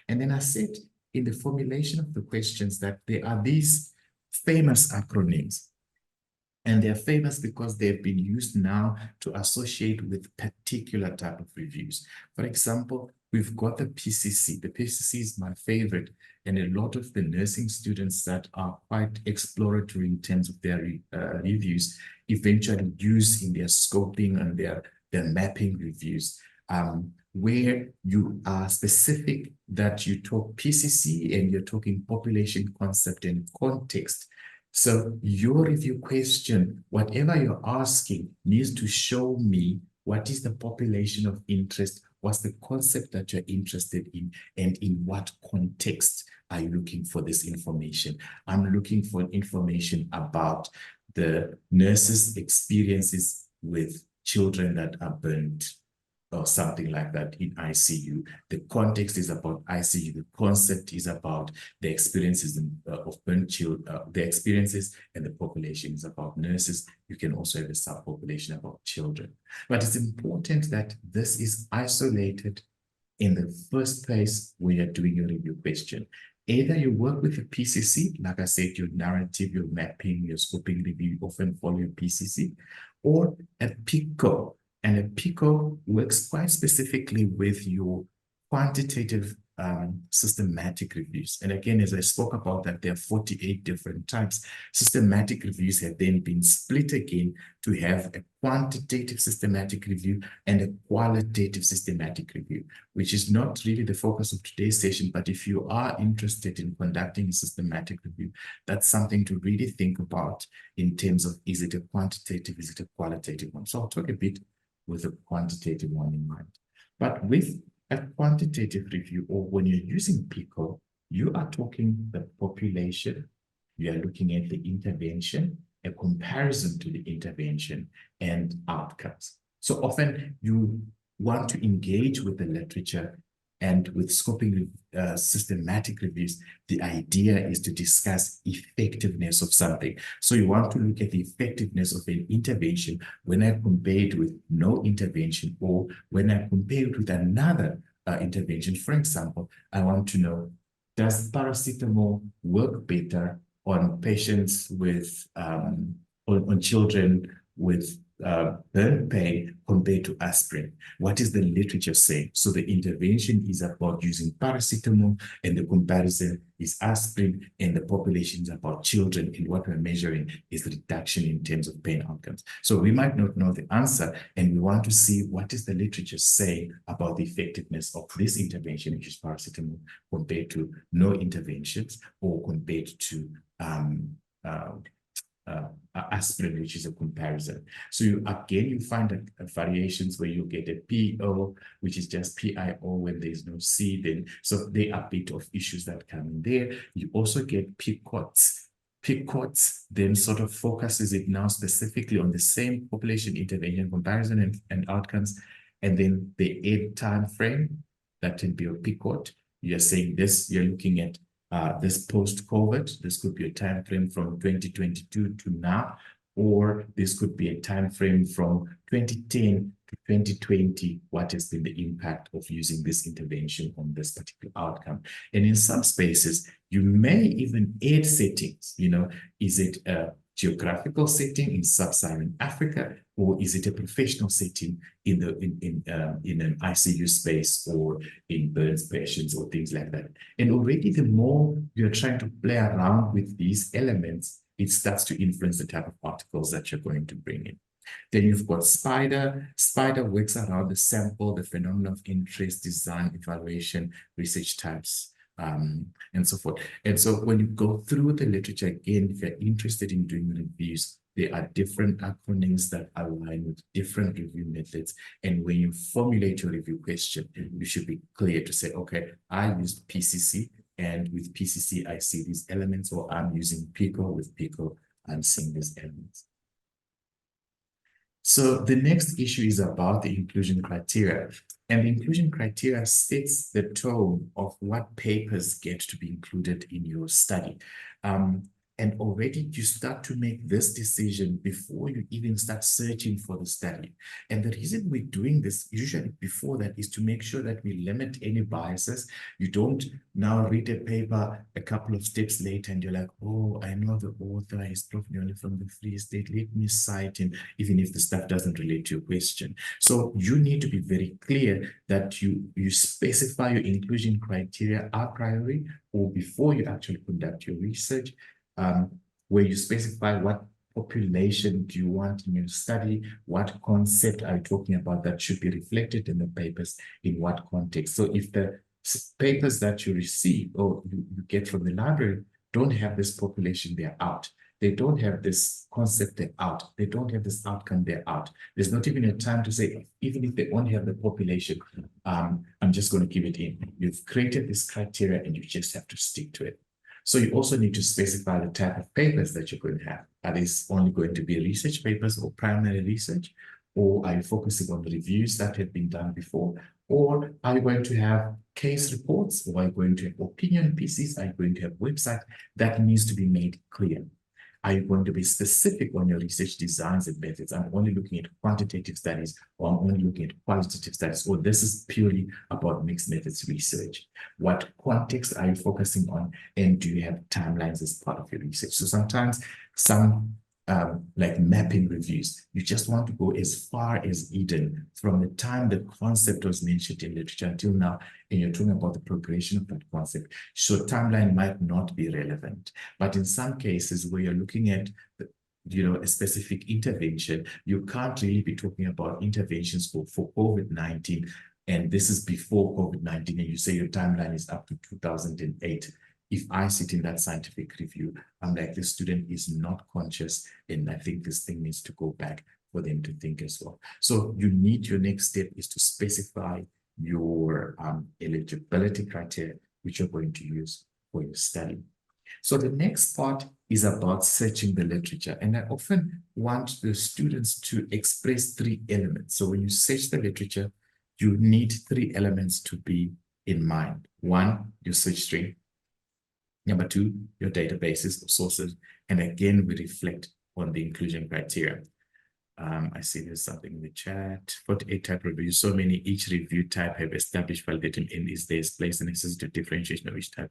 And then I said in the formulation of the questions that there are these famous acronyms. And they're famous because they've been used now to associate with particular type of reviews. For example, we've got the PCC. The PCC is my favorite. And a lot of the nursing students that are quite exploratory in terms of their reviews eventually use in their scoping and their mapping reviews, where you are specific that you talk PCC and you're talking population, concept, and context. So your review question, whatever you're asking, needs to show me what is the population of interest, what's the concept that you're interested in, and in what context are you looking for this information. I'm looking for information about the nurses' experiences with children that are burnt or something like that in ICU. The context is about ICU. The concept is about the experiences of burnt children, the experiences, and the population is about nurses. You can also have a subpopulation about children. But it's important that this is isolated in the first place when you're doing your review question. Either you work with a PCC, like I said, your narrative, your mapping, your scoping review often follow your PCC, or a PICO. And a PICO works quite specifically with your quantitative systematic reviews. And again, as I spoke about that, there are 48 different types. Systematic reviews have then been split again to have a quantitative systematic review and a qualitative systematic review, which is not really the focus of today's session. But if you are interested in conducting a systematic review, that's something to really think about in terms of, is it a quantitative, is it a qualitative one? So I'll talk a bit with a quantitative one in mind. But with a quantitative review, or when you're using PICO, you are talking the population, you are looking at the intervention, a comparison to the intervention, and outcomes. So often you want to engage with the literature, and with scoping systematic reviews, the idea is to discuss effectiveness of something. So you want to look at the effectiveness of an intervention when I compare it with no intervention, or when I compare it with another intervention. For example, I want to know, does paracetamol work better on patients with, on children with burn pain compared to aspirin? What is the literature saying? So the intervention is about using paracetamol, and the comparison is aspirin, and the population is about children, and what we're measuring is reduction in terms of pain outcomes. So we might not know the answer, and we want to see what is the literature saying about the effectiveness of this intervention, which is paracetamol, compared to no interventions, or compared to aspirin, which is a comparison. So you find variations where you get a PO, which is just PIO when there's no C. Then so there are a bit of issues that come in there. You also get PCOTs. PCOTs then sort of focuses it now specifically on the same population intervention comparison and outcomes, and then the 8 time frame that can be a PCOT. You're saying this, you're looking at this post-COVID. This could be a time frame from 2022 to now, or this could be a time frame from 2010 to 2020. What has been the impact of using this intervention on this particular outcome? And in some spaces, you may even add settings. You know, is it a geographical setting in sub-Saharan Africa, or is it a professional setting in an ICU space or in burns patients or things like that? And already the more you're trying to play around with these elements, it starts to influence the type of articles that you're going to bring in. Then you've got SPIDER. SPIDER works around the sample, the phenomenon of interest, design, evaluation, research types, and so forth. And so when you go through the literature, again, if you're interested in doing reviews, there are different acronyms that align with different review methods. And when you formulate your review question, you should be clear to say, okay, I used PCC, and with PCC, I see these elements, or I'm using PICO. With PICO, I'm seeing these elements. So the next issue is about the inclusion criteria. And the inclusion criteria sets the tone of what papers get to be included in your study. And already you start to make this decision before you even start searching for the study. And the reason we're doing this usually before that is to make sure that we limit any biases. You don't now read a paper a couple of steps later and you're like, oh, I know the author is probably from the Free State. Let me cite him, even if the stuff doesn't relate to your question. So you need to be very clear that you specify your inclusion criteria a priori, or before you actually conduct your research, where you specify what population do you want in your study, what concept are you talking about that should be reflected in the papers, in what context. So if the papers that you receive or you get from the library don't have this population, they're out. They don't have this concept, they're out. They don't have this outcome, they're out. There's not even a time to say, even if they only have the population, I'm just going to give it in. You've created this criteria and you just have to stick to it. So you also need to specify the type of papers that you're going to have. Are these only going to be research papers or primary research? Or are you focusing on the reviews that have been done before? Or are you going to have case reports? Or are you going to have opinion pieces? Are you going to have website? That needs to be made clear. Are you going to be specific on your research designs and methods? I'm only looking at quantitative studies, or I'm only looking at qualitative studies, or this is purely about mixed methods research. What context are you focusing on? And do you have timelines as part of your research? So sometimes some like mapping reviews, you just want to go as far as Eden from the time the concept was mentioned in literature until now, and you're talking about the progression of that concept. So timeline might not be relevant, but in some cases where you're looking at a specific intervention, you can't really be talking about interventions for COVID-19, and this is before COVID-19, and you say your timeline is up to 2008. If I sit in that scientific review, I'm like, this student is not conscious, and I think this thing needs to go back for them to think as well. So your next step is to specify your eligibility criteria, which you're going to use for your study. So the next part is about searching the literature. And I often want the students to express 3 elements. So when you search the literature, you need 3 elements to be in mind. 1, your search string. Number 2, your databases or sources. And again, we reflect on the inclusion criteria. I see there's something in the chat. 48 type reviews, so many, each review type have established validated in is there's place and necessity to differentiation of each type.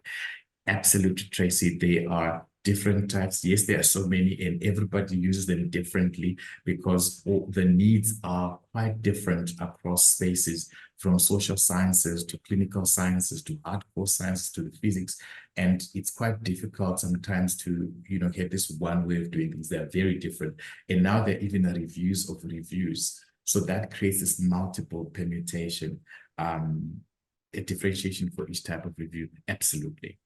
Absolutely, Tracy, they are different types. Yes, there are so many and everybody uses them differently because all the needs are quite different across spaces, from social sciences to clinical sciences to hardcore sciences to the physics. And it's quite difficult sometimes to, get this one way of doing things. They're very different. And now there are even reviews of reviews. So that creates this multiple permutation, a differentiation for each type of review. Absolutely.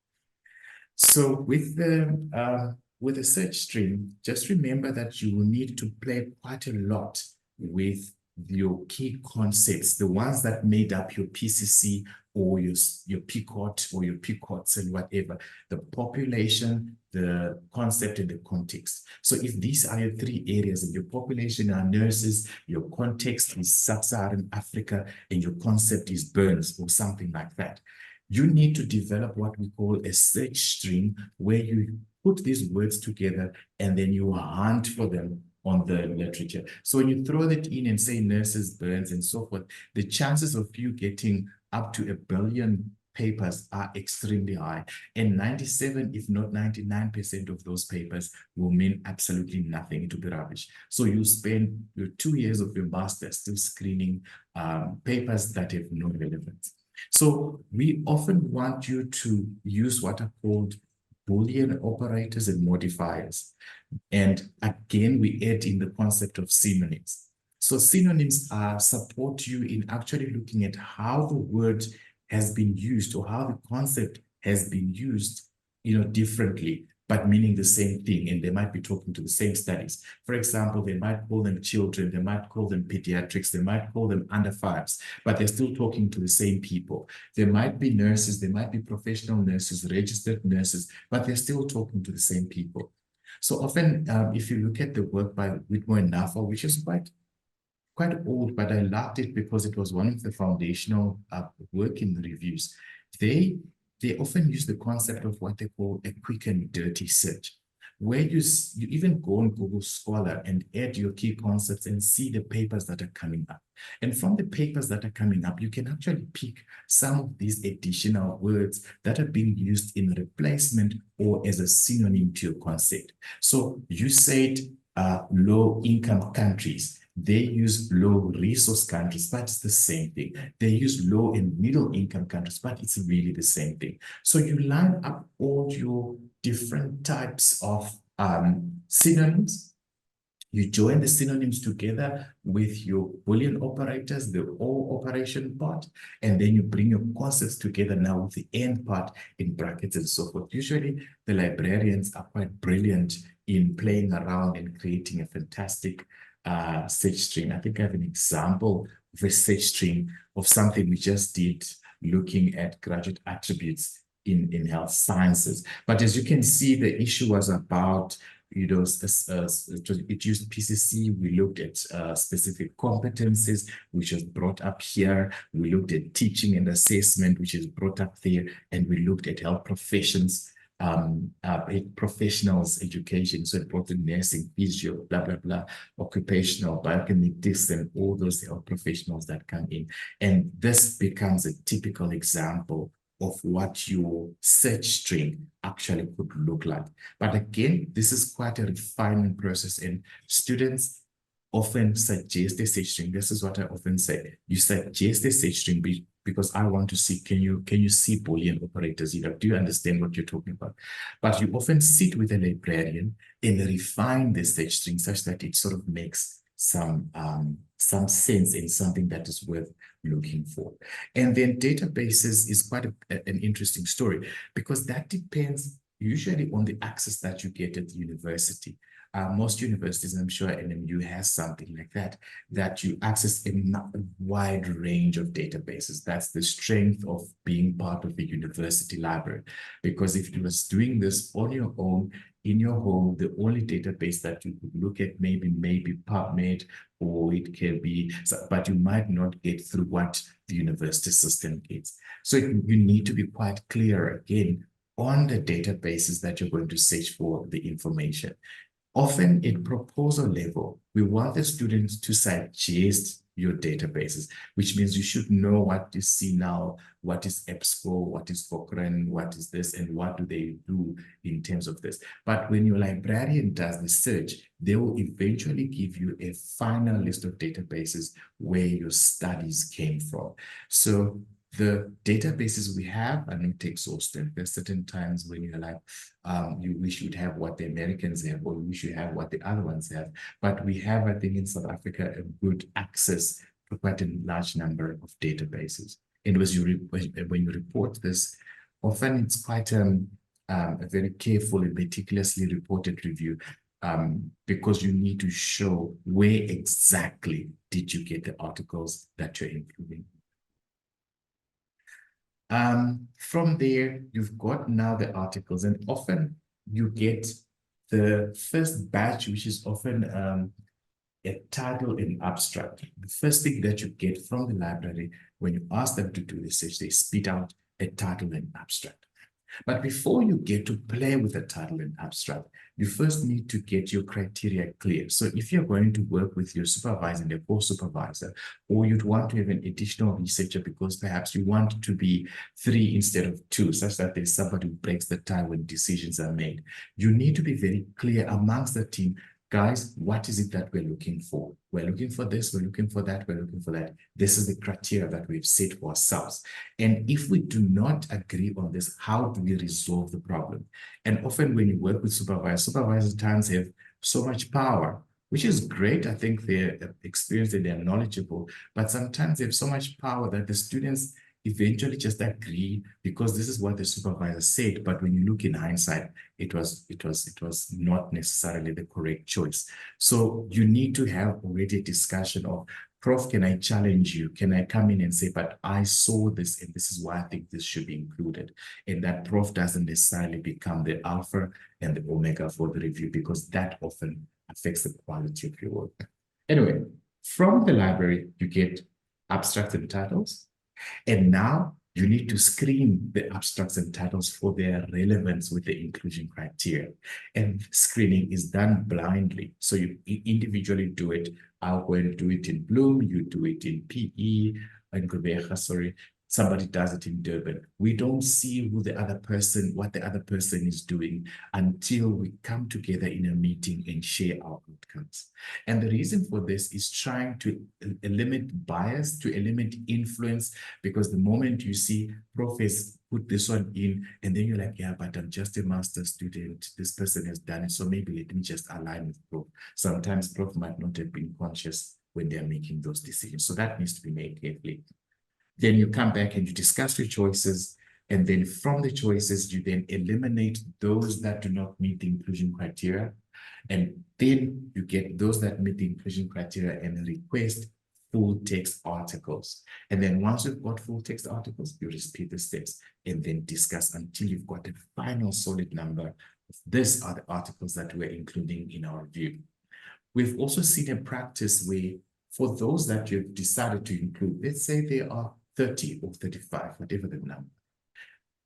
So with the search string, just remember that you will need to play quite a lot with your key concepts, the ones that made up your PCC or your PCOT or your PCOTs and whatever, the population, the concept, and the context. So if these are your three areas, and your population are nurses, your context is sub-Saharan Africa, and your concept is burns or something like that, you need to develop what we call a search string, where you put these words together and then you hunt for them on the literature. So when you throw that in and say nurses, burns, and so forth, the chances of you getting up to 1 billion papers are extremely high. And 97, if not 99% of those papers will mean absolutely nothing. It will be rubbish. So you spend your 2 years of your master still screening papers that have no relevance. So we often want you to use what are called Boolean operators and modifiers. And again, we add in the concept of synonyms. So synonyms support you in actually looking at how the word has been used or how the concept has been used, differently, but meaning the same thing, and they might be talking to the same studies. For example, they might call them children, they might call them pediatrics, they might call them under fives, but they're still talking to the same people. There might be nurses, they might be professional nurses, registered nurses, but they're still talking to the same people. So often, if you look at the work by Whitmore and Nafa, which is quite old, but I loved it because it was one of the foundational work in the reviews. They often use the concept of what they call a quick and dirty search, where you even go on Google Scholar and add your key concepts and see the papers that are coming up. And from the papers that are coming up, you can actually pick some of these additional words that are being used in replacement or as a synonym to your concept. So you said low-income countries. They use low resource countries, but it's the same thing. They use low and middle income countries, but it's really the same thing. So you line up all your different types of synonyms. You join the synonyms together with your Boolean operators, the or operation part, and then you bring your concepts together now with the end part in brackets and so forth. Usually the librarians are quite brilliant in playing around and creating a fantastic search string. I think I have an example of a search string of something we just did looking at graduate attributes in health sciences. But as you can see, the issue was about, it used PCC. We looked at specific competencies, which is brought up here. We looked at teaching and assessment, which is brought up there. And we looked at health professions, professionals education, so important nursing, physio, blah, blah, blah, occupational, biokinetics, and all those health professionals that come in. And this becomes a typical example of what your search string actually could look like. But again, this is quite a refinement process, and students often suggest a search string. This is what I often say. You suggest a search string because I want to see, can you see Boolean operators? Do you understand what you're talking about? But you often sit with a librarian and refine the search string such that it sort of makes some sense in something that is worth looking for. And then databases is quite an interesting story, because that depends usually on the access that you get at the university. Most universities, I'm sure NMU has something like that you access a wide range of databases. That's the strength of being part of the university library. Because if you was doing this on your own, in your home, the only database that you could look at maybe PubMed, or it can be, but you might not get through what the university system gets. So you need to be quite clear again on the databases that you're going to search for the information. Often at proposal level, we want the students to suggest your databases, which means you should know what is CNAL, what is EBSCO, what is Cochrane, what is this, and what do they do in terms of this. But when your librarian does the search, they will eventually give you a final list of databases where your studies came from. So the databases we have are not exhaustive. There's certain times when you're like, you wish you'd have what the Americans have, or you wish you have what the other ones have. But we have, I think, in South Africa, a good access to quite a large number of databases. And when you report this, often it's quite a very careful and meticulously reported review, because you need to show where exactly did you get the articles that you're including. From there, you've got now the articles, and often you get the first batch, which is often a title and abstract. The first thing that you get from the library when you ask them to do research, they spit out a title and abstract. But before you get to play with the title and abstract, you first need to get your criteria clear. So if you're going to work with your supervisor and your co-supervisor, or you'd want to have an additional researcher because perhaps you want to be 3 instead of 2, such that there's somebody who breaks the tie when decisions are made, you need to be very clear amongst the team. Guys, what is it that we're looking for? We're looking for this, we're looking for that, we're looking for that. This is the criteria that we've set for ourselves. And if we do not agree on this, how do we resolve the problem? And often when you work with supervisors at times have so much power, which is great. I think they're experienced and they're knowledgeable, but sometimes they have so much power that the students eventually just agree because this is what the supervisor said. But when you look in hindsight, it was not necessarily the correct choice. So you need to have already a discussion of, Prof, can I challenge you? Can I come in and say, but I saw this and this is why I think this should be included. And that Prof doesn't necessarily become the alpha and the omega for the review, because that often affects the quality of your work. Anyway, from the library, you get abstracts and titles. And now you need to screen the abstracts and titles for their relevance with the inclusion criteria. And screening is done blindly. So you individually do it. I'll go and do it in Bloom, you do it in PE, and Gqeberha, sorry. Somebody does it in Durban. We don't see who the other person, what the other person is doing until we come together in a meeting and share our outcomes. And the reason for this is trying to eliminate bias, to eliminate influence, because the moment you see Profs put this one in, and then you're like, yeah, but I'm just a master's student. This person has done it, so maybe let me just align with Prof. Sometimes Prof might not have been conscious when they're making those decisions. So that needs to be made carefully. Then you come back and you discuss your choices. And then from the choices, you then eliminate those that do not meet the inclusion criteria. And then you get those that meet the inclusion criteria and request full text articles. And then once you've got full text articles, you repeat the steps and then discuss until you've got a final solid number. These are the articles that we're including in our review. We've also seen a practice where for those that you've decided to include, let's say there are 30 or 35, whatever the number.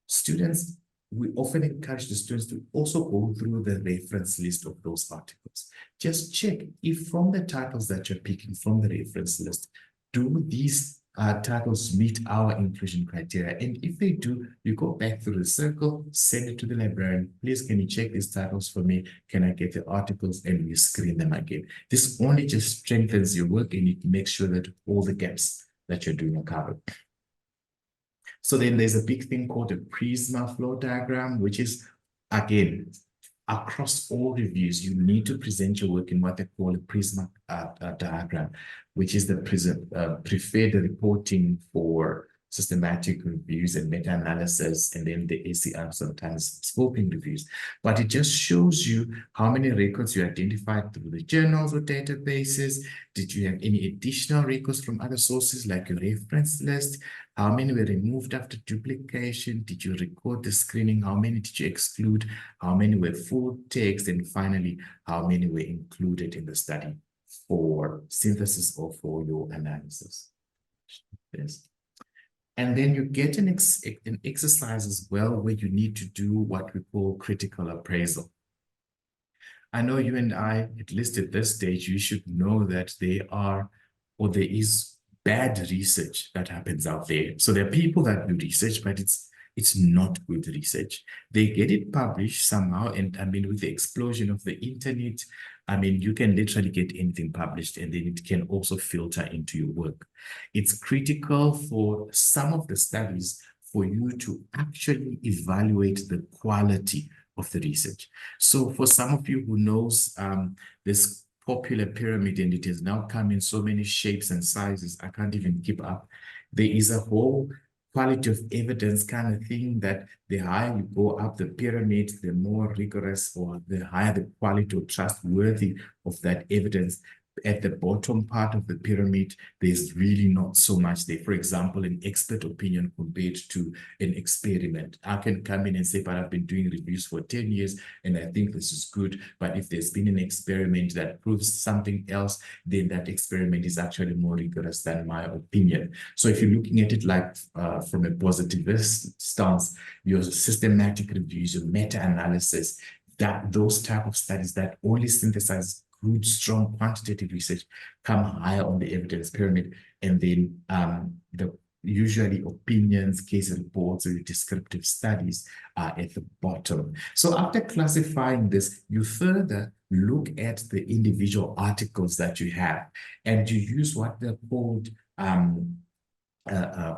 Students, we often encourage the students to also go through the reference list of those articles. Just check if from the titles that you're picking from the reference list, do these titles meet our inclusion criteria? And if they do, you go back through the circle, send it to the librarian. Please, can you check these titles for me? Can I get the articles? And we screen them again. This only just strengthens your work and it makes sure that all the gaps that you're doing are covered. So then there's a big thing called a Prisma flow diagram, which is, again, across all reviews, you need to present your work in what they call a Prisma diagram, which is the preferred reporting for systematic reviews and meta-analysis, and then the ACR, sometimes scoping reviews. But it just shows you how many records you identified through the journals or databases. Did you have any additional records from other sources like your reference list? How many were removed after duplication? Did you record the screening? How many did you exclude? How many were full text? And finally, how many were included in the study for synthesis or for your analysis? Yes. And then you get an exercise as well where you need to do what we call critical appraisal. I know you and I, at least at this stage, you should know that there are or there is bad research that happens out there. So there are people that do research, but it's not good research. They get it published somehow, and I mean, with the explosion of the internet, I mean, you can literally get anything published, and then it can also filter into your work. It's critical for some of the studies for you to actually evaluate the quality of the research. So for some of you who knows this popular pyramid, and it has now come in so many shapes and sizes, I can't even keep up. There is a whole quality of evidence kind of thing that the higher you go up the pyramid, the more rigorous or the higher the quality or trustworthy of that evidence. At the bottom part of the pyramid, there's really not so much there. For example, an expert opinion compared to an experiment. I can come in and say, but I've been doing reviews for 10 years and I think this is good. But if there's been an experiment that proves something else, then that experiment is actually more rigorous than my opinion. So if you're looking at it like from a positivist stance, your systematic reviews, your meta-analysis, that those type of studies that only synthesize good, strong quantitative research come higher on the evidence pyramid, and then the usually opinions, case reports, or descriptive studies are at the bottom. So after classifying this, you further look at the individual articles that you have, and you use what they're called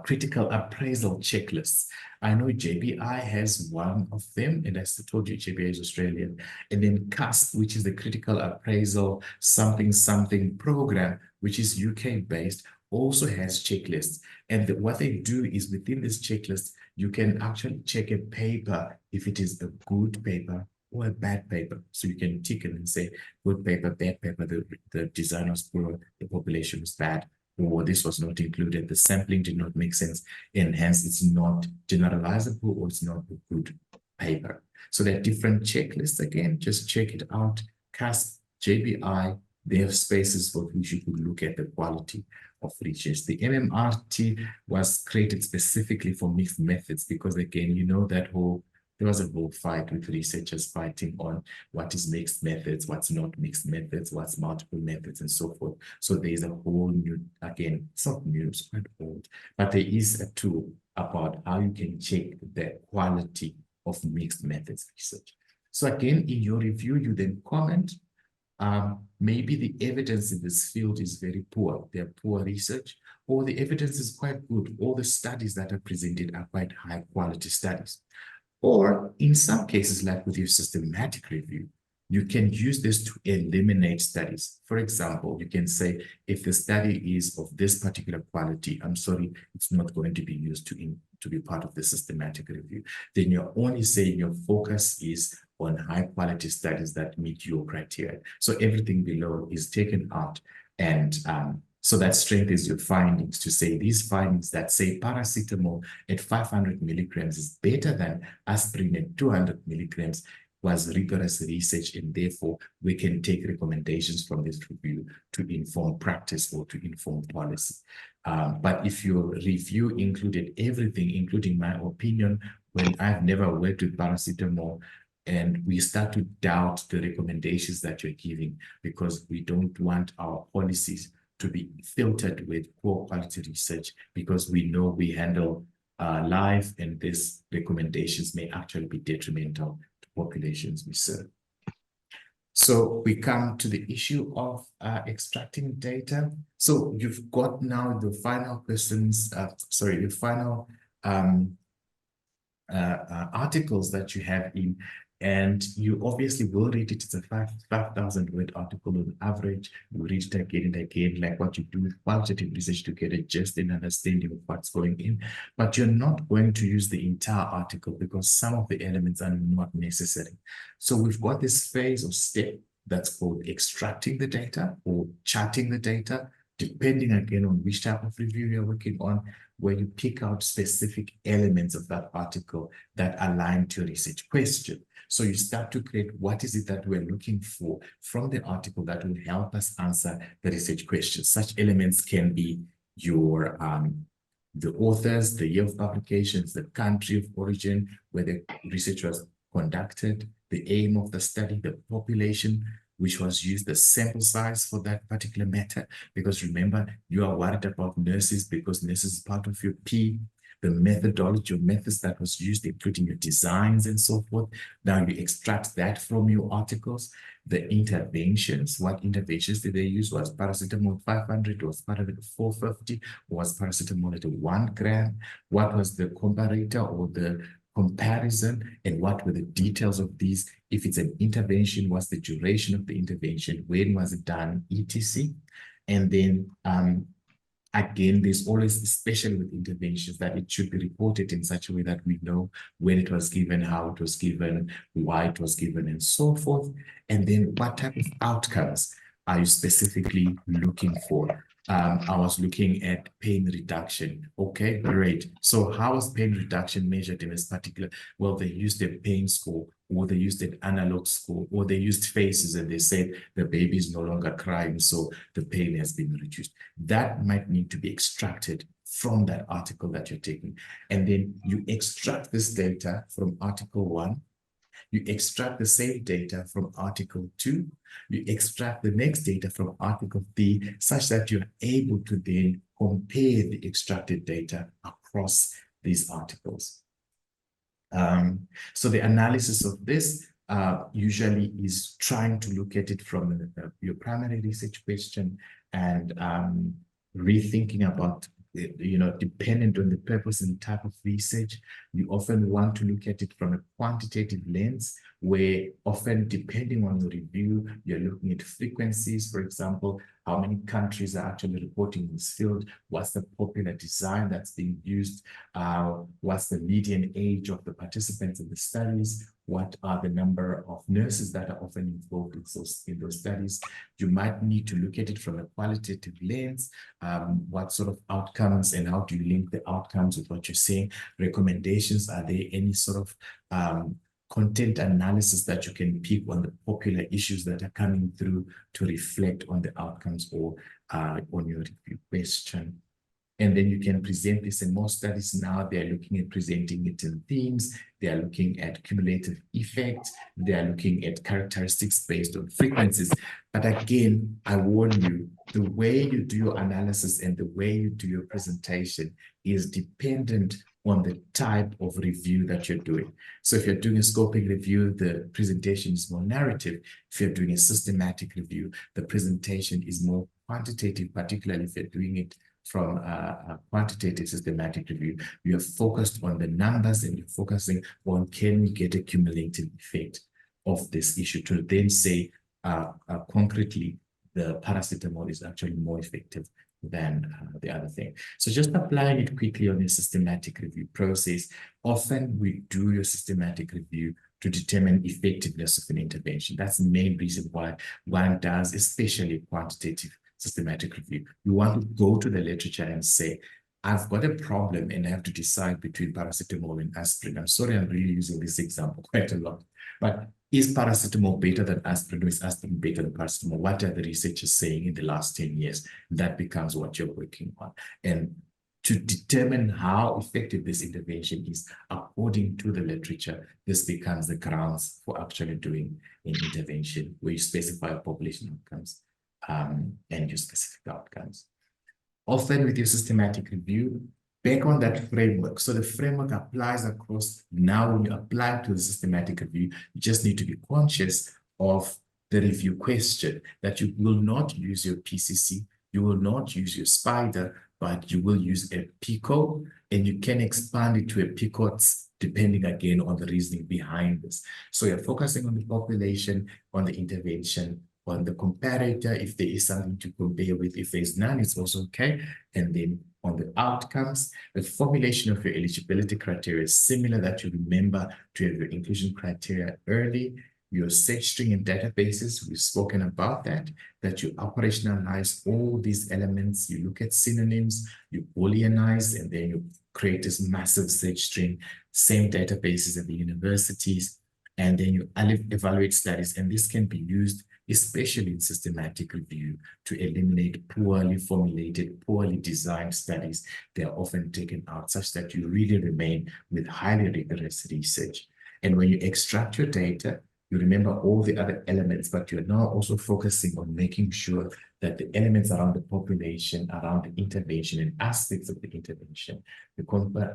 critical appraisal checklists. I know JBI has one of them, and as I told you, JBI is Australian. And then CASP, which is the critical appraisal something program, which is UK based, also has checklists. And what they do is within this checklist, you can actually check a paper if it is a good paper or a bad paper. So you can tick it and say, good paper, bad paper, the design was poor, the population was bad, or this was not included, the sampling did not make sense, and hence it's not generalizable or it's not a good paper. So there are different checklists. Again, just check it out. CASP, JBI, they have spaces for which you could look at the quality of research. The MMRT was created specifically for mixed methods because, again, you know that there was a whole fight with researchers fighting on what is mixed methods, what's not mixed methods, what's multiple methods, and so forth. So there's a whole new, again, it's not new, it's quite old, but there is a tool about how you can check the quality of mixed methods research. So again, in your review, you then comment, maybe the evidence in this field is very poor, they're poor research, or the evidence is quite good. All the studies that are presented are quite high quality studies. Or in some cases, like with your systematic review, you can use this to eliminate studies. For example, you can say, if the study is of this particular quality, I'm sorry, it's not going to be used to be part of the systematic review. Then you're only saying your focus is on high quality studies that meet your criteria. So everything below is taken out, and so that strengthens your findings to say these findings that say paracetamol at 500 milligrams is better than aspirin at 200 milligrams was rigorous research, and therefore we can take recommendations from this review to inform practice or to inform policy. But if your review included everything, including my opinion, when I've never worked with paracetamol, and we start to doubt the recommendations that you're giving because we don't want our policies to be filtered with poor quality research, because we know we handle life, and these recommendations may actually be detrimental to populations we serve. So we come to the issue of extracting data. So you've got now the final questions, the final articles that you have in, and you obviously will read it. It's a 5,000 word article on average. You read it again and again, like what you do with qualitative research, to get a just an understanding of what's going in. But you're not going to use the entire article because some of the elements are not necessary. So we've got this phase or step that's called extracting the data or charting the data, depending again on which type of review you're working on, where you pick out specific elements of that article that align to your research question. So you start to create what is it that we're looking for from the article that will help us answer the research question. Such elements can be your the authors, the year of publications, the country of origin where the research was conducted, the aim of the study, the population, which was used, the sample size for that particular matter, because remember, you are worried about nurses because nurses is part of your P, the methodology or methods that was used, including your designs and so forth. Now you extract that from your articles. The interventions, what interventions did they use? Was paracetamol 500, was paracetamol 450, was paracetamol at 1 gram? What was the comparator or the comparison, and what were the details of these? If it's an intervention, what's the duration of the intervention? When was it done, etc. And then again, there's always, especially with interventions, that it should be reported in such a way that we know when it was given, how it was given, why it was given, and so forth. And then what type of outcomes are you specifically looking for? I was looking at pain reduction. Okay, great. So how was pain reduction measured in this particular? Well, they used a pain score, or they used an analog score, or they used faces, and they said the baby is no longer crying, so the pain has been reduced. That might need to be extracted from that article that you're taking. And then you extract this data from article 1. You extract the same data from article 2. You extract the next data from article 3, such that you're able to then compare the extracted data across these articles. So the analysis of this usually is trying to look at it from your primary research question and rethinking about, dependent on the purpose and type of research, you often want to look at it from a quantitative lens, where often, depending on the review, you're looking at frequencies. For example, how many countries are actually reporting this field? What's the popular design that's being used? What's the median age of the participants in the studies? What are the number of nurses that are often involved in those studies? You might need to look at it from a qualitative lens. What sort of outcomes, and how do you link the outcomes with what you're saying? Recommendations, are there any sort of content analysis that you can pick on the popular issues that are coming through to reflect on the outcomes or on your review question? And then you can present this in more studies now. They're looking at presenting it in themes. They are looking at cumulative effect. They are looking at characteristics based on frequencies. But again, I warn you, the way you do your analysis and the way you do your presentation is dependent on the type of review that you're doing. So if you're doing a scoping review, the presentation is more narrative. If you're doing a systematic review, the presentation is more quantitative, particularly if you're doing it from a quantitative systematic review. You're focused on the numbers, and you're focusing on, can we get a cumulative effect of this issue to then say concretely the paracetamol is actually more effective than the other thing. So just applying it quickly on your systematic review process. Often we do your systematic review to determine effectiveness of an intervention. That's the main reason why one does, especially quantitative systematic review. You want to go to the literature and say, I've got a problem and I have to decide between paracetamol and aspirin. I'm sorry, I'm really using this example quite a lot, but is paracetamol better than aspirin, or is aspirin better than paracetamol? What are the researchers saying in the last 10 years? That becomes what you're working on. And to determine how effective this intervention is according to the literature, this becomes the grounds for actually doing an intervention where you specify population outcomes and your specific outcomes. Often with your systematic review, back on that framework. So the framework applies across. Now when you apply to the systematic review, you just need to be conscious of the review question, that you will not use your PCC, you will not use your spider, but you will use a PICO, and you can expand it to a PICOTS depending again on the reasoning behind this. So you're focusing on the population, on the intervention, on the comparator, if there is something to compare with. If there's none, it's also okay. And then on the outcomes, the formulation of your eligibility criteria is similar, that you remember to have your inclusion criteria early. Your search string and databases, we've spoken about that you operationalize all these elements. You look at synonyms, you Booleanize, and then you create this massive search string, same databases at the universities, and then you evaluate studies. And this can be used especially in systematic review, to eliminate poorly formulated, poorly designed studies. They are often taken out such that you really remain with highly rigorous research. And when you extract your data, You remember all the other elements, but you're now also focusing on making sure that the elements around the population, around the intervention and aspects of the intervention, the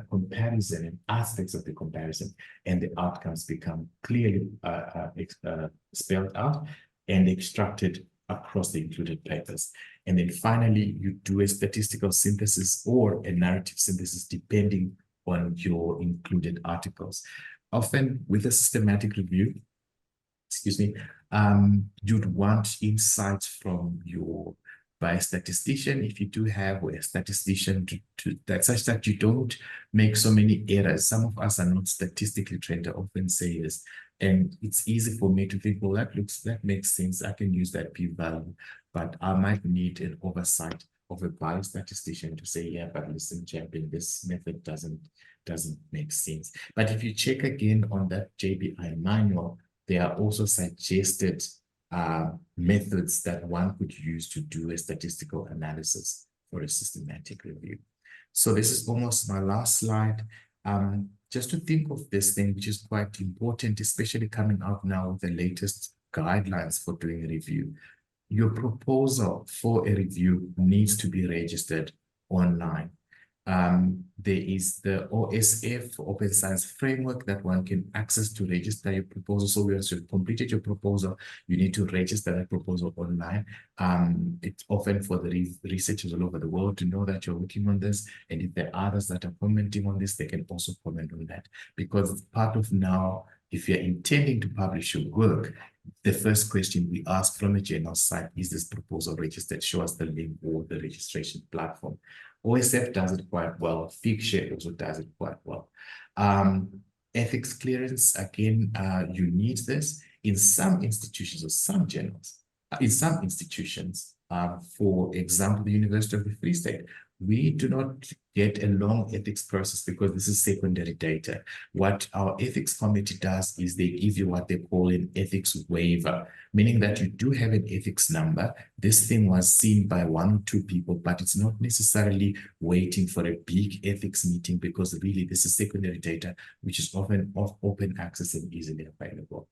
comparison and aspects of the comparison, and the outcomes become clearly spelled out and extracted across the included papers. And then finally, you do a statistical synthesis or a narrative synthesis depending on your included articles. Often with a systematic review, you'd want insights from your biostatistician, if you do have a statistician, that such that you don't make so many errors. Some of us are not statistically trained. I often say this, and it's easy for me to think, well, that makes sense. I can use that p-value, but I might need an oversight of a biostatistician to say, yeah, but listen, champion, this method doesn't make sense. But if you check again on that JBI manual, there are also suggested methods that one could use to do a statistical analysis for a systematic review. So this is almost my last slide. Just to think of this thing, which is quite important, especially coming out now with the latest guidelines for doing a review. Your proposal for a review needs to be registered online. There is the OSF, Open Science Framework, that one can access to register your proposal. So once you've completed your proposal, you need to register that proposal online. It's often for the researchers all over the world to know that you're working on this. And if there are others that are commenting on this, they can also comment on that. Because it's part of now, if you're intending to publish your work, the first question we ask from a journal site, is this proposal registered? Show us the link or the registration platform. OSF does it quite well. Figshare also does it quite well. Ethics clearance, again, you need this in some institutions or some journals. In some institutions, for example, the University of the Free State, we do not get a long ethics process because this is secondary data. What our ethics committee does is they give you what they call an ethics waiver, meaning that you do have an ethics number. This thing was seen by 1 or 2 people, but it's not necessarily waiting for a big ethics meeting because really this is secondary data, which is often of open access and easily available.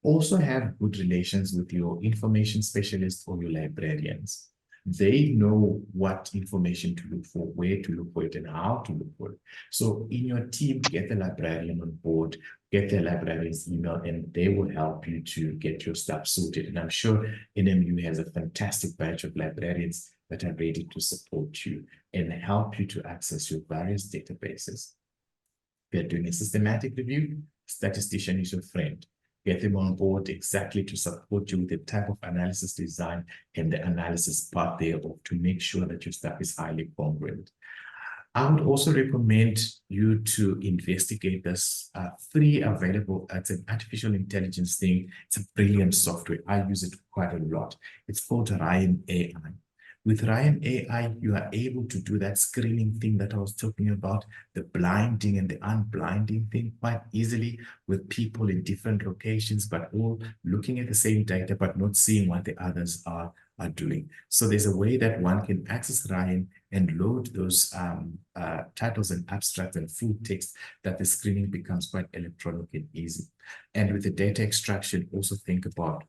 Also have good relations with your information specialists or your librarians. They know what information to look for, where to look for it, and how to look for it. So in your team, get the librarian on board, get the librarian's email, and they will help you to get your stuff sorted. And I'm sure NMU has a fantastic batch of librarians that are ready to support you and help you to access your various databases. If you're doing a systematic review, statistician is your friend. Get them on board exactly to support you with the type of analysis design and the analysis part thereof to make sure that your stuff is highly congruent. I would also recommend you to investigate this free available. It's an artificial intelligence thing. It's a brilliant software. I use it quite a lot. It's called Ryan AI. With Ryan AI, you are able to do that screening thing that I was talking about, the blinding and the unblinding thing quite easily with people in different locations, but all looking at the same data, but not seeing what the others are doing. So there's a way that one can access Ryan and load those titles and abstracts and full text that the screening becomes quite electronic and easy. And with the data extraction, also think about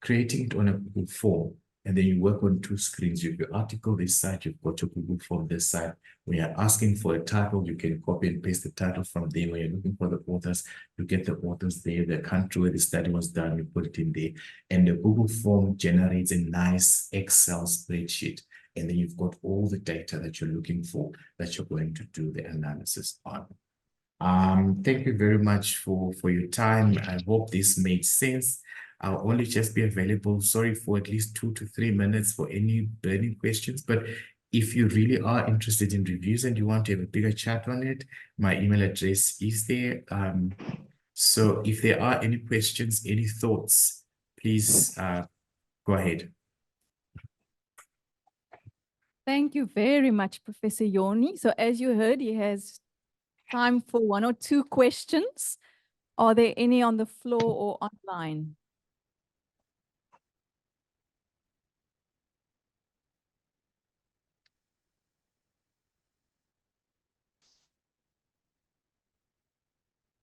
creating it on a Google form. And then you work on 2 screens. You have your article this side, you've got your Google form this side. When you're asking for a title, you can copy and paste the title from there. When you're looking for the authors, you get the authors there, the country where the study was done, you put it in there. And the Google form generates a nice Excel spreadsheet. And then you've got all the data that you're looking for that you're going to do the analysis on. Thank you very much for your time. I hope this made sense. I'll only just be available, sorry, for at least 2 to 3 minutes for any burning questions. But if you really are interested in reviews and you want to have a bigger chat on it, my email address is there. So if there are any questions, any thoughts, please go ahead. Thank you very much, Professor Yoni. So as you heard, he has time for 1 or 2 questions. Are there any on the floor or online?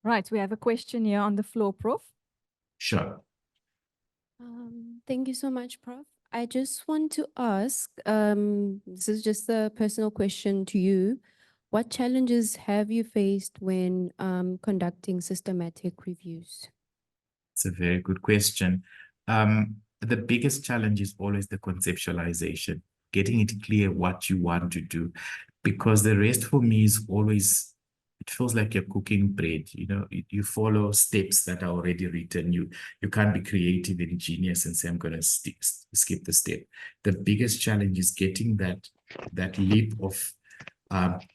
Right, we have a question here on the floor, Prof. Sure. Thank you so much, Prof. I just want to ask, this is just a personal question to you. What challenges have you faced when conducting systematic reviews? It's a very good question. The biggest challenge is always the conceptualization, getting it clear what you want to do, because the rest for me is always, it feels like you're cooking bread. You know, you follow steps that are already written. You can't be creative and genius and say, I'm going to skip the step. The biggest challenge is getting that leap of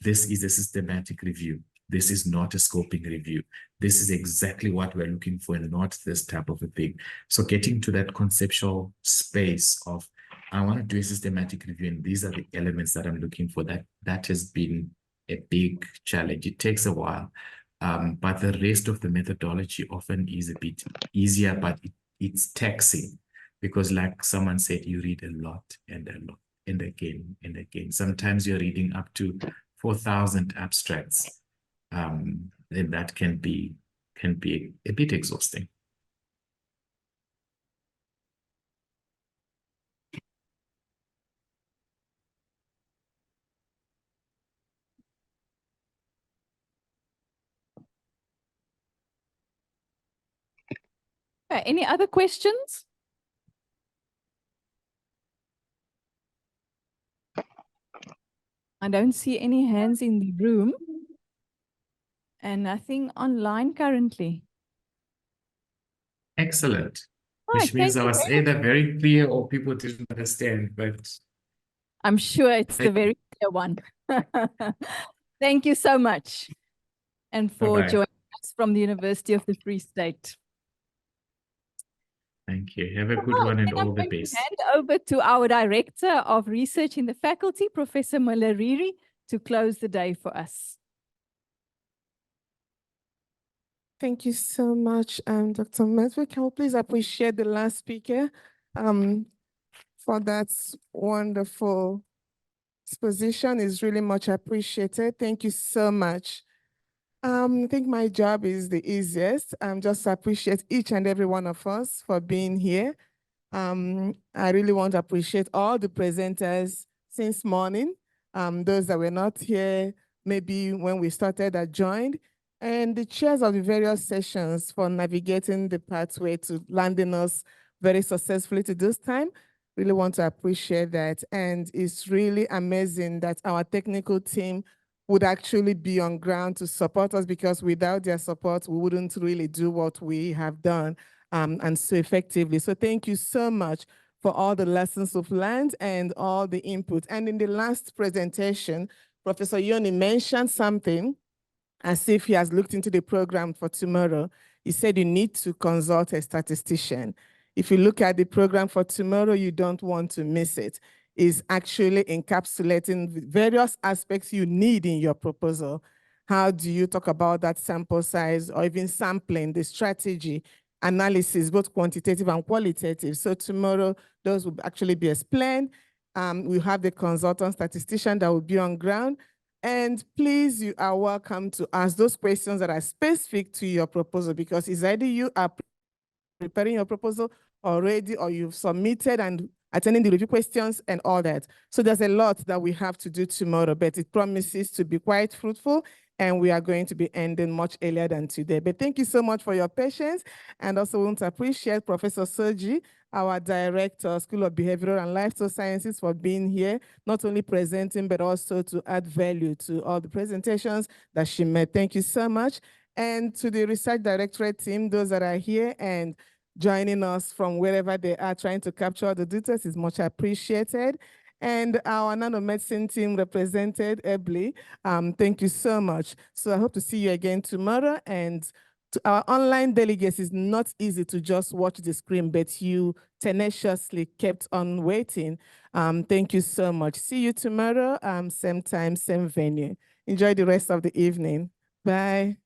this is a systematic review. This is not a scoping review. This is exactly what we're looking for and not this type of a thing. So getting to that conceptual space of, I want to do a systematic review and these are the elements that I'm looking for, that has been a big challenge. It takes a while, but the rest of the methodology often is a bit easier, but it's taxing because like someone said, you read a lot and again and again. Sometimes you're reading up to 4,000 abstracts. And that can be a bit exhausting. Any other questions? I don't see any hands in the room and nothing online currently. Excellent. All right, Which means thank I you was very much. either very clear or people didn't understand, but I'm sure it's the very clear one. Thank you so much. And for bye-bye. joining us from the University of the Free State. Thank you. Have a good Well, one and then I'm all the going to best. hand over to our Director of Research in the faculty, Professor Mulariri, to close the day for us. Thank you so much, Dr. Medwick. Can we please appreciate the last speaker for that wonderful exposition? Is really much appreciated. Thank you so much. I think my job is the easiest. Just appreciate each and every one of us for being here. I really want to appreciate all the presenters since morning. Those that were not here, maybe when we started that joined, and the chairs of the various sessions for navigating the pathway to landing us very successfully to this time. Really want to appreciate that. And it's really amazing that our technical team would actually be on ground to support us, because without their support, we wouldn't really do what we have done and so effectively. So thank you so much for all the lessons we've learned and all the input. And in the last presentation, Professor Yoni mentioned something as if he has looked into the program for tomorrow. He said you need to consult a statistician. If you look at the program for tomorrow, you don't want to miss it. It's actually encapsulating the various aspects you need in your proposal. How do you talk about that sample size or even sampling, the strategy, analysis, both quantitative and qualitative? So tomorrow, those will actually be explained. We have the consultant statistician that will be on ground. And please, you are welcome to ask those questions that are specific to your proposal, because it's either you are preparing your proposal already or you've submitted and attending the review questions and all that. So there's a lot that we have to do tomorrow, but it promises to be quite fruitful, and we are going to be ending much earlier than today. But thank you so much for your patience, and also want to appreciate Professor Soji, our Director, School of Behavioral and Lifestyle Sciences, for being here, not only presenting, but also to add value to all the presentations that she made. Thank you so much. And to the Research Directorate team, those that are here and joining us from wherever they are trying to capture the details is much appreciated. And our nanomedicine team represented ably. Thank you so much. So I hope to see you again tomorrow. And to our online delegates, it's not easy to just watch the screen, but you tenaciously kept on waiting. Thank you so much. See you tomorrow, same time, same venue. Enjoy the rest of the evening. Bye.